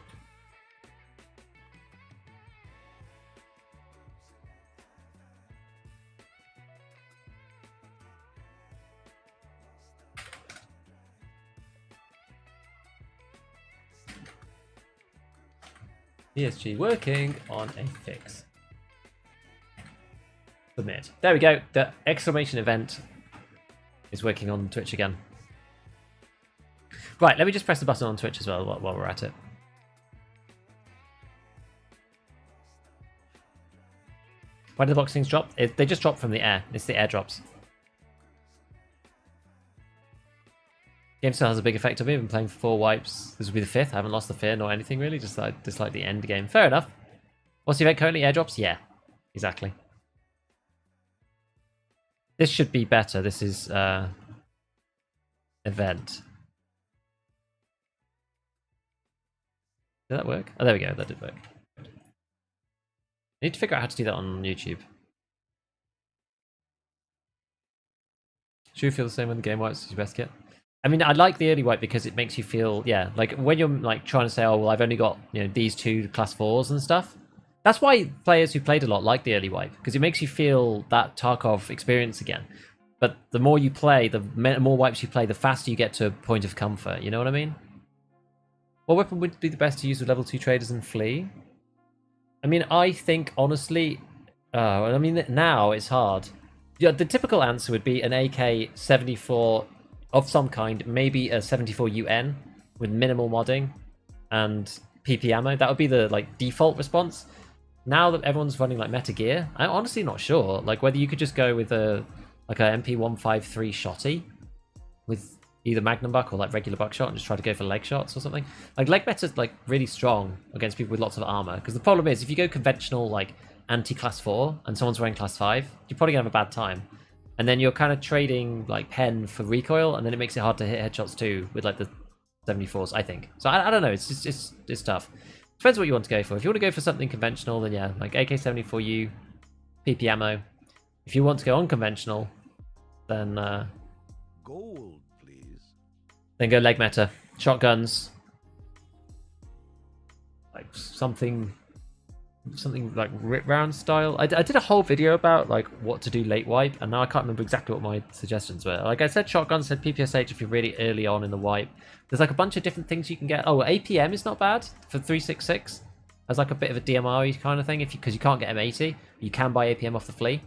ESG working on a fix. Submit. There we go. The exclamation event is working on Twitch again. Right, let me just press the button on Twitch as well while we're at it. Why did the box things drop? They just drop from the air. It's the airdrops. Game still has a big effect on me. I've been playing for 4 wipes. This will be the 5th. I haven't lost the fear nor anything really. Just like the end game. Fair enough. What's the event currently? Airdrops? Yeah, exactly. This should be better. This is event. Did that work? Oh, there we go. That did work. I need to figure out how to do that on YouTube. Should you feel the same when the game wipes? Is your best kit? I mean, I like the early wipe because it makes you feel, yeah, like when you're like trying to say, oh, well, I've only got, you know, these 2 class 4s and stuff. That's why players who played a lot like the early wipe, because it makes you feel that Tarkov experience again. But the more you play, the more wipes you play, the faster you get to a point of comfort. You know what I mean? What weapon would be the best to use with level 2 traders and flee? I mean, I think, honestly, I mean, now it's hard. Yeah, the typical answer would be an AK-74 of some kind, maybe a 74 UN with minimal modding and PP ammo. That would be the like default response. Now that everyone's running like meta gear, I'm honestly not sure. Like whether you could just go with a MP153 shotty with either Magnum Buck or like regular buckshot and just try to go for leg shots or something. Like leg meta's like really strong against people with lots of armor, because the problem is if you go conventional like anti-class 4 and someone's wearing class 5, you're probably gonna have a bad time. And then you're kind of trading like pen for recoil, and then it makes it hard to hit headshots too with like the 74s, I think. So I don't know, it's tough. Depends what you want to go for. If you want to go for something conventional, then yeah, like AK-74U, PP ammo. If you want to go unconventional, then Gold, please. then go leg meta, shotguns, like something like rip round style. I did a whole video about like what to do late wipe, and now I can't remember exactly what my suggestions were. Like I said, shotguns, said PPSH if you're really early on in the wipe. There's like a bunch of different things you can get. Oh, APM is not bad for 366 as like a bit of a DMR kind of thing, because you can't get M80. You can buy APM off the flea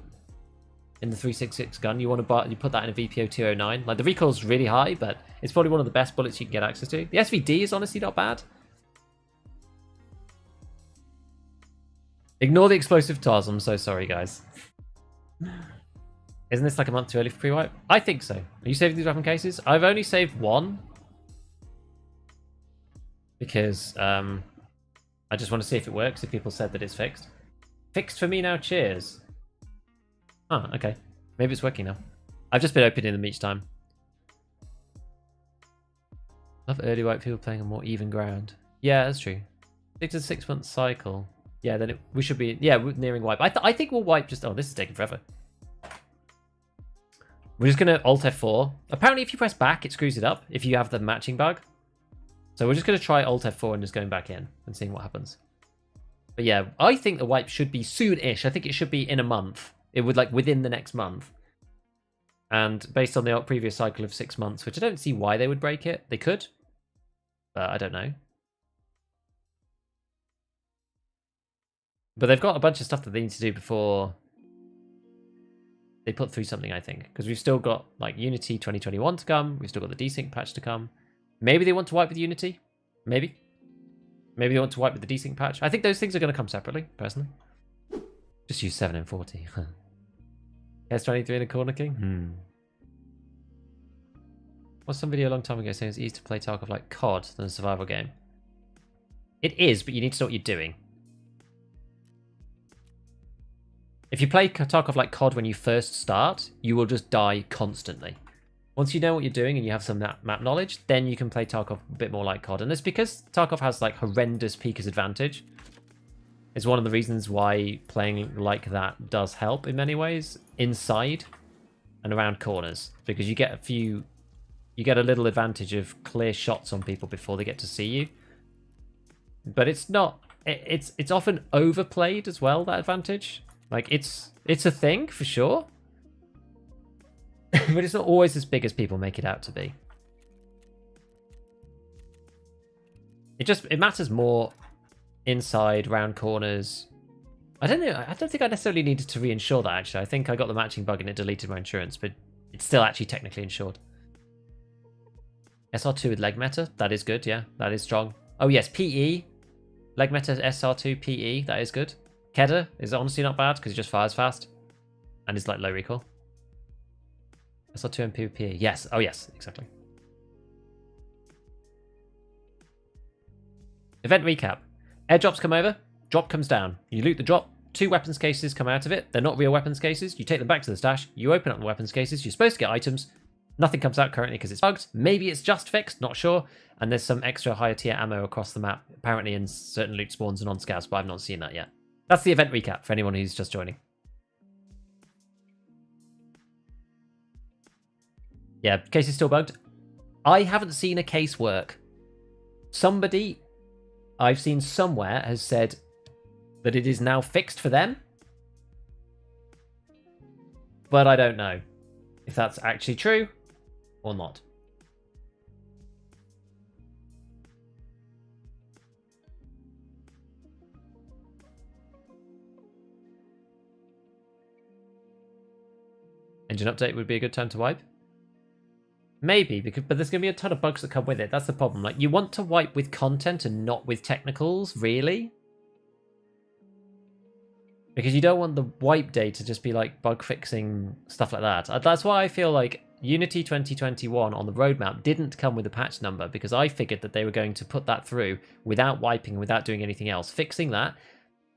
in the 366 gun. You want to buy, you put that in a VPO 209. Like the recoil's really high, but it's probably one of the best bullets you can get access to. The SVD is honestly not bad. Ignore the explosive TOS, I'm so sorry, guys. Isn't this like a month too early for pre-wipe? I think so. Are you saving these weapon cases? I've only saved one. Because I just want to see if it works, if people said that it's fixed. Fixed for me now, cheers. Oh, okay. Maybe it's working now. I've just been opening them each time. Love early wipe people playing on more even ground. Yeah, that's true. 6 to 6 month cycle. Yeah, then we should be... Yeah, we're nearing wipe. I think we'll wipe just... Oh, this is taking forever. We're just going to Alt F4. Apparently, if you press back, it screws it up if you have the matching bug. So we're just going to try Alt F4 and just going back in and seeing what happens. But yeah, I think the wipe should be soon-ish. I think it should be in a month. It would like within the next month. And based on the previous cycle of 6 months, which I don't see why they would break it. They could. But I don't know. But they've got a bunch of stuff that they need to do before they put through something, I think. Because we've still got like Unity 2021 to come. We've still got the desync patch to come. Maybe they want to wipe with Unity. Maybe. Maybe they want to wipe with the desync patch. I think those things are going to come separately, personally. Just use 7 and 40. S23 in a corner king? What's some video a long time ago saying it's easier to play Tarkov like COD than a survival game? It is, but you need to know what you're doing. If you play Tarkov like COD when you first start, you will just die constantly. Once you know what you're doing and you have some map knowledge, then you can play Tarkov a bit more like COD. And it's because Tarkov has like horrendous peekers advantage. It's one of the reasons why playing like that does help in many ways, inside and around corners, because you get a little advantage of clear shots on people before they get to see you. But it's not, it's often overplayed as well, that advantage. Like it's a thing for sure. But it's not always as big as people make it out to be. It matters more inside, round corners. I don't know. I don't think I necessarily needed to reinsure that, actually. I think I got the matching bug and it deleted my insurance, but it's still actually technically insured. SR2 with leg meta. That is good, yeah. That is strong. Oh, yes, PE. Leg meta SR2 PE. That is good. Kedda is honestly not bad because it just fires fast. And it's like low recoil. SR2 and PvP. Yes. Oh, yes. Exactly. Event recap. Airdrops come over. Drop comes down. You loot the drop. 2 weapons cases come out of it. They're not real weapons cases. You take them back to the stash. You open up the weapons cases. You're supposed to get items. Nothing comes out currently because it's bugged. Maybe it's just fixed. Not sure. And there's some extra higher tier ammo across the map. Apparently in certain loot spawns and on scavs, but I've not seen that yet. That's the event recap for anyone who's just joining. Yeah, case is still bugged. I haven't seen a case work. Somebody I've seen somewhere has said that it is now fixed for them. But I don't know if that's actually true or not. Engine update would be a good time to wipe. Maybe, but there's going to be a ton of bugs that come with it. That's the problem. Like, you want to wipe with content and not with technicals, really? Because you don't want the wipe day to just be like bug fixing stuff like that. That's why I feel like Unity 2021 on the roadmap didn't come with a patch number because I figured that they were going to put that through without wiping, without doing anything else. Fixing that,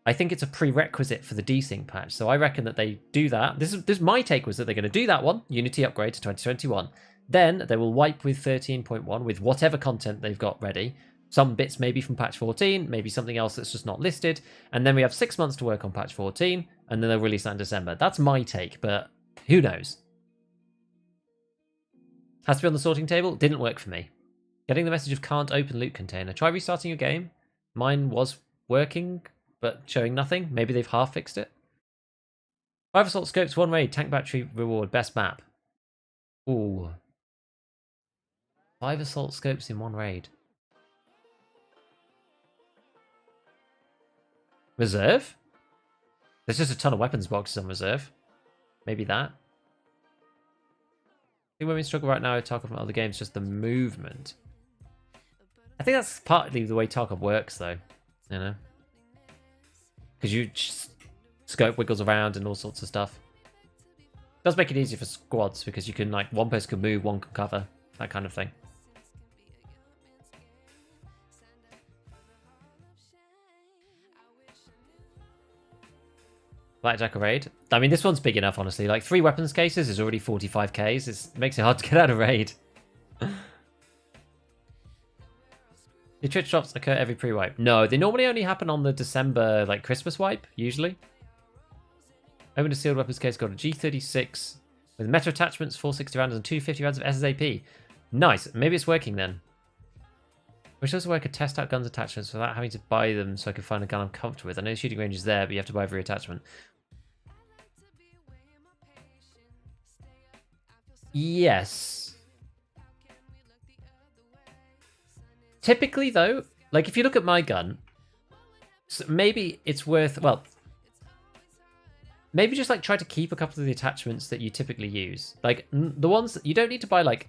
I think it's a prerequisite for the desync patch. So I reckon that they do that. This my take was that they're going to do that one, Unity upgrade to 2021. Then they will wipe with 13.1 with whatever content they've got ready. Some bits maybe from patch 14, maybe something else that's just not listed. And then we have 6 months to work on patch 14, and then they'll release that in December. That's my take, but who knows? Has to be on the sorting table. Didn't work for me. Getting the message of can't open loot container. Try restarting your game. Mine was working, but showing nothing. Maybe they've half fixed it. 5 assault scopes, 1 raid, tank battery reward, best map. Ooh. 5 assault scopes in 1 raid. Reserve? There's just a ton of weapons boxes on reserve. Maybe that. I think when we struggle right now with Tarkov and other games, just the movement. I think that's partly the way Tarkov works, though. You know? Because you just scope wiggles around and all sorts of stuff. It does make it easier for squads, because you can, like, one person can move, one can cover. That kind of thing. Blackjack raid. I mean, this one's big enough, honestly. Like, 3 weapons cases is already 45Ks. It makes it hard to get out of raid. The Twitch drops occur every pre-wipe. No, they normally only happen on the December, like, Christmas wipe, usually. Opened a sealed weapons case, got a G36 with meta attachments, 460 rounds, and 250 rounds of SSAP. Nice. Maybe it's working then. Wish also I could test out guns attachments without having to buy them so I could find a gun I'm comfortable with. I know the shooting range is there, but you have to buy every attachment. Yes. Typically, though, like if you look at my gun, maybe it's worth, well, maybe just like try to keep a couple of the attachments that you typically use. Like the ones that you don't need to buy like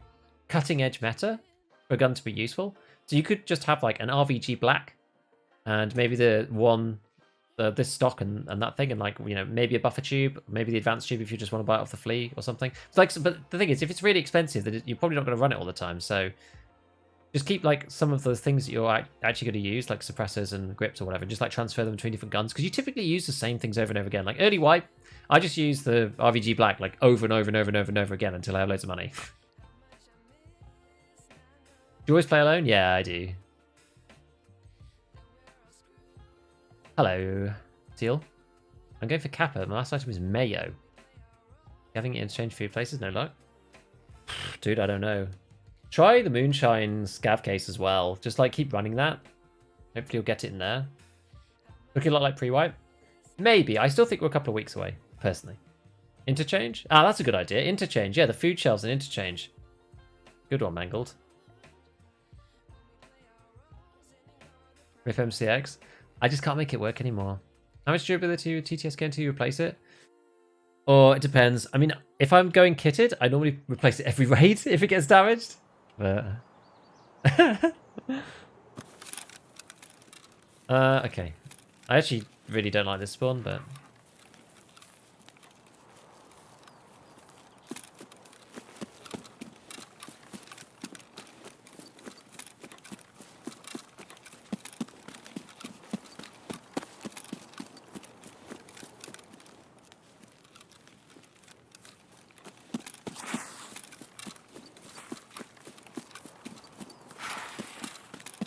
cutting edge meta for a gun to be useful. So you could just have like an RVG black and maybe the one, this stock and that thing, and like, you know, maybe a buffer tube, maybe the advanced tube if you just want to buy it off the flea or something. It's like, but the thing is, if it's really expensive, then you're probably not going to run it all the time. So just keep like some of those things that you're actually going to use, like suppressors and grips or whatever, just like transfer them between different guns, because you typically use the same things over and over again. Like early wipe, I just use the RVG black like over and over and over and over and over again until I have loads of money. Do you always play alone? Yeah, I do. Hello, Teal. I'm going for Kappa. My last item is Mayo. Having it in exchange food places? No luck. Dude, I don't know. Try the Moonshine scav case as well. Just like keep running that. Hopefully you'll get it in there. Looking a lot like pre-wipe. Maybe. I still think we're a couple of weeks away, personally. Interchange? Ah, that's a good idea. Interchange. Yeah, the food shelves and interchange. Good one, Mangled. Rip MCX. I just can't make it work anymore. How much durability with TTS go until you replace it? Or it depends. I mean, if I'm going kitted, I normally replace it every raid if it gets damaged. But okay. I actually really don't like this spawn, but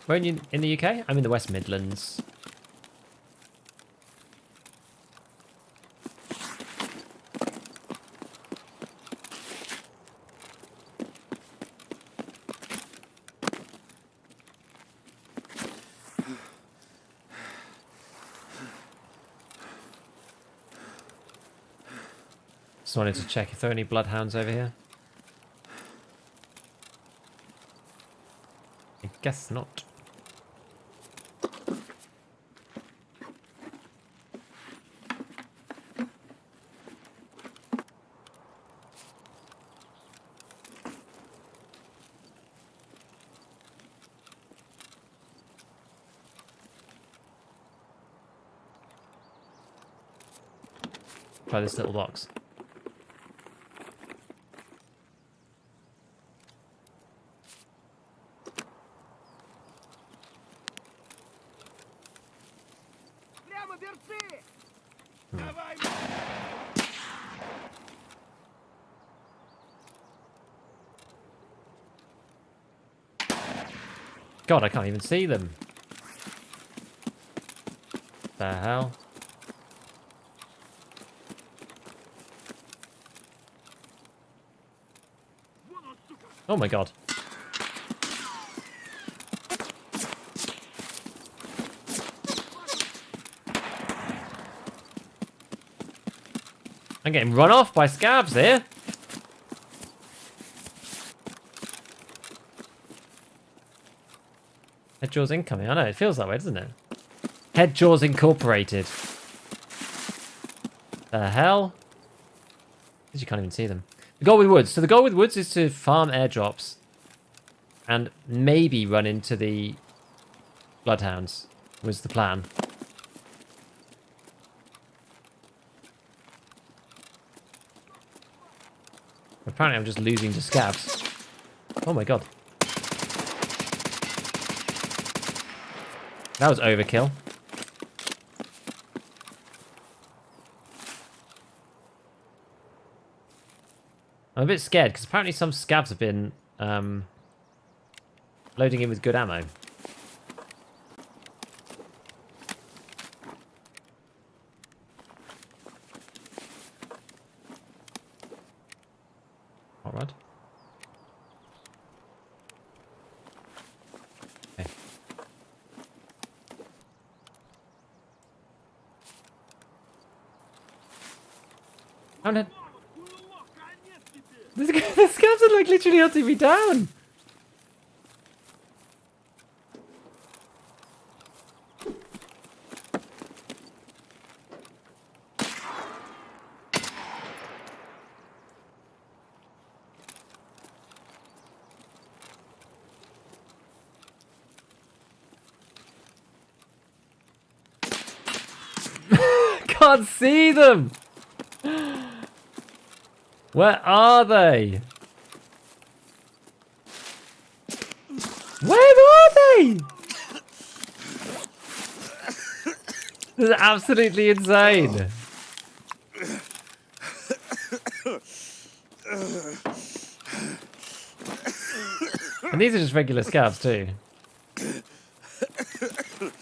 where are you in the UK? I'm in the West Midlands. Just wanted to check if there are any bloodhounds over here. I guess not. Try this little box. God, I can't even see them. The hell? Oh my god. I'm getting run off by scabs here. Head Jaws incoming. I know, it feels that way, doesn't it? Head Jaws Incorporated. The hell? You can't even see them. The goal with Woods. So the goal with Woods is to farm airdrops. And maybe run into the Bloodhounds. Was the plan. Apparently I'm just losing to scabs. Oh my god. That was overkill. I'm a bit scared because apparently some scabs have been loading in with good ammo. All right. Okay. Oh no. The scabs are like literally hunting me down. Can't see them. Where are they? Where are they? This is absolutely insane. And these are just regular scabs too.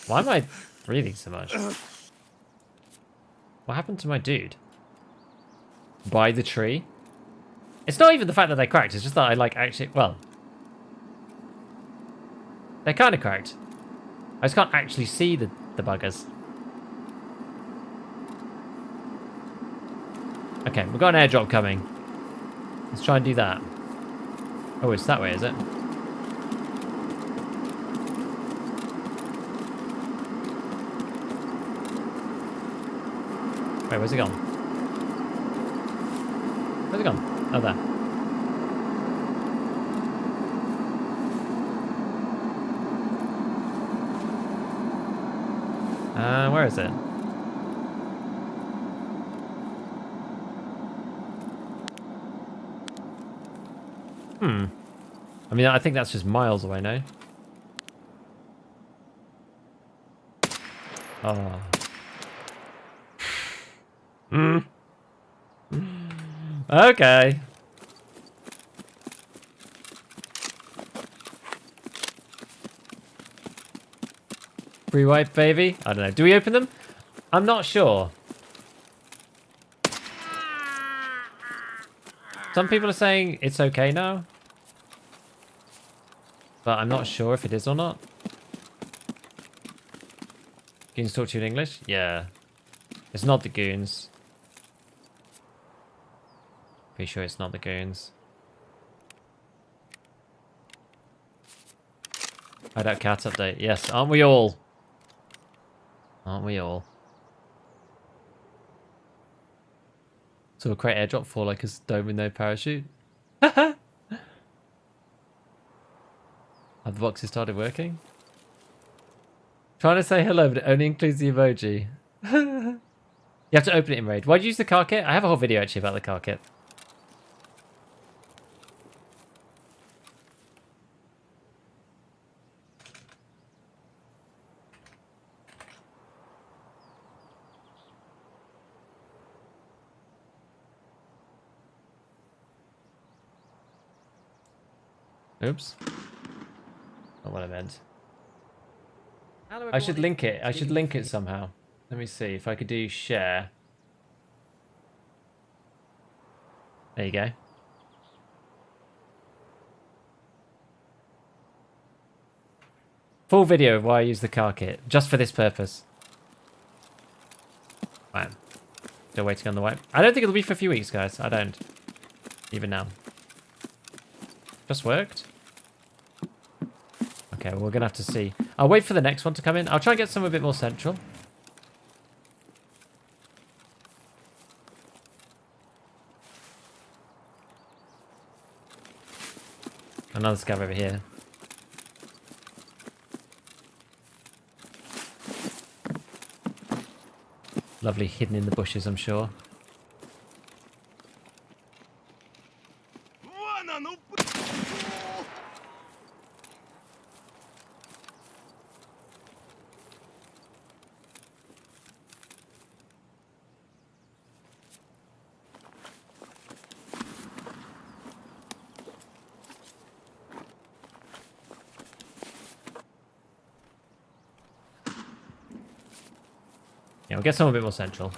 Why am I breathing so much? What happened to my dude? By the tree? It's not even the fact that they're cracked, it's just that I like actually, well. They're kind of cracked. I just can't actually see the buggers. Okay, we've got an airdrop coming. Let's try and do that. Oh, it's that way, is it? Wait, where's it gone? Where's it gone? Oh, there. Where is it? I mean, I think that's just miles away now. Oh. Okay. Free wipe, baby? I don't know. Do we open them? I'm not sure. Some people are saying it's okay now. But I'm not sure if it is or not. Goons talk to you in English? Yeah. It's not the goons. Pretty sure it's not the goons. Hideout cat update. Yes, aren't we all? Aren't we all? So a crate airdrop for like a dome with no parachute. Have the boxes started working? Trying to say hello, but it only includes the emoji. You have to open it in Raid. Why'd you use the car kit? I have a whole video actually about the car kit. Oops. Not what I meant. I should link it. I should link it somehow. Let me see if I could do share. There you go. Full video of why I use the car kit, just for this purpose. Right. Still waiting on the wipe. I don't think it'll be for a few weeks, guys. I don't. Even now. Just worked. Okay, well, we're going to have to see. I'll wait for the next one to come in. I'll try and get some a bit more central. Another scav over here. Lovely hidden in the bushes, I'm sure. Yeah, we'll get someone a bit more central.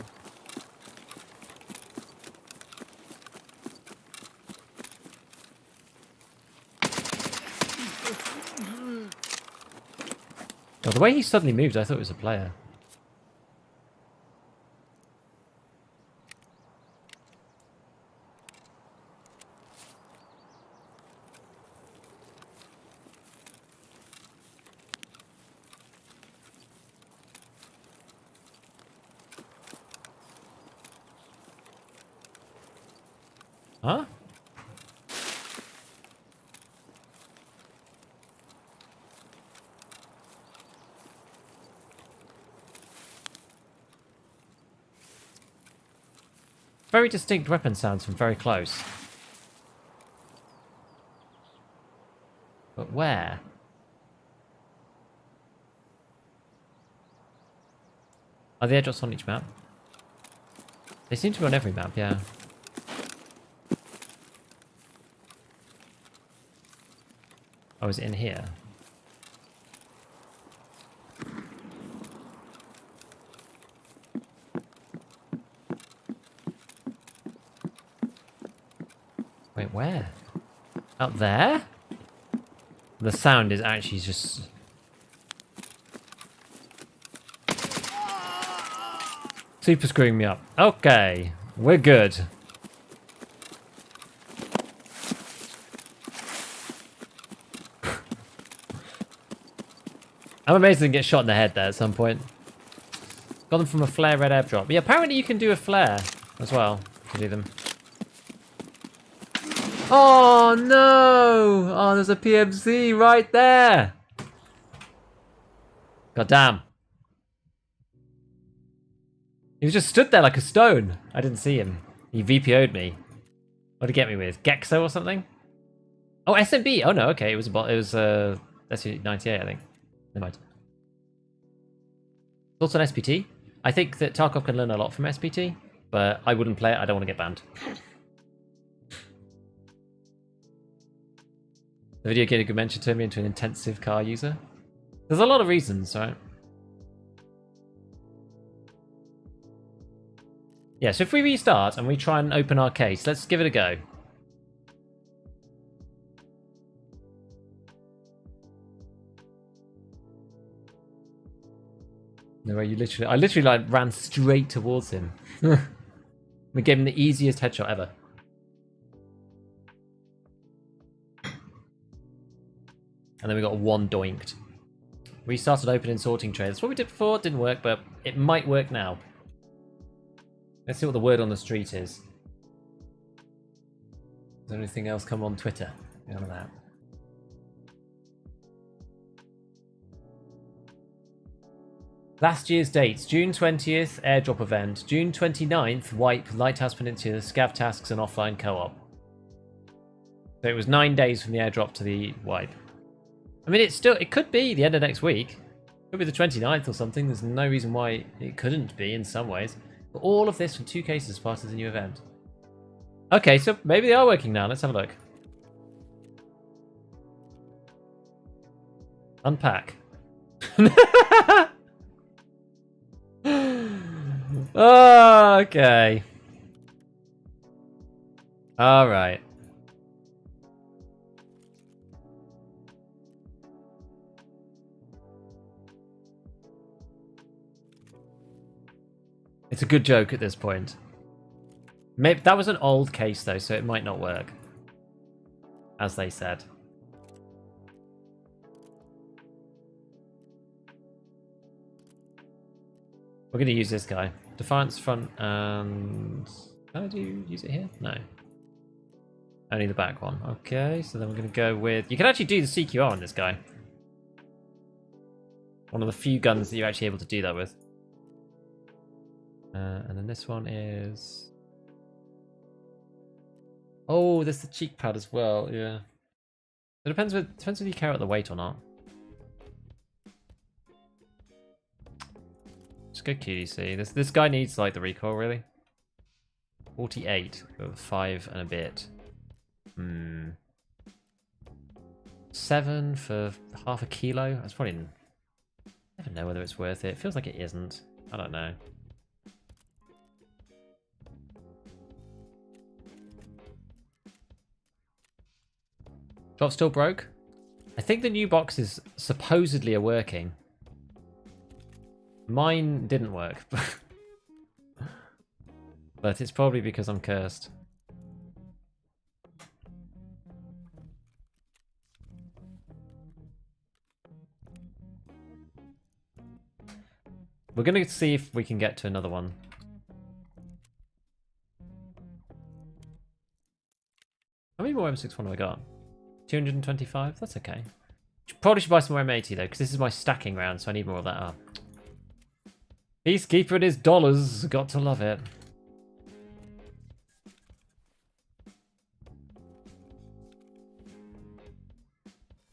Oh, the way he suddenly moved, I thought it was a player. Huh? Very distinct weapon sounds from very close. But where? Are the airdrops on each map? They seem to be on every map, yeah. Oh, is it in here? Wait, where? Out there? The sound is actually just... super screwing me up. Okay, we're good. I'm amazed I didn't get shot in the head there at some point. Got them from a flare red airdrop. Yeah, apparently you can do a flare as well to do them. Oh no! Oh, there's a PMC right there! God damn. He just stood there like a stone. I didn't see him. He VPO'd me. What did he get me with? Gexo or something? Oh, SMB! Oh no, okay, it was a bot. It was SU-98, I think. Never mind. Thoughts on SPT? I think that Tarkov can learn a lot from SPT, but I wouldn't play it. I don't want to get banned. The video game good mention turned me into an intensive car user. There's a lot of reasons, right? Yeah, so if we restart and we try and open our case, let's give it a go. No way, I literally like ran straight towards him. We gave him the easiest headshot ever. And then we got one doinked. We started opening sorting trays. That's what we did before. It didn't work, but it might work now. Let's see what the word on the street is. Is there anything else come on Twitter? None of that. Last year's dates: June 20th, airdrop event. June 29th, wipe, Lighthouse Peninsula, scav tasks, and offline co-op. So it was 9 days from the airdrop to the wipe. I mean, it could be the end of next week. It could be the 29th or something. There's no reason why it couldn't be in some ways. But all of this from 2 cases as part of the new event. Okay, so maybe they are working now. Let's have a look. Unpack. Oh, okay. All right. It's a good joke at this point. Maybe that was an old case though, so it might not work. As they said. We're going to use this guy. Defiance front and... Can I use it here? No. Only the back one. Okay, so then we're going to go with... You can actually do the CQR on this guy. One of the few guns that you're actually able to do that with. And then this one is... Oh, there's the cheek pad as well, yeah. It depends whether you care about the weight or not. Just go QDC. This guy needs like the recoil, really. 48 with 5 and a bit. 7 for half a kilo. That's probably... I don't know whether it's worth it. It feels like it isn't. I don't know. Drop still broke? I think the new boxes supposedly are working. Mine didn't work. But it's probably because I'm cursed. We're going to see if we can get to another one. How many more M61 have I got? 225? That's okay. Probably should buy some more M80 though, because this is my stacking round, so I need more of that up. Peacekeeper and his dollars. Got to love it.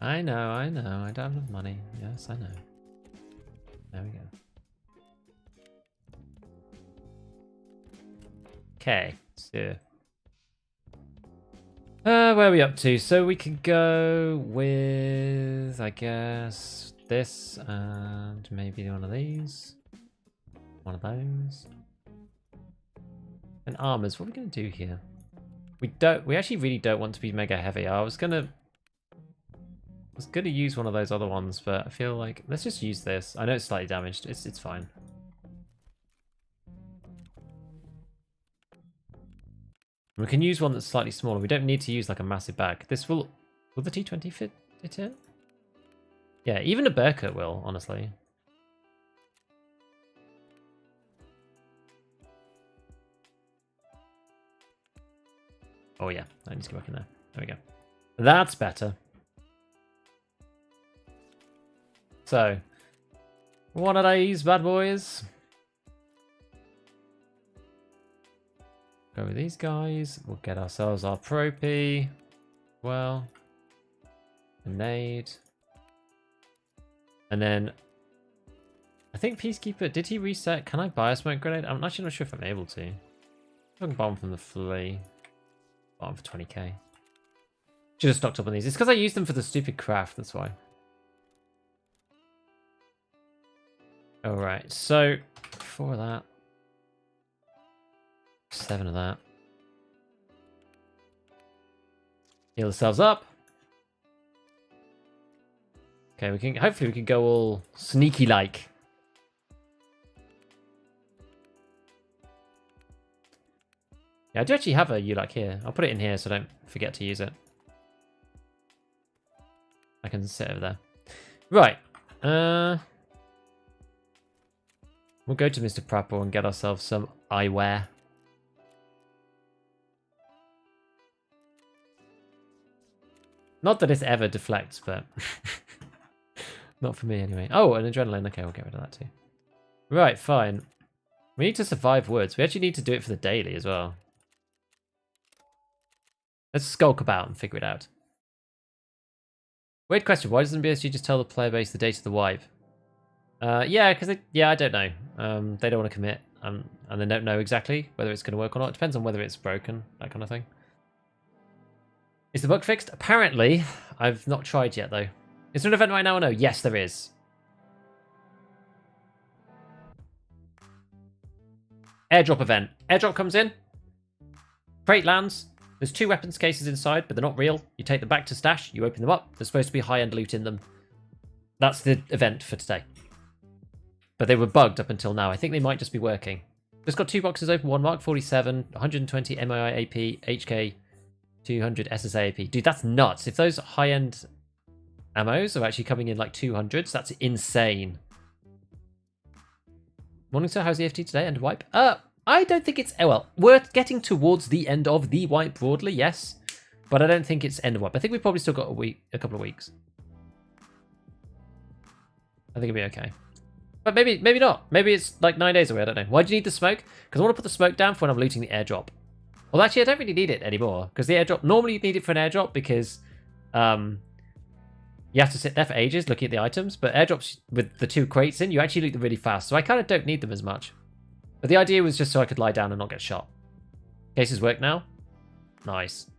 I know. I don't have enough money. Yes, I know. There we go. Okay, so... where are we up to? So we could go with, I guess, this and maybe one of these. One of those. And armors. What are we going to do here? We actually really don't want to be mega heavy. I was gonna use one of those other ones, but I feel like let's just use this. I know it's slightly damaged. It's fine. We can use one that's slightly smaller. We don't need to use like a massive bag. This will the T20 fit it in? Yeah, even a Berkut will, honestly. Oh yeah, I need to go back in there. There we go. That's better. So, one of these bad boys. Go with these guys. We'll get ourselves our Propy. Well, a nade. And then, I think Peacekeeper, did he reset? Can I buy a smoke grenade? I'm actually not sure if I'm able to. I can buy one from the flea. Buy one for 20k. Should have stocked up on these. It's because I used them for the stupid craft, that's why. Alright, so 4 of that. 7 of that. Heal ourselves up. Okay, we can hopefully we can go all sneaky like. Yeah, I do actually have a ULAC here. I'll put it in here so I don't forget to use it. I can sit over there. Right. We'll go to Mr. Prapor and get ourselves some eyewear. Not that it ever deflects, but not for me anyway. Oh, an adrenaline. Okay, we'll get rid of that too. Right, fine. We need to survive woods. We actually need to do it for the daily as well. Let's skulk about and figure it out. Weird question. Why doesn't BSG just tell the player base the date of the wipe? Yeah, because I don't know. They don't want to commit, and they don't know exactly whether it's going to work or not. It depends on whether it's broken, that kind of thing. Is the bug fixed? Apparently. I've not tried yet, though. Is there an event right now or no? Yes, there is. Airdrop event. Airdrop comes in. Crate lands. There's 2 weapons cases inside, but they're not real. You take them back to stash. You open them up. There's supposed to be high-end loot in them. That's the event for today. But they were bugged up until now. I think they might just be working. Just got 2 boxes open. 1 Mark 47, 120 MII AP, HK, 200 SSA AP. Dude, that's nuts. If those high-end ammos are actually coming in like 200s, that's insane. Morning, sir. How's EFT today? End of wipe? I don't think it's... well, we're getting towards the end of the wipe broadly, yes. But I don't think it's end of wipe. I think we've probably still got a couple of weeks. I think it'll be okay. But maybe not. Maybe it's like 9 days away. I don't know. Why do you need the smoke? Because I want to put the smoke down for when I'm looting the airdrop. Well, actually, I don't really need it anymore. Because the airdrop... normally you need it for an airdrop because... you have to sit there for ages looking at the items. But airdrops with the 2 crates in, you actually loot them really fast. So I kind of don't need them as much. But the idea was just so I could lie down and not get shot. Cases work now. Nice.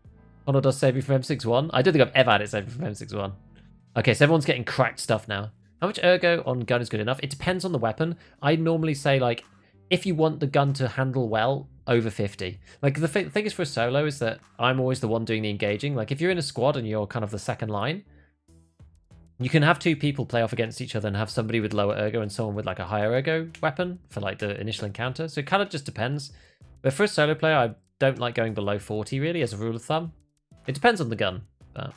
Honor does save you from M61. I don't think I've ever had it save me from M61. Okay, so everyone's getting cracked stuff now. How much ergo on gun is good enough? It depends on the weapon. I normally say, like, if you want the gun to handle well, over 50. Like, the thing is for a solo is that I'm always the one doing the engaging. Like, if you're in a squad and you're kind of the second line, you can have 2 people play off against each other and have somebody with lower ergo and someone with like a higher ergo weapon for like the initial encounter. So it kind of just depends. But for a solo player, I don't like going below 40 really as a rule of thumb. It depends on the gun. But...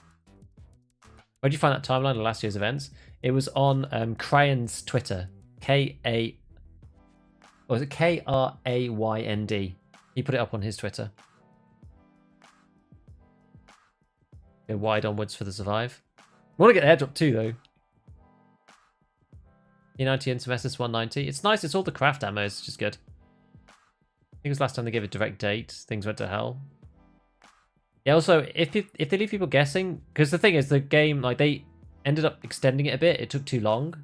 where'd you find that timeline of last year's events? It was on Crayan's Twitter. K-A... or was it K-R-A-Y-N-D? He put it up on his Twitter. Go wide onwards for the survive. I want to get airdrop too, though. E90 and some SS190. It's nice. It's all the craft ammo. It's just good. I think it was last time they gave a direct date. Things went to hell. Yeah, also, if they leave people guessing... because the thing is, the game, like, they ended up extending it a bit. It took too long.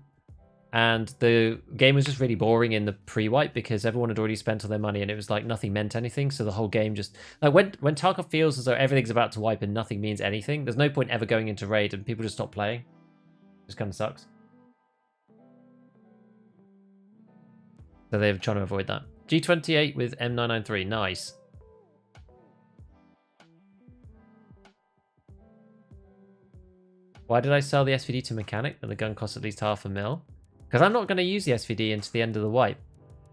And the game was just really boring in the pre-wipe because everyone had already spent all their money and it was like nothing meant anything. So the whole game just... like when Tarkov feels as though everything's about to wipe and nothing means anything, there's no point ever going into raid and people just stop playing. It just kind of sucks. So they're trying to avoid that. G28 with M993. Nice. Why did I sell the SVD to mechanic when the gun costs at least $500,000? Because I'm not going to use the SVD into the end of the wipe.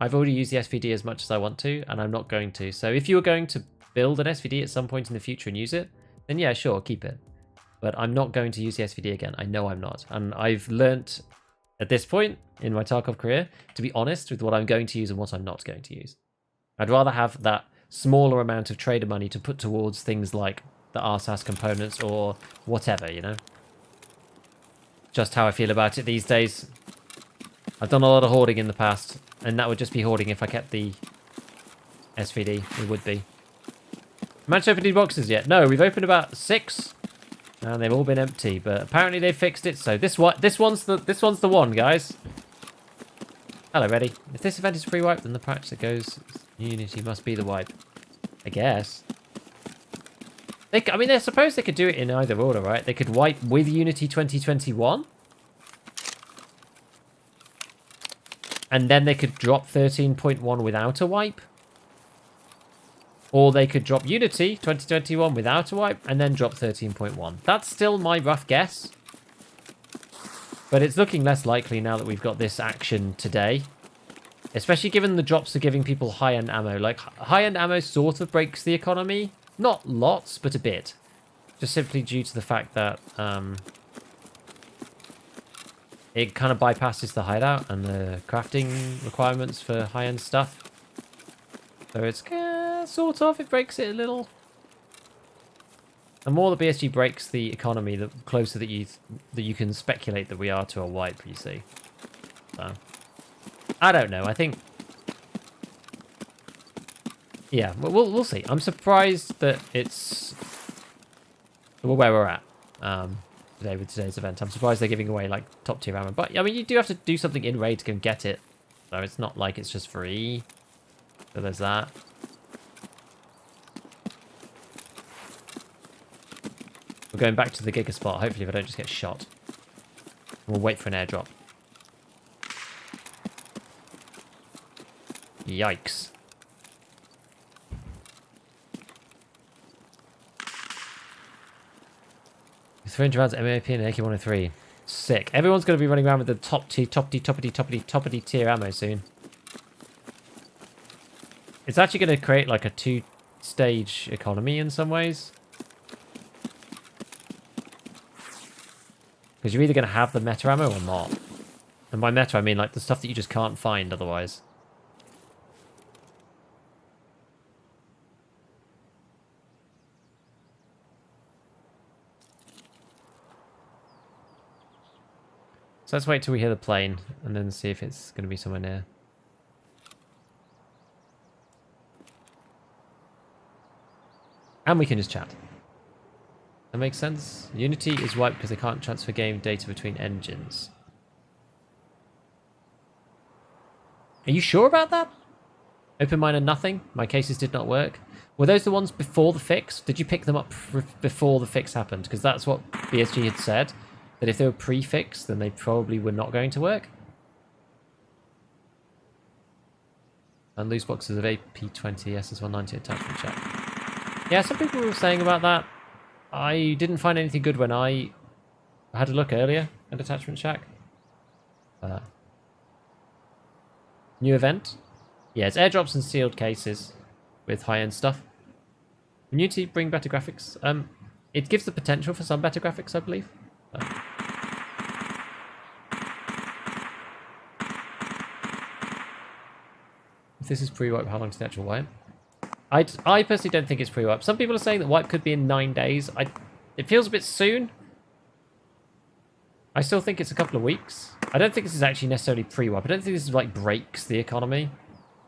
I've already used the SVD as much as I want to, and I'm not going to. So if you were going to build an SVD at some point in the future and use it, then yeah, sure, keep it. But I'm not going to use the SVD again. I know I'm not. And I've learnt at this point in my Tarkov career to be honest with what I'm going to use and what I'm not going to use. I'd rather have that smaller amount of trader money to put towards things like the RSAS components or whatever, you know? Just how I feel about it these days. I've done a lot of hoarding in the past, and that would just be hoarding if I kept the SVD. It would be. Managed to open these boxes yet? No, we've opened about 6, and they've all been empty. But apparently they fixed it. So this one's the one, guys. Hello, ready. If this event is pre-wipe, then the patch that goes Unity must be the wipe. I guess. I mean, I suppose they could do it in either order, right? They could wipe with Unity 2021. And then they could drop 13.1 without a wipe. Or they could drop Unity 2021 without a wipe and then drop 13.1. That's still my rough guess. But it's looking less likely now that we've got this action today. Especially given the drops are giving people high-end ammo. Like, high-end ammo sort of breaks the economy. Not lots, but a bit. Just simply due to the fact that it kind of bypasses the hideout and the crafting requirements for high-end stuff. So it's sort of, it breaks it a little. The more the BSG breaks the economy, the closer that you can speculate that we are to a wipe, you see. So, I don't know. I think, yeah, we'll see. I'm surprised that it's where we're at today with today's event. I'm surprised they're giving away like top tier ammo, but I mean, you do have to do something in raid to go and get it, so it's not like it's just free. So there's that. We're going back to the Giga spot. Hopefully, if I don't just get shot, we'll wait for an airdrop. Yikes. 300 rounds MAP and AK-103. Sick. Everyone's going to be running around with the toppity tier ammo soon. It's actually going to create like a two-stage economy in some ways. Because you're either going to have the meta ammo or not. And by meta, I mean like the stuff that you just can't find otherwise. So let's wait till we hear the plane and then see if it's going to be somewhere near. And we can just chat. That makes sense. Unity is wiped because they can't transfer game data between engines. Are you sure about that? OpenMiner nothing? My cases did not work. Were those the ones before the fix? Did you pick them up before the fix happened? Because that's what BSG had said. That if they were pre-fixed, then they probably were not going to work. And loose boxes of AP20 SS190 attachment check. Yeah, some people were saying about that. I didn't find anything good when I had a look earlier at Attachment Shack. New event? Yeah, it's airdrops and sealed cases with high-end stuff. Unity bring better graphics. It gives the potential for some better graphics, I believe. If this is pre-wipe, how long is the actual wipe? I personally don't think it's pre-wipe. Some people are saying that wipe could be in 9 days. It feels a bit soon. I still think it's a couple of weeks. I don't think this is actually necessarily pre-wipe. I don't think this is like breaks the economy,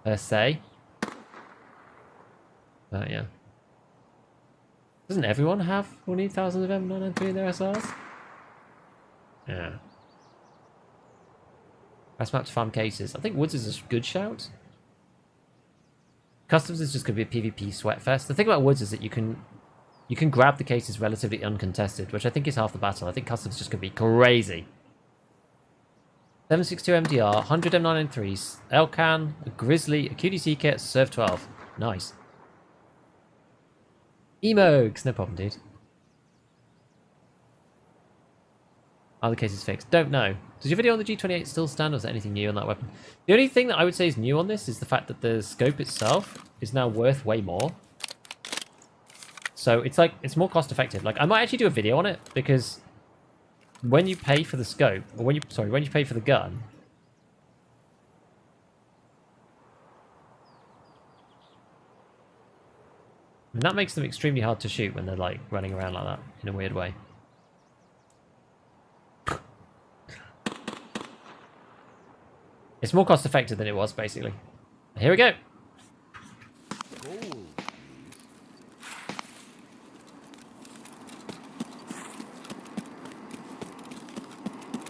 per se. Yeah. Doesn't everyone have 14,000 of M993 in their SRs? Yeah. Best map to farm cases. I think Woods is a good shout. Customs is just going to be a PvP sweat fest. The thing about Woods is that you can grab the cases relatively uncontested, which I think is half the battle. I think Customs is just going to be crazy. 762 MDR, 100 M993s, Elcan, a Grizzly, a QDC kit, Serve 12. Nice. Emogs, no problem, dude. Are the cases fixed? Don't know. Does your video on the G28 still stand, or is there anything new on that weapon? The only thing that I would say is new on this is the fact that the scope itself is now worth way more. So it's like, it's more cost effective. Like, I might actually do a video on it, because when you pay for the scope, or when you pay for the gun, and that makes them extremely hard to shoot when they're like running around like that in a weird way. It's more cost effective than it was, basically. Here we go.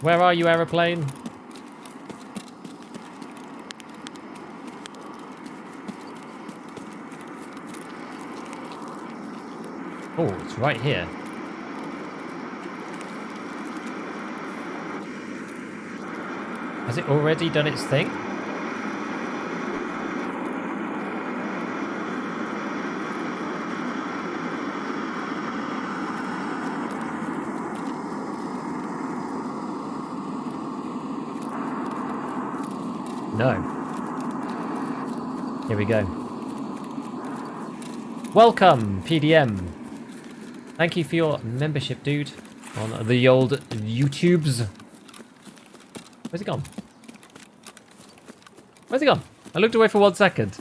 Where are you, aeroplane? Oh, it's right here. Has it already done its thing? No. Here we go. Welcome, PDM. Thank you for your membership, dude, on the old YouTubes. Where's it gone? Where's it gone? I looked away for 1 second.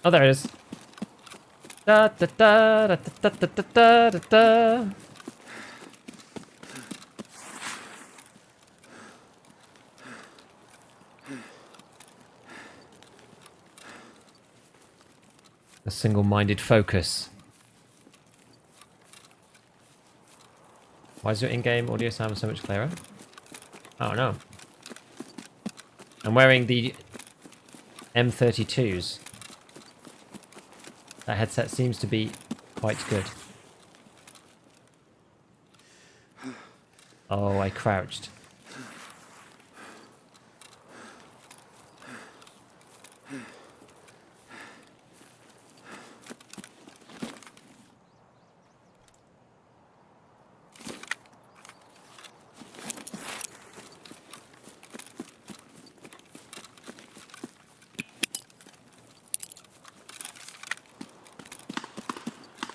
Oh, there it is. Da da da da da da da da da. A single-minded focus. Why is your in-game audio sound so much clearer? Oh no. I'm wearing the M32s. That headset seems to be quite good. Oh, I crouched.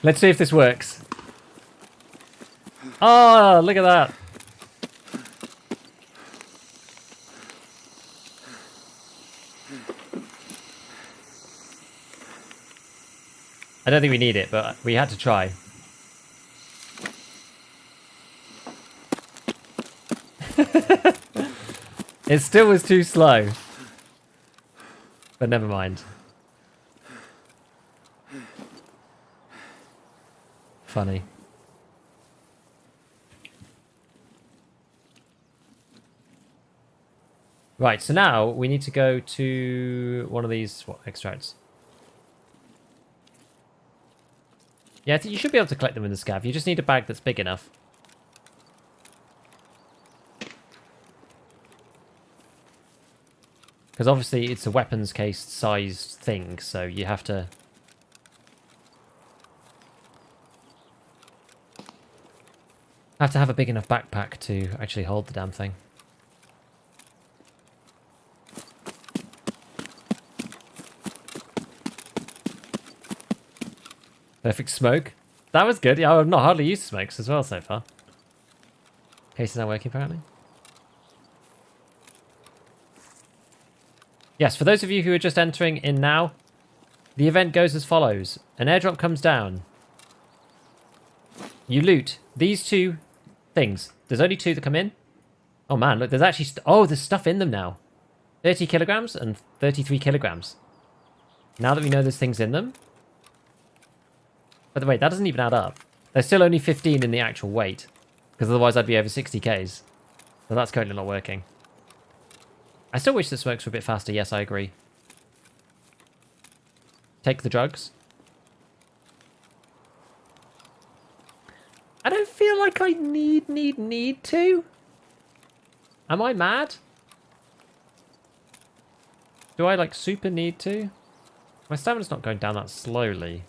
Let's see if this works. Oh, look at that. I don't think we need it, but we had to try. It still was too slow. But never mind. Funny. Right, so now we need to go to one of these extracts. Yeah, I think you should be able to collect them in the scav. You just need a bag that's big enough. Because obviously it's a weapons case sized thing, so you have to... have a big enough backpack to actually hold the damn thing. Perfect smoke. That was good. Yeah, I've not hardly used smokes as well so far. Case is now working apparently. Yes, for those of you who are just entering in now, the event goes as follows. An airdrop comes down. You loot these two things. There's only two that come in. Oh man, look, there's actually... there's stuff in them now. 30 kilograms and 33 kilograms. Now that we know there's things in them. By the way, that doesn't even add up. There's still only 15 in the actual weight. Because otherwise I'd be over 60 Ks. So that's currently not working. I still wish the smokes were a bit faster. Yes, I agree. Take the drugs. I don't feel like I need to. Am I mad? Do I, like, super need to? My stamina's not going down that slowly.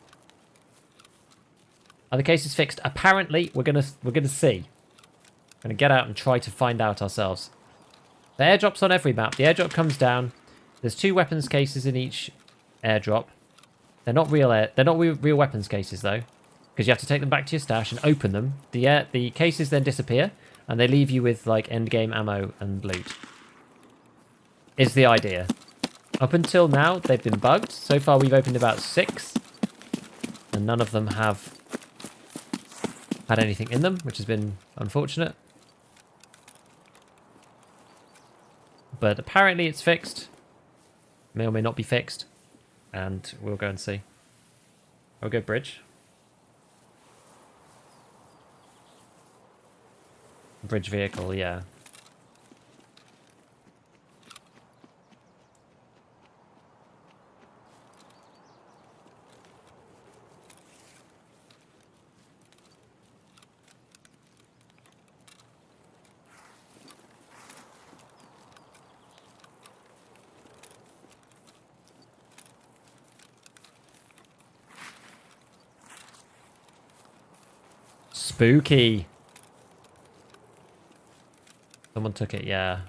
Are the cases fixed? Apparently, we're gonna see. We're gonna get out and try to find out ourselves. The airdrop's on every map. The airdrop comes down. There's 2 weapons cases in each airdrop. They're not real real weapons cases though, because you have to take them back to your stash and open them. The cases then disappear, and they leave you with like end game ammo and loot. Is the idea. Up until now, they've been bugged. So far, we've opened about 6, and none of them have had anything in them, which has been unfortunate. But apparently it's fixed. May or may not be fixed. And we'll go and see. I'll go bridge. Bridge vehicle, yeah. Spooky. Someone took it, yeah.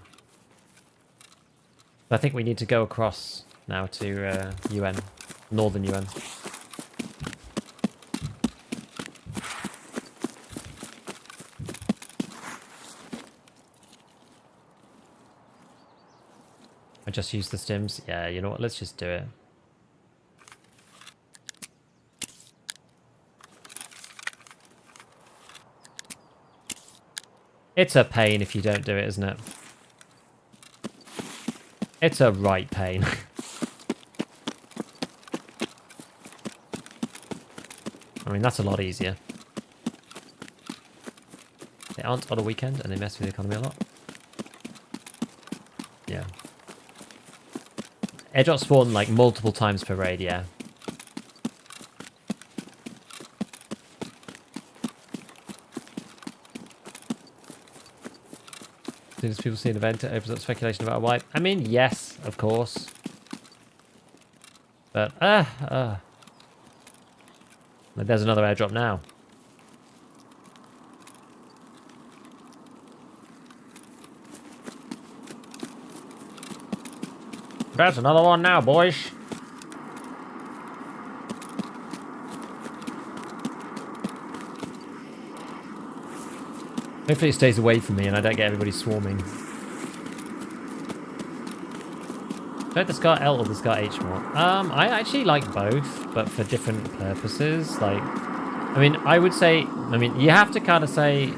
I think we need to go across now to UN. Northern UN. I just used the stims. Yeah, you know what? Let's just do it. It's a pain if you don't do it, isn't it? It's a right pain. I mean, that's a lot easier. They aren't on a weekend and they mess with the economy a lot. Yeah. Airdrop spawn like multiple times per raid, yeah. As soon as people see an event, it opens up speculation about a wipe. I mean, yes, of course. But, there's another airdrop now. There's another one now, boys. Hopefully it stays away from me and I don't get everybody swarming. Should I the Scar L or the Scar H more? I actually like both, but for different purposes. Like, I mean, I would say, you have to kind of say...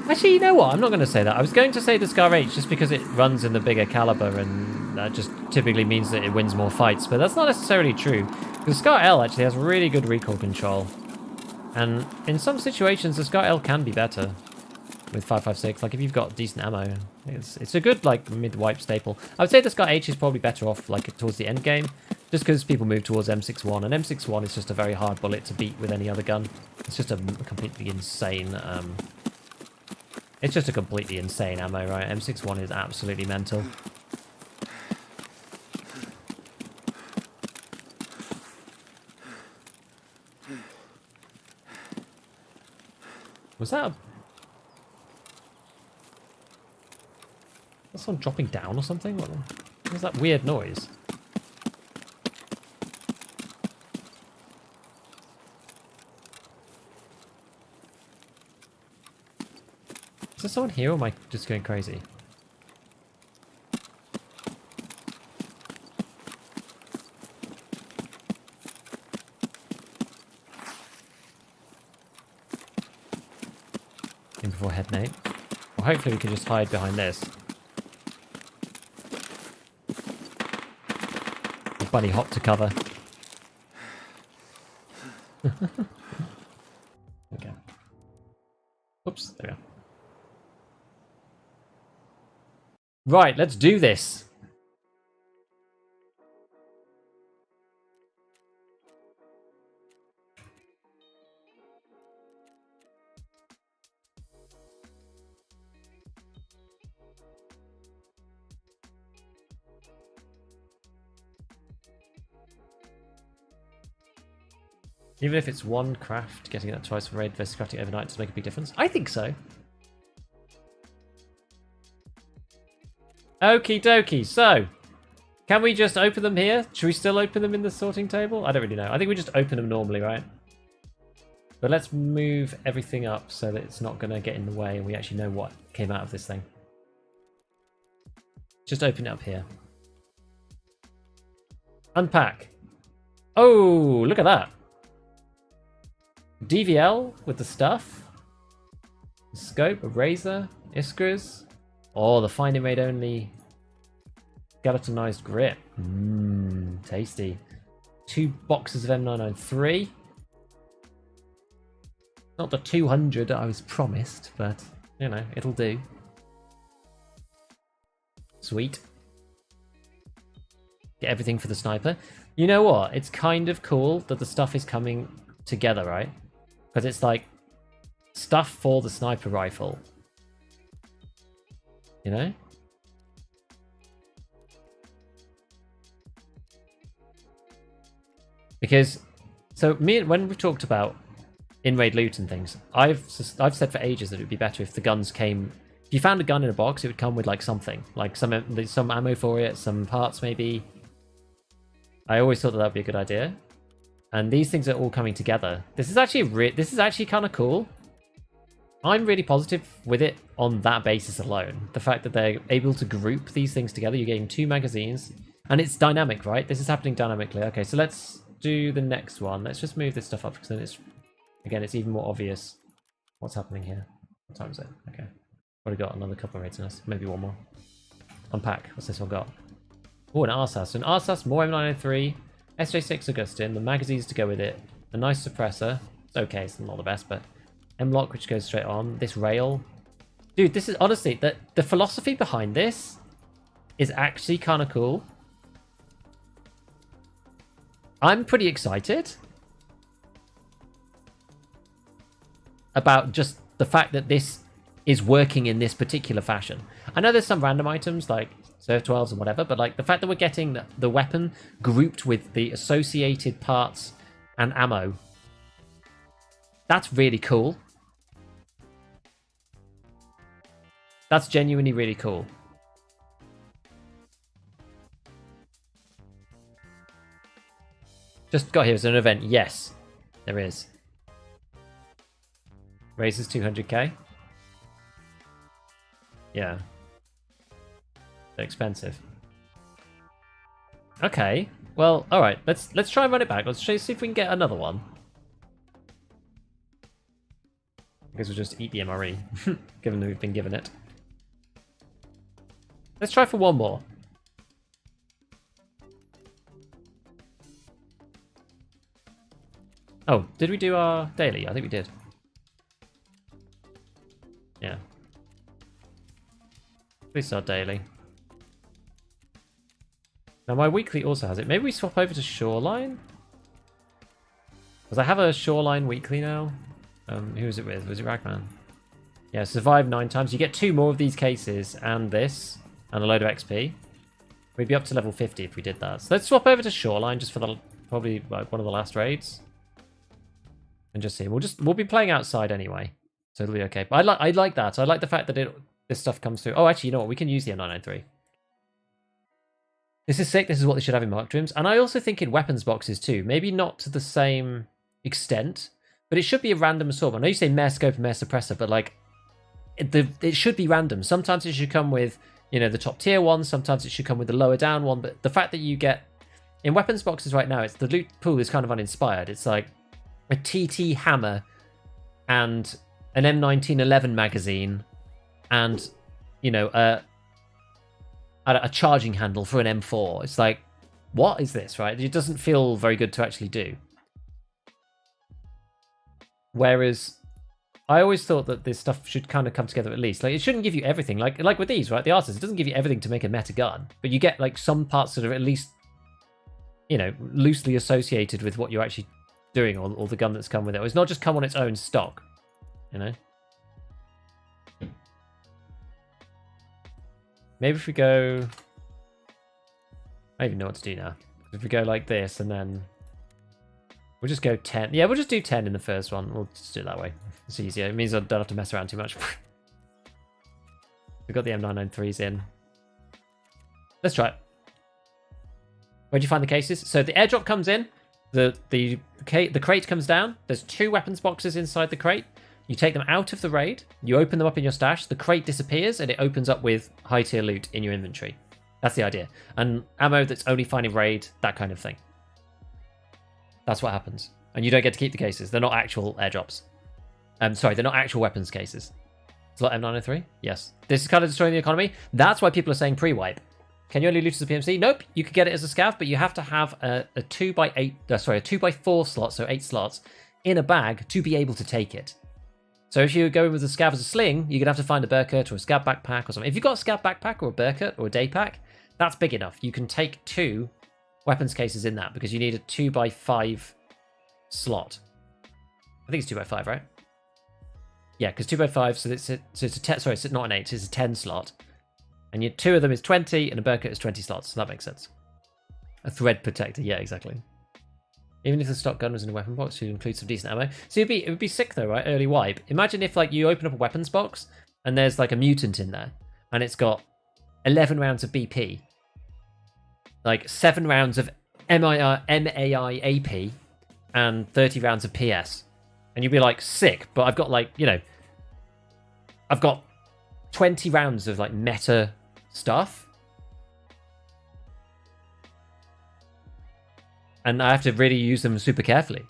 Actually, you know what? I'm not going to say that. I was going to say the Scar H just because it runs in the bigger caliber and that just typically means that it wins more fights, but that's not necessarily true. Because Scar L actually has really good recoil control. And in some situations, the Scar L can be better with 5.56. Like, if you've got decent ammo, it's a good, like, mid-wipe staple. I would say the Scar H is probably better off, like, towards the end game, just because people move towards M61, and M61 is just a very hard bullet to beat with any other gun. It's just a completely insane, it's just a completely insane ammo, right? M61 is absolutely mental. Was that a... Was someone dropping down or something? What was that weird noise? Is there someone here or am I just going crazy? In before head nade. Well, hopefully we can just hide behind this. The bunny hop to cover. Okay. Oops, there we go. Right, let's do this. Even if it's one craft, getting that twice for raid versus crafting overnight does make a big difference. I think so. Okie dokie. So, can we just open them here? Should we still open them in the sorting table? I don't really know. I think we just open them normally, right? But let's move everything up so that it's not going to get in the way and we actually know what came out of this thing. Just open it up here. Unpack. Oh, look at that. DVL with the stuff. Scope, a razor, iskras. Oh, the finding raid only skeletonized grip. Mmm, tasty. 2 boxes of M993. Not the 200 I was promised, but, you know, it'll do. Sweet. Get everything for the sniper. You know what? It's kind of cool that the stuff is coming together, right? Because it's like stuff for the sniper rifle. You know? Because, so when we've talked about in-raid loot and things, I've said for ages that it would be better if the guns came... If you found a gun in a box, it would come with like something. Like some ammo for it, some parts maybe. I always thought that would be a good idea. And these things are all coming together. This is actually kind of cool. I'm really positive with it on that basis alone. The fact that they're able to group these things together. You're getting 2 magazines. And it's dynamic, right? This is happening dynamically. Okay, so let's do the next one. Let's just move this stuff up because then it's even more obvious what's happening here. What time is it? Okay. Already got another couple of raids in us. Maybe one more. Unpack. What's this one got? Oh, an RSAS. An RSAS, more M903. SJ6 Augustin, the magazines to go with it, a nice suppressor. It's okay, it's not the best, but M-Lock, which goes straight on. This rail. Dude, this is honestly, the philosophy behind this is actually kind of cool. I'm pretty excited about just the fact that this is working in this particular fashion. I know there's some random items like Surf 12s and whatever, but like the fact that we're getting the weapon grouped with the associated parts and ammo, that's really cool. That's genuinely really cool. Just got here as an event. Yes, there is. Raises 200k. Yeah. They're expensive. Okay. Well, all right. Let's try and run it back. Let's see if we can get another one. I guess we'll just eat the MRE, given that we've been given it. Let's try for one more. Oh, did we do our daily? I think we did. Yeah. Please start daily. Now my weekly also has it. Maybe we swap over to Shoreline? Because I have a Shoreline weekly now. Who was it with? Was it Ragman? Yeah, survive 9 times. You get 2 more of these cases and this, and a load of XP. We'd be up to level 50 if we did that. So let's swap over to Shoreline just for the probably like one of the last raids. And just see. We'll be playing outside anyway. So it'll be okay. But I like that. I like the fact that this stuff comes through. Oh, actually, you know what? We can use the M993. This is sick. This is what they should have in mark trims. And I also think in weapons boxes too. Maybe not to the same extent, but it should be a random assortment. I know you say Mare Scope and Mare Suppressor, but like it should be random. Sometimes it should come with, you know, the top tier one. Sometimes it should come with the lower down one. But the fact that you get in weapons boxes right now, it's the loot pool is kind of uninspired. It's like a TT hammer and an M1911 magazine and, you know, a charging handle for an M4. It's like, what is this, right? It doesn't feel very good to actually do. Whereas I always thought that this stuff should kind of come together at least. Like, it shouldn't give you everything. Like with these, right? The artists, it doesn't give you everything to make a meta gun, but you get like some parts that are at least, you know, loosely associated with what you're actually doing, or the gun that's come with it. It's not just come on its own stock, you know? Maybe if we go... I don't even know what to do now. If we go like this and then... We'll just go 10. Yeah, we'll just do 10 in the first one. We'll just do it that way. It's easier. It means I don't have to mess around too much. We've got the M993s in. Let's try it. Where'd you find the cases? So the airdrop comes in. The crate comes down. There's 2 weapons boxes inside the crate. You take them out of the raid. You open them up in your stash. The crate disappears and it opens up with high tier loot in your inventory. That's the idea. And ammo that's only found in raid, that kind of thing. That's what happens. And you don't get to keep the cases. They're not actual airdrops. Sorry, they're not actual weapons cases. Slot M903? Yes. This is kind of destroying the economy. That's why people are saying pre-wipe. Can you only loot as a PMC? Nope. You could get it as a scav, but you have to have a 2x4 slot, so 8 slots, in a bag to be able to take it. So if you go in with a scav as a sling, you're going to have to find a Burkett or a scav backpack or something. If you've got a scav backpack or a Burkett or a day pack, that's big enough. You can take 2 weapons cases in that because you need a 2x5 slot. I think it's 2x5, right? Yeah, because 2x5, so it's a 10, sorry, it's not an 8, it's a 10 slot. And your 2 of them is 20, and a Burkett is 20 slots, so that makes sense. A thread protector, yeah, exactly. Even if the stock gun was in a weapon box, you'd include some decent ammo. So it would be sick though, right? Early wipe. Imagine if like you open up a weapons box and there's like a mutant in there, and it's got 11 rounds of BP, like 7 rounds of MAI AP, and 30 rounds of PS, and you'd be like, sick. But I've got like, you know, I've got 20 rounds of like meta stuff. And I have to really use them super carefully.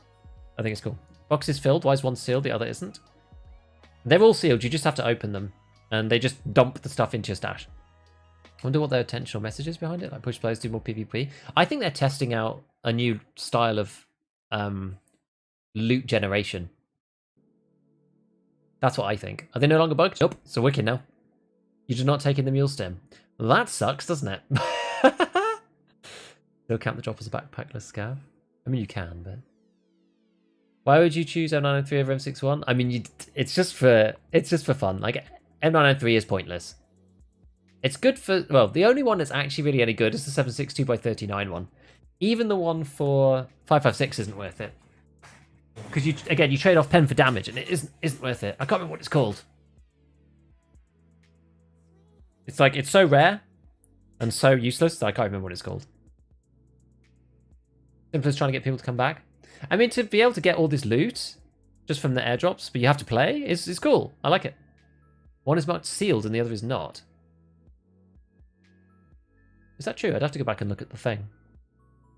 I think it's cool. Box is filled. Why is one sealed, the other isn't? They're all sealed. You just have to open them. And they just dump the stuff into your stash. I wonder what their intentional message is behind it. Like push players do more PvP. I think they're testing out a new style of loot generation. That's what I think. Are they no longer bugged? Nope. It's a wicked now. You do not take in the mule stem. Well, that sucks, doesn't it? Don't count the drop as a backpackless scav. I mean, you can, but why would you choose M903 over M61? I mean, it's just for fun. Like M903 is pointless. It's good for, well, the only one that's actually really any good is the 7.62x39 one. Even the one for 5.56 isn't worth it because you trade off pen for damage, and it isn't worth it. I can't remember what it's called. It's like it's so rare and so useless that I can't remember what it's called. Simple as trying to get people to come back. I mean, to be able to get all this loot just from the airdrops, but you have to play, is cool. I like it. One is marked sealed and the other is not. Is that true? I'd have to go back and look at the thing.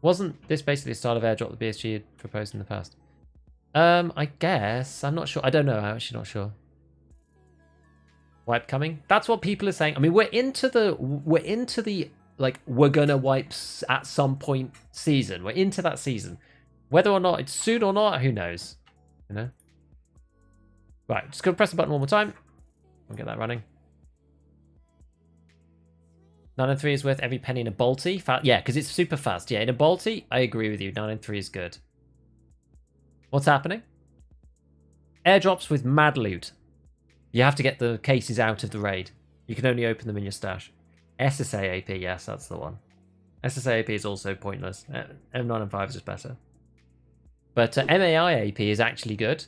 Wasn't this basically a style of airdrop the BSG had proposed in the past? I guess. I'm not sure. I don't know. I'm actually not sure. Wipe coming? That's what people are saying. I mean, we're into the like, we're gonna wipe at some point season. We're into that season. Whether or not it's soon or not, who knows? You know? Right, just gonna press the button one more time. We'll get that running. 993 is worth every penny in a Balti. Yeah, because it's super fast. Yeah, in a Balti, I agree with you. 993 is good. What's happening? Airdrops with mad loot. You have to get the cases out of the raid. You can only open them in your stash. SSA AP, yes, that's the one. SSA AP is also pointless. M9 and 5 is just better. But MAI AP is actually good.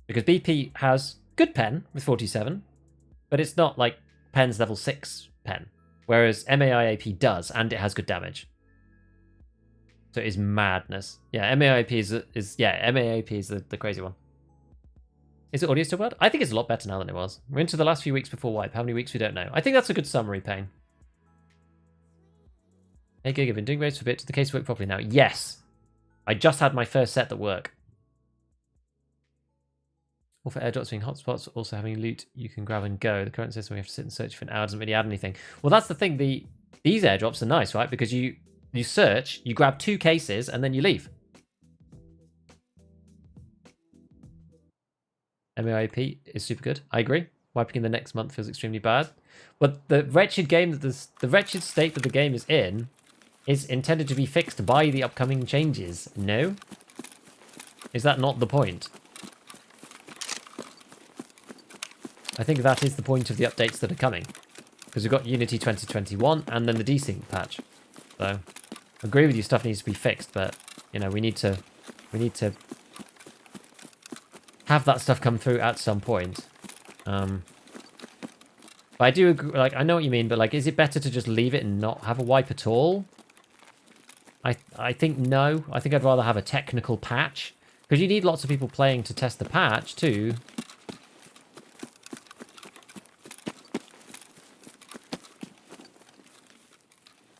Because BP has good pen with 47. But it's not like pen's level 6 pen. Whereas MAI AP does, and it has good damage. So it is madness. Yeah, MAI AP is the crazy one. Is it audio still bad? I think it's a lot better now than it was. We're into the last few weeks before wipe. How many weeks we don't know. I think that's a good summary, Payne. Hey Gig, I've been doing raids for a bit. Does the case work properly now? Yes. I just had my first set that work. All for airdrops being hotspots, also having loot you can grab and go. The current system we have to sit and search for an hour doesn't really add anything. Well, that's the thing. These airdrops are nice, right? Because you search, you grab 2 cases, and then you leave. MAIP is super good. I agree. Wiping in the next month feels extremely bad. But the wretched state that the game is in is intended to be fixed by the upcoming changes. No? Is that not the point? I think that is the point of the updates that are coming. Because we've got Unity 2021 and then the desync patch. So, I agree with you, stuff needs to be fixed, but, you know, we need to have that stuff come through at some point. But I do agree, like, I know what you mean, but, like, is it better to just leave it and not have a wipe at all? I think no. I think I'd rather have a technical patch. Because you need lots of people playing to test the patch, too.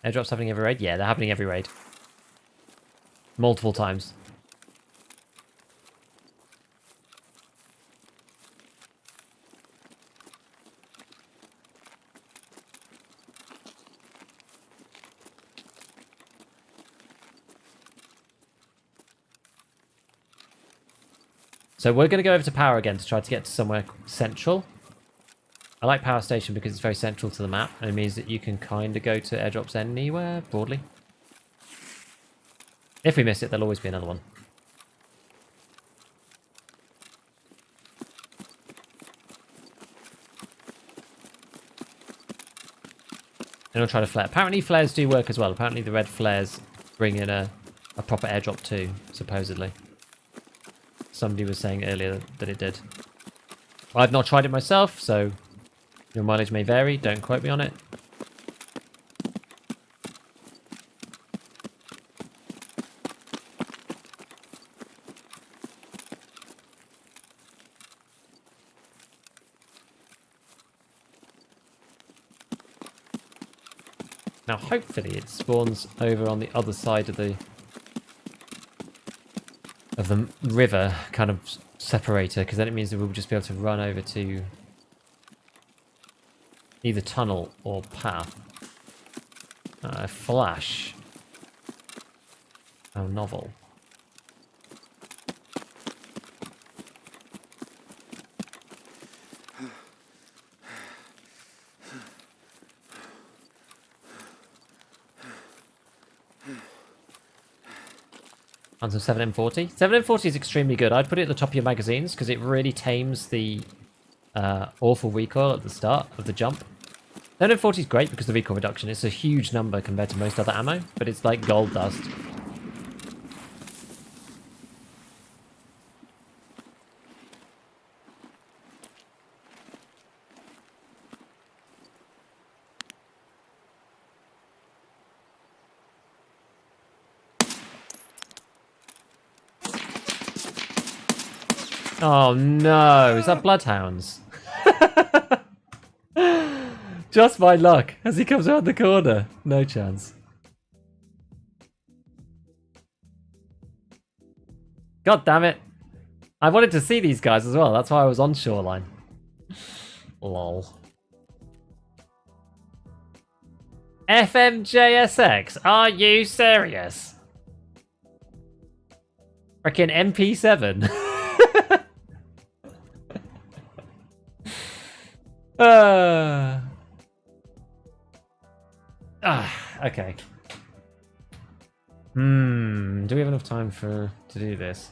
Airdrops happening every raid? Yeah, they're happening every raid. Multiple times. So we're going to go over to power again to try to get to somewhere central. I like power station because it's very central to the map, and it means that you can kind of go to airdrops anywhere, broadly. If we miss it, there'll always be another one. And we'll try to flare. Apparently flares do work as well. Apparently the red flares bring in a proper airdrop too, supposedly. Somebody was saying earlier that it did. I've not tried it myself, so your mileage may vary. Don't quote me on it. Now, hopefully it spawns over on the other side of the river kind of separator, because then it means that we'll just be able to run over to either tunnel or path. Flash. Oh, novel. And some 7M40. 7M40 is extremely good. I'd put it at the top of your magazines because it really tames the awful recoil at the start of the jump. 7M40 is great because of the recoil reduction. It's a huge number compared to most other ammo, but it's like gold dust. Oh no, is that bloodhounds? just my luck as he comes around the corner. No chance. God damn it. I wanted to see these guys as well. That's why I was on shoreline. Lol. FMJSX, are you serious? Frickin' MP7. Okay. Do we have enough time to do this?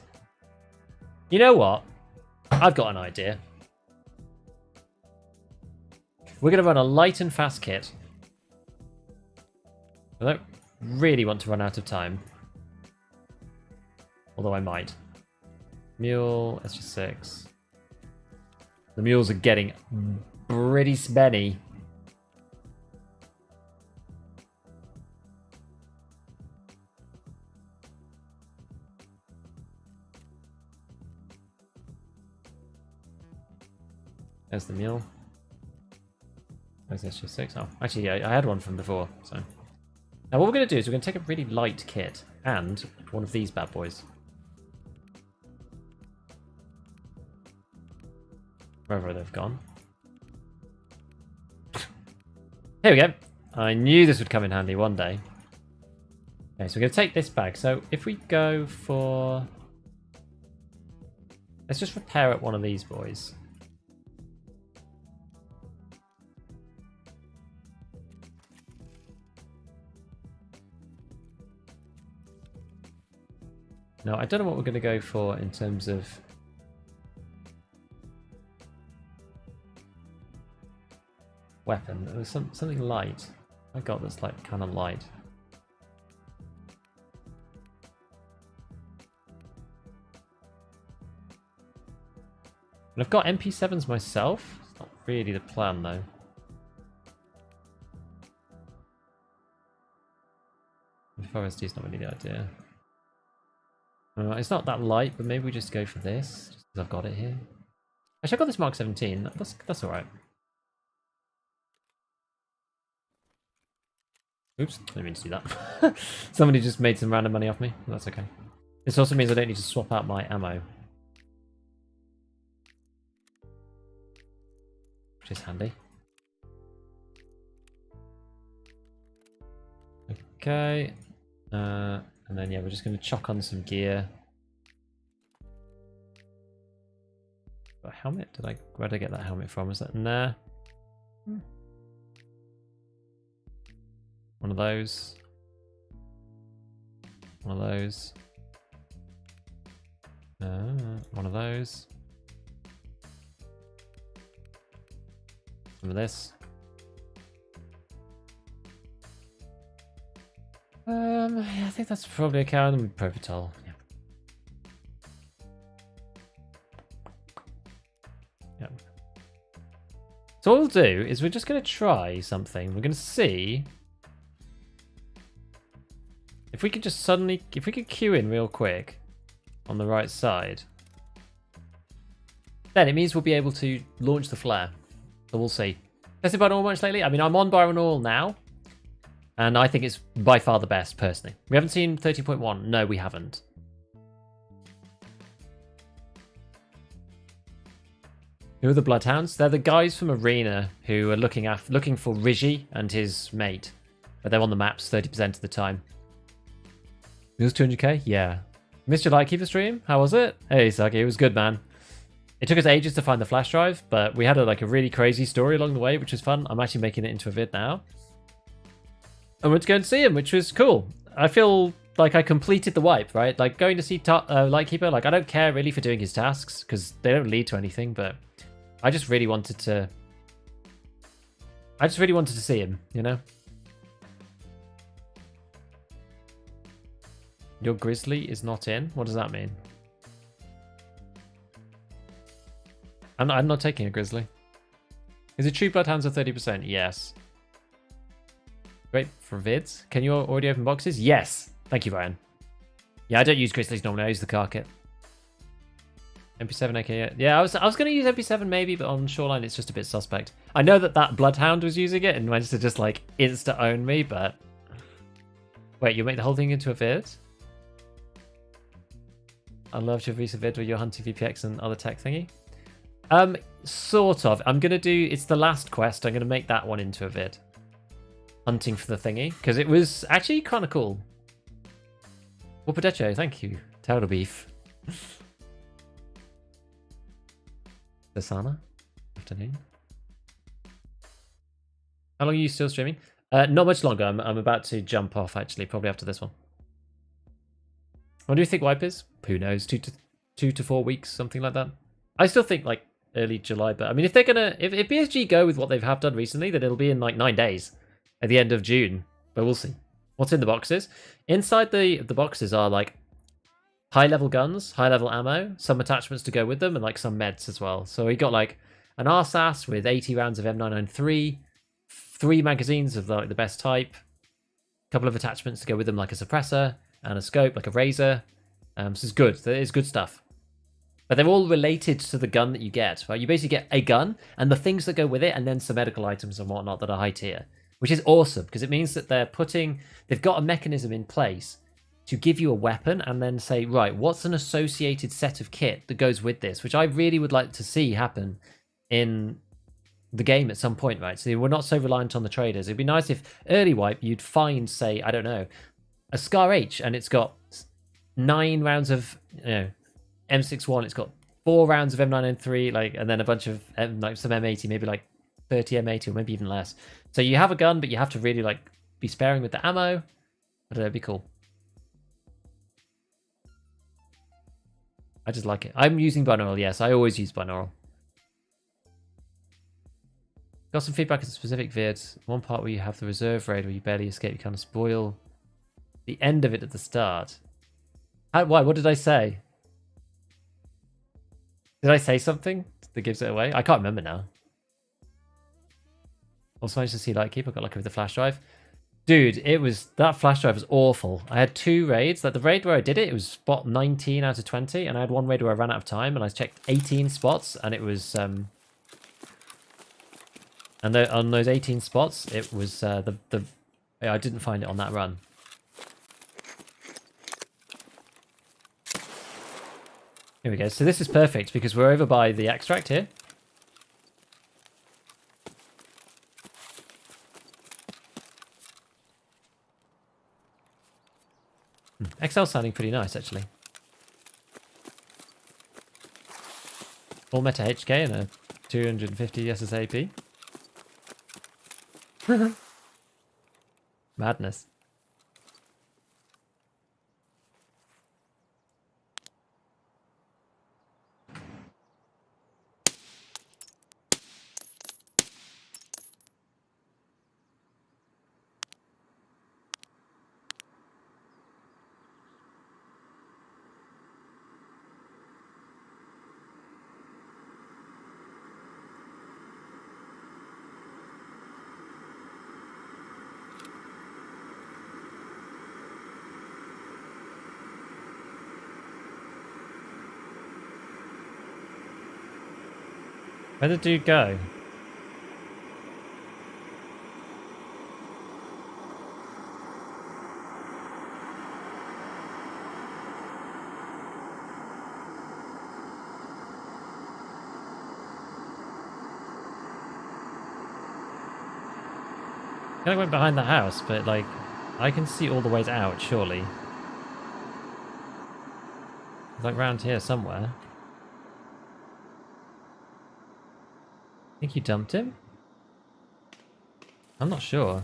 You know what? I've got an idea. We're going to run a light and fast kit. I don't really want to run out of time. Although I might. Mule, SG6. The mules are getting pretty spenny. There's the mule. Where's SG6? Oh, actually, yeah, I had one from before, so. Now what we're going to do is we're going to take a really light kit and one of these bad boys. Wherever they've gone. Here we go. I knew this would come in handy one day. Okay, so we're going to take this bag. So if we go for... Let's just repair at one of these boys. No, I don't know what we're going to go for in terms of... weapon. There was something light. I got that's like kind of light. And I've got MP7s myself. It's not really the plan though. 4SD is not really the idea. It's not that light, but maybe we just go for this, just because I've got it here. Actually, I got this Mark 17. That's all right. Oops, didn't mean to do that. Somebody just made some random money off me. That's okay. This also means I don't need to swap out my ammo, which is handy. Okay. And then, yeah, we're just going to chock on some gear. Got a helmet? Where did I get that helmet from? Was that in there? One of those. One of those. One of those. Some of this. Yeah, I think that's probably a cow and Propitol. Yeah. Yeah. So what we'll do is we're just going to try something. We're going to see if we could just suddenly, if we could queue in real quick on the right side, then it means we'll be able to launch the flare. So we'll see. Tested Byron Oil much lately? I mean, I'm on Byron Oil now. And I think it's by far the best, personally. We haven't seen 13.1. No, we haven't. Who are the Bloodhounds? They're the guys from Arena who are looking for Rigi and his mate. But they're on the maps 30% of the time. It was 200k? Yeah. Missed your Lightkeeper stream? How was it? Hey, Saki, it was good, man. It took us ages to find the flash drive, but we had a really crazy story along the way, which was fun. I'm actually making it into a vid now. I went to go and see him, which was cool. I feel like I completed the wipe, right? Like going to see Lightkeeper, I don't care really for doing his tasks because they don't lead to anything, but I just really wanted to see him, you know? Your Grizzly is not in? What does that mean? I'm not taking a Grizzly. Is it true Bloodhounds are 30%? Yes. Great for vids. Can you already open boxes? Yes. Thank you, Ryan. Yeah, I don't use Grizzlies normally. I use the car kit. MP7 AK. Yeah, I was going to use MP7 maybe, but on Shoreline it's just a bit suspect. I know that Bloodhound was using it and managed to just like insta own me, but wait, you make the whole thing into a vid? I'd love to release a vid where you're hunting VPX and other tech thingy. Sort of. I'm gonna do. It's the last quest. I'm gonna make that one into a vid. Hunting for the thingy because it was actually kind of cool. Whoopadecho, thank you. Turtle beef. Dasana, afternoon. How long are you still streaming? Not much longer. I'm about to jump off actually, probably after this one. When do you think wipe is? Who knows? 2 to 4 weeks, something like that. I still think like early July, but I mean, if they're gonna, if BSG go with what they have done recently, then it'll be in like 9 days at the end of June. But we'll see. What's in the boxes? Inside the boxes are like high-level guns, high-level ammo, some attachments to go with them, and like some meds as well. So we got like an RSAS with 80 rounds of M993, 3 magazines of like the best type, a couple of attachments to go with them, like a suppressor and a scope, like a razor. So it's good. It's good stuff. But they're all related to the gun that you get, right? You basically get a gun and the things that go with it, and then some medical items and whatnot that are high tier, which is awesome because it means that they've got a mechanism in place to give you a weapon and then say, right, what's an associated set of kit that goes with this, which I really would like to see happen in the game at some point, right? So we're not so reliant on the traders. It'd be nice if early wipe you'd find, say, I don't know, a Scar H and it's got 9 rounds of, M61, it's got 4 rounds of M903, like, and then a bunch of like some M80, maybe like 30 M80 or maybe even less. So you have a gun, but you have to really like be sparing with the ammo. But it'd be cool. I just like it. I'm using binaural, yes. I always use binaural. Got some feedback on specific vids. One part where you have the reserve raid where you barely escape, you kind of spoil the end of it at the start. Why? What did I say? Did I say something that gives it away? I can't remember now. Also managed to see Lightkeep. I got lucky with the flash drive. Dude, that flash drive was awful. I had 2 raids. Like the raid where I did it, it was spot 19 out of 20, and I had one raid where I ran out of time, and I checked 18 spots, and it was on those 18 spots, it was I didn't find it on that run. Here we go. So this is perfect because we're over by the extract here. XL sounding pretty nice, actually. Full meta HK and a 250 SSAP. Madness. Where did the dude go? I went behind the house, but like, I can see all the ways out, surely. It's like round here somewhere. I think you dumped him? I'm not sure.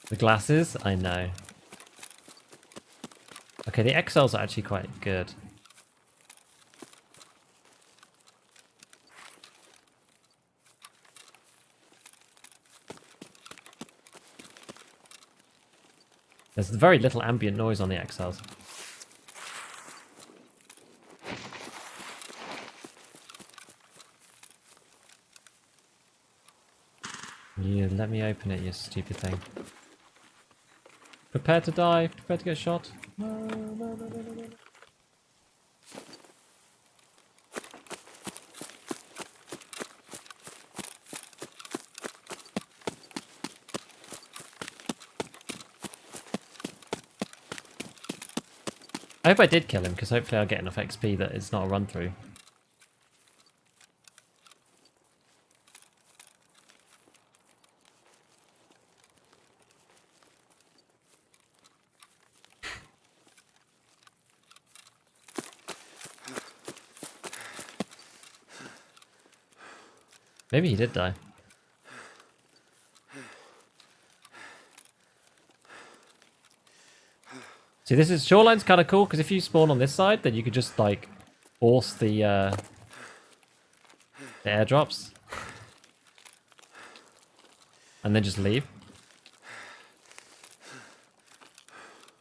The glasses? I know. Okay, the XLs are actually quite good. There's very little ambient noise on the XLs. You let me open it, you stupid thing. Prepare to die. Prepare to get shot. No, no, no, no, no, no. I hope I did kill him, because hopefully I'll get enough XP that it's not a run-through. Maybe he did die. See, this is shoreline's kind of cool because if you spawn on this side, then you could just like force the airdrops and then just leave.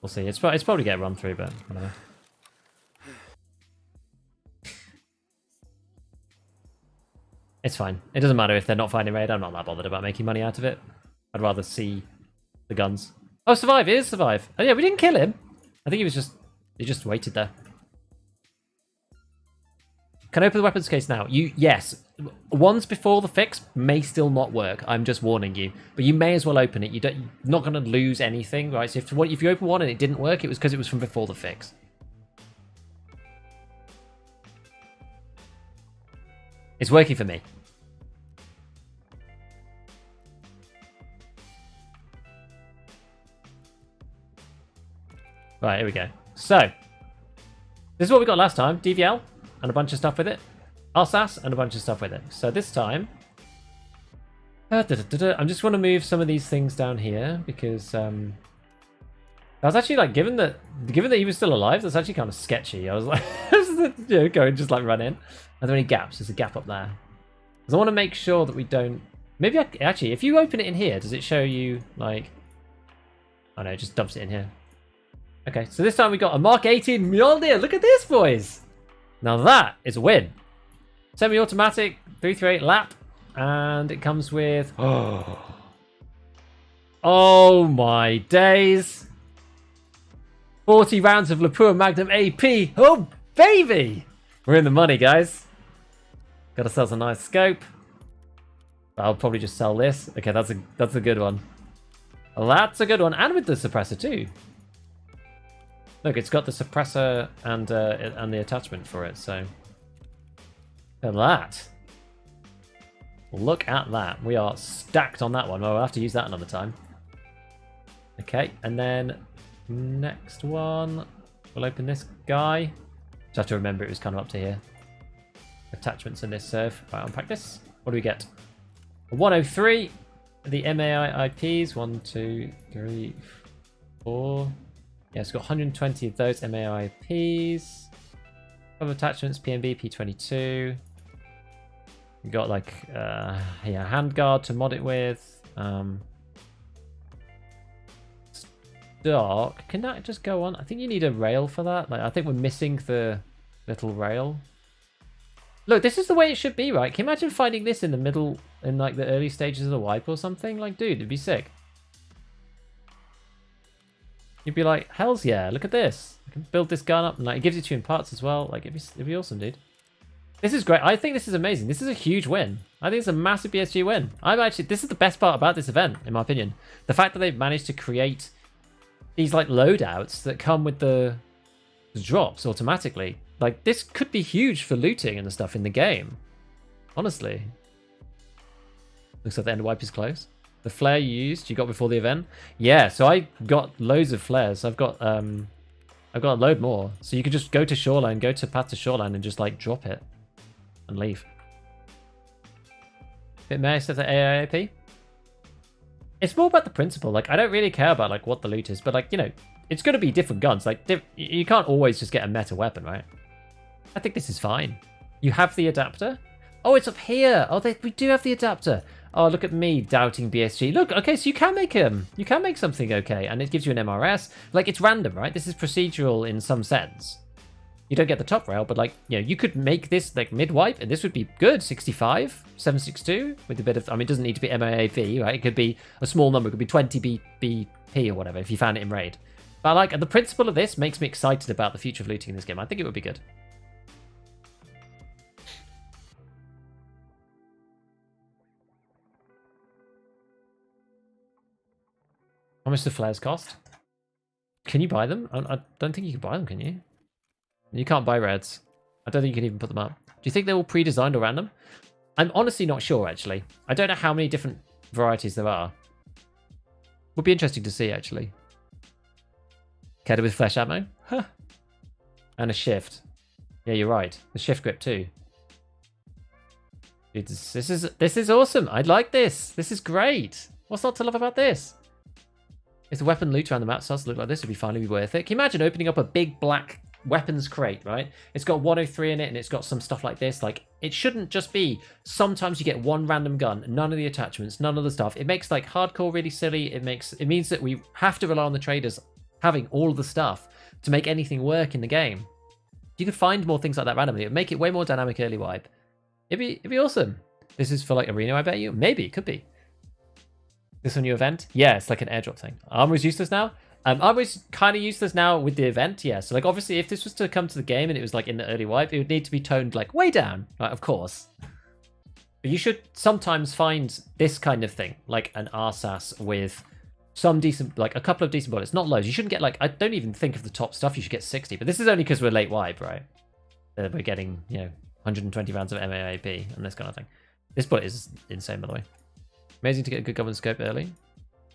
We'll see. It's probably get run through, but whatever. It's fine. It doesn't matter if they're not finding raid. I'm not that bothered about making money out of it. I'd rather see the guns. Oh, survive! It is survive. Oh yeah, we didn't kill him. I think he just waited there. Can I open the weapons case now? Yes. Ones before the fix may still not work. I'm just warning you. But you may as well open it. You're not going to lose anything, right? So if you open one and it didn't work, it was because it was from before the fix. It's working for me. Right, here we go. So, this is what we got last time. DVL and a bunch of stuff with it. RSAS and a bunch of stuff with it. So this time... I'm just want to move some of these things down here because... I was actually like, given that he was still alive, that's actually kind of sketchy. I was like, go and just like run in. Are there any gaps? There's a gap up there. Because I want to make sure that we don't... Maybe actually, if you open it in here, does it show you like... Oh no, it just dumps it in here. Okay, so this time we got a Mark 18 Mjolnir. Look at this, boys. Now that is a win. Semi-automatic, 338 lap. And it comes with... Oh my days. 40 rounds of Lapua Magnum AP. Oh, baby. We're in the money, guys. Got ourselves a nice scope. I'll probably just sell this. Okay, that's a good one. That's a good one. And with the suppressor too. Look, it's got the suppressor and the attachment for it, so... Look at that. Look at that. We are stacked on that one. Well, we'll have to use that another time. Okay, and then next one. We'll open this guy. Just have to remember it was kind of up to here. Attachments in this serve. Right, unpack this. What do we get? A 103. The MAI IPs. 1, 2, 3, 4... Yeah, it's got 120 of those MAI IPs. Other attachments, PMB, P22. We got like, handguard to mod it with. Stock. Can that just go on? I think you need a rail for that. Like, I think we're missing the little rail. Look, this is the way it should be, right? Can you imagine finding this in the middle, in like the early stages of the wipe or something? Like, dude, it'd be sick. You'd be like, hells yeah, look at this. I can build this gun up, and like, it gives it to you in parts as well. Like, it'd be awesome, dude. This is great. I think this is amazing. This is a huge win. I think it's a massive BSG win. This is the best part about this event, in my opinion. The fact that they've managed to create these like loadouts that come with the drops automatically. Like, this could be huge for looting and the stuff in the game. Honestly. Looks like the end wipe is close. The flare you used, you got before the event? Yeah, so I got loads of flares. I've got a load more. So you could just go to shoreline, go to path to shoreline and just like drop it and leave. May I set the AIAP? It's more about the principle. Like, I don't really care about like what the loot is, but like, you know, it's going to be different guns. Like, you can't always just get a meta weapon, right? I think this is fine. You have the adapter. Oh, it's up here. Oh, we do have the adapter. Oh, look at me doubting BSG. Look, okay, so you can make him. You can make something okay, and it gives you an MRS. Like, it's random, right? This is procedural in some sense. You don't get the top rail, but like, you know, you could make this like mid-wipe, and this would be good. 65, 762, with a bit of, I mean, it doesn't need to be MAAV, right? It could be a small number. It could be 20 BP or whatever if you found it in raid. But like, the principle of this makes me excited about the future of looting in this game. I think it would be good. How much do flares cost? Can you buy them? I don't think you can buy them, can you? You can't buy reds. I don't think you can even put them up. Do you think they're all pre-designed or random? I'm honestly not sure, actually. I don't know how many different varieties there are. Would be interesting to see, actually. Kedda with flesh ammo? Huh. And a shift. Yeah, you're right. The shift grip, too. Dude, this is awesome. I like this. This is great. What's not to love about this? If the weapon loot around the map starts to look like this, it would finally be worth it. Can you imagine opening up a big black weapons crate, right? It's got 103 in it, and it's got some stuff like this. Like, it shouldn't just be sometimes you get one random gun, none of the attachments, none of the stuff. It makes like hardcore really silly. It means that we have to rely on the traders having all of the stuff to make anything work in the game. If you could find more things like that randomly, it would make it way more dynamic early wipe. It'd be awesome. This is for like arena, I bet you. Maybe it could be. This a new event? Yeah, it's like an airdrop thing. Armor's useless now. Armor's kind of useless now with the event. Yeah, so like obviously if this was to come to the game and it was like in the early wipe, it would need to be toned like way down, right? Of course. But you should sometimes find this kind of thing, like an RSAS with some decent, like a couple of decent bullets, not loads. You shouldn't get like, I don't even think of the top stuff. You should get 60, but this is only because we're late wipe, right? We're getting, you know, 120 rounds of MAAP and this kind of thing. This bullet is insane, by the way. Amazing to get a good government scope early.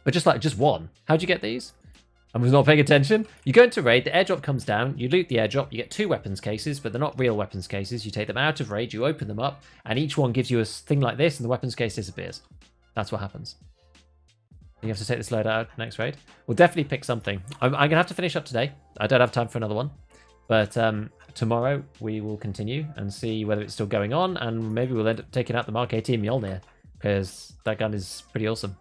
But just one. How'd you get these? I was not paying attention. You go into raid, the airdrop comes down, you loot the airdrop, you get 2 weapons cases, but they're not real weapons cases. You take them out of raid, you open them up, and each one gives you a thing like this, and the weapons case disappears. That's what happens. You have to take this load out next raid. We'll definitely pick something. I'm going to have to finish up today. I don't have time for another one. But tomorrow we will continue and see whether it's still going on, and maybe we'll end up taking out the Mark 18 Mjolnir, because that gun is pretty awesome.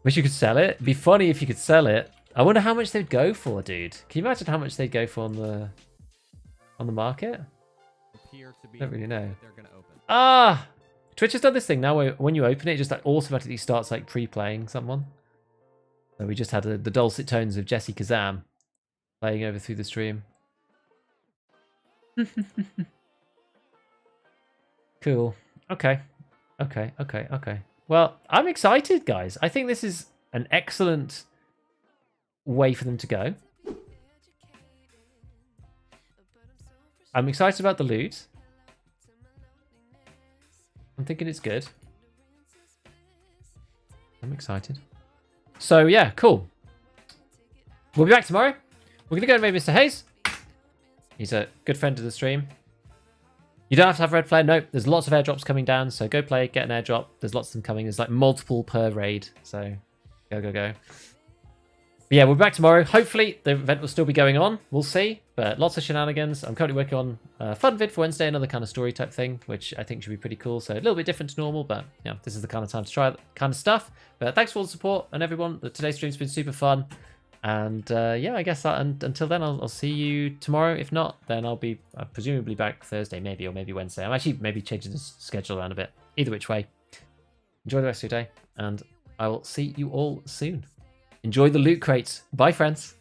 Wish you could sell it. It'd be funny if you could sell it. I wonder how much they'd go for, dude. Can you imagine how much they'd go for on the market? I don't really know. Ah! Twitch has done this thing now where when you open it, it just like automatically starts like pre-playing someone. So we just had the dulcet tones of Jesse Kazam playing over through the stream. Cool. Okay. Well, I'm excited, guys. I think this is an excellent way for them to go. I'm excited about the loot. I'm thinking it's good. I'm excited. So, yeah, cool. We'll be back tomorrow. We're going to go and raid Mr. Hayes. He's a good friend of the stream. You don't have to have red flare. Nope, there's lots of airdrops coming down. So go play, get an airdrop. There's lots of them coming. There's like multiple per raid. So go. But yeah, we'll be back tomorrow. Hopefully the event will still be going on. We'll see. But lots of shenanigans. I'm currently working on a fun vid for Wednesday, another kind of story type thing, which I think should be pretty cool. So a little bit different to normal, but yeah, this is the kind of time to try that kind of stuff. But thanks for all the support and everyone. Today's stream's been super fun. And yeah, I guess until then, I'll see you tomorrow. If not, then I'll be presumably back Thursday, maybe, or maybe Wednesday. I'm actually maybe changing the schedule around a bit. Either which way, enjoy the rest of your day, and I will see you all soon. Enjoy the loot crates. Bye, friends.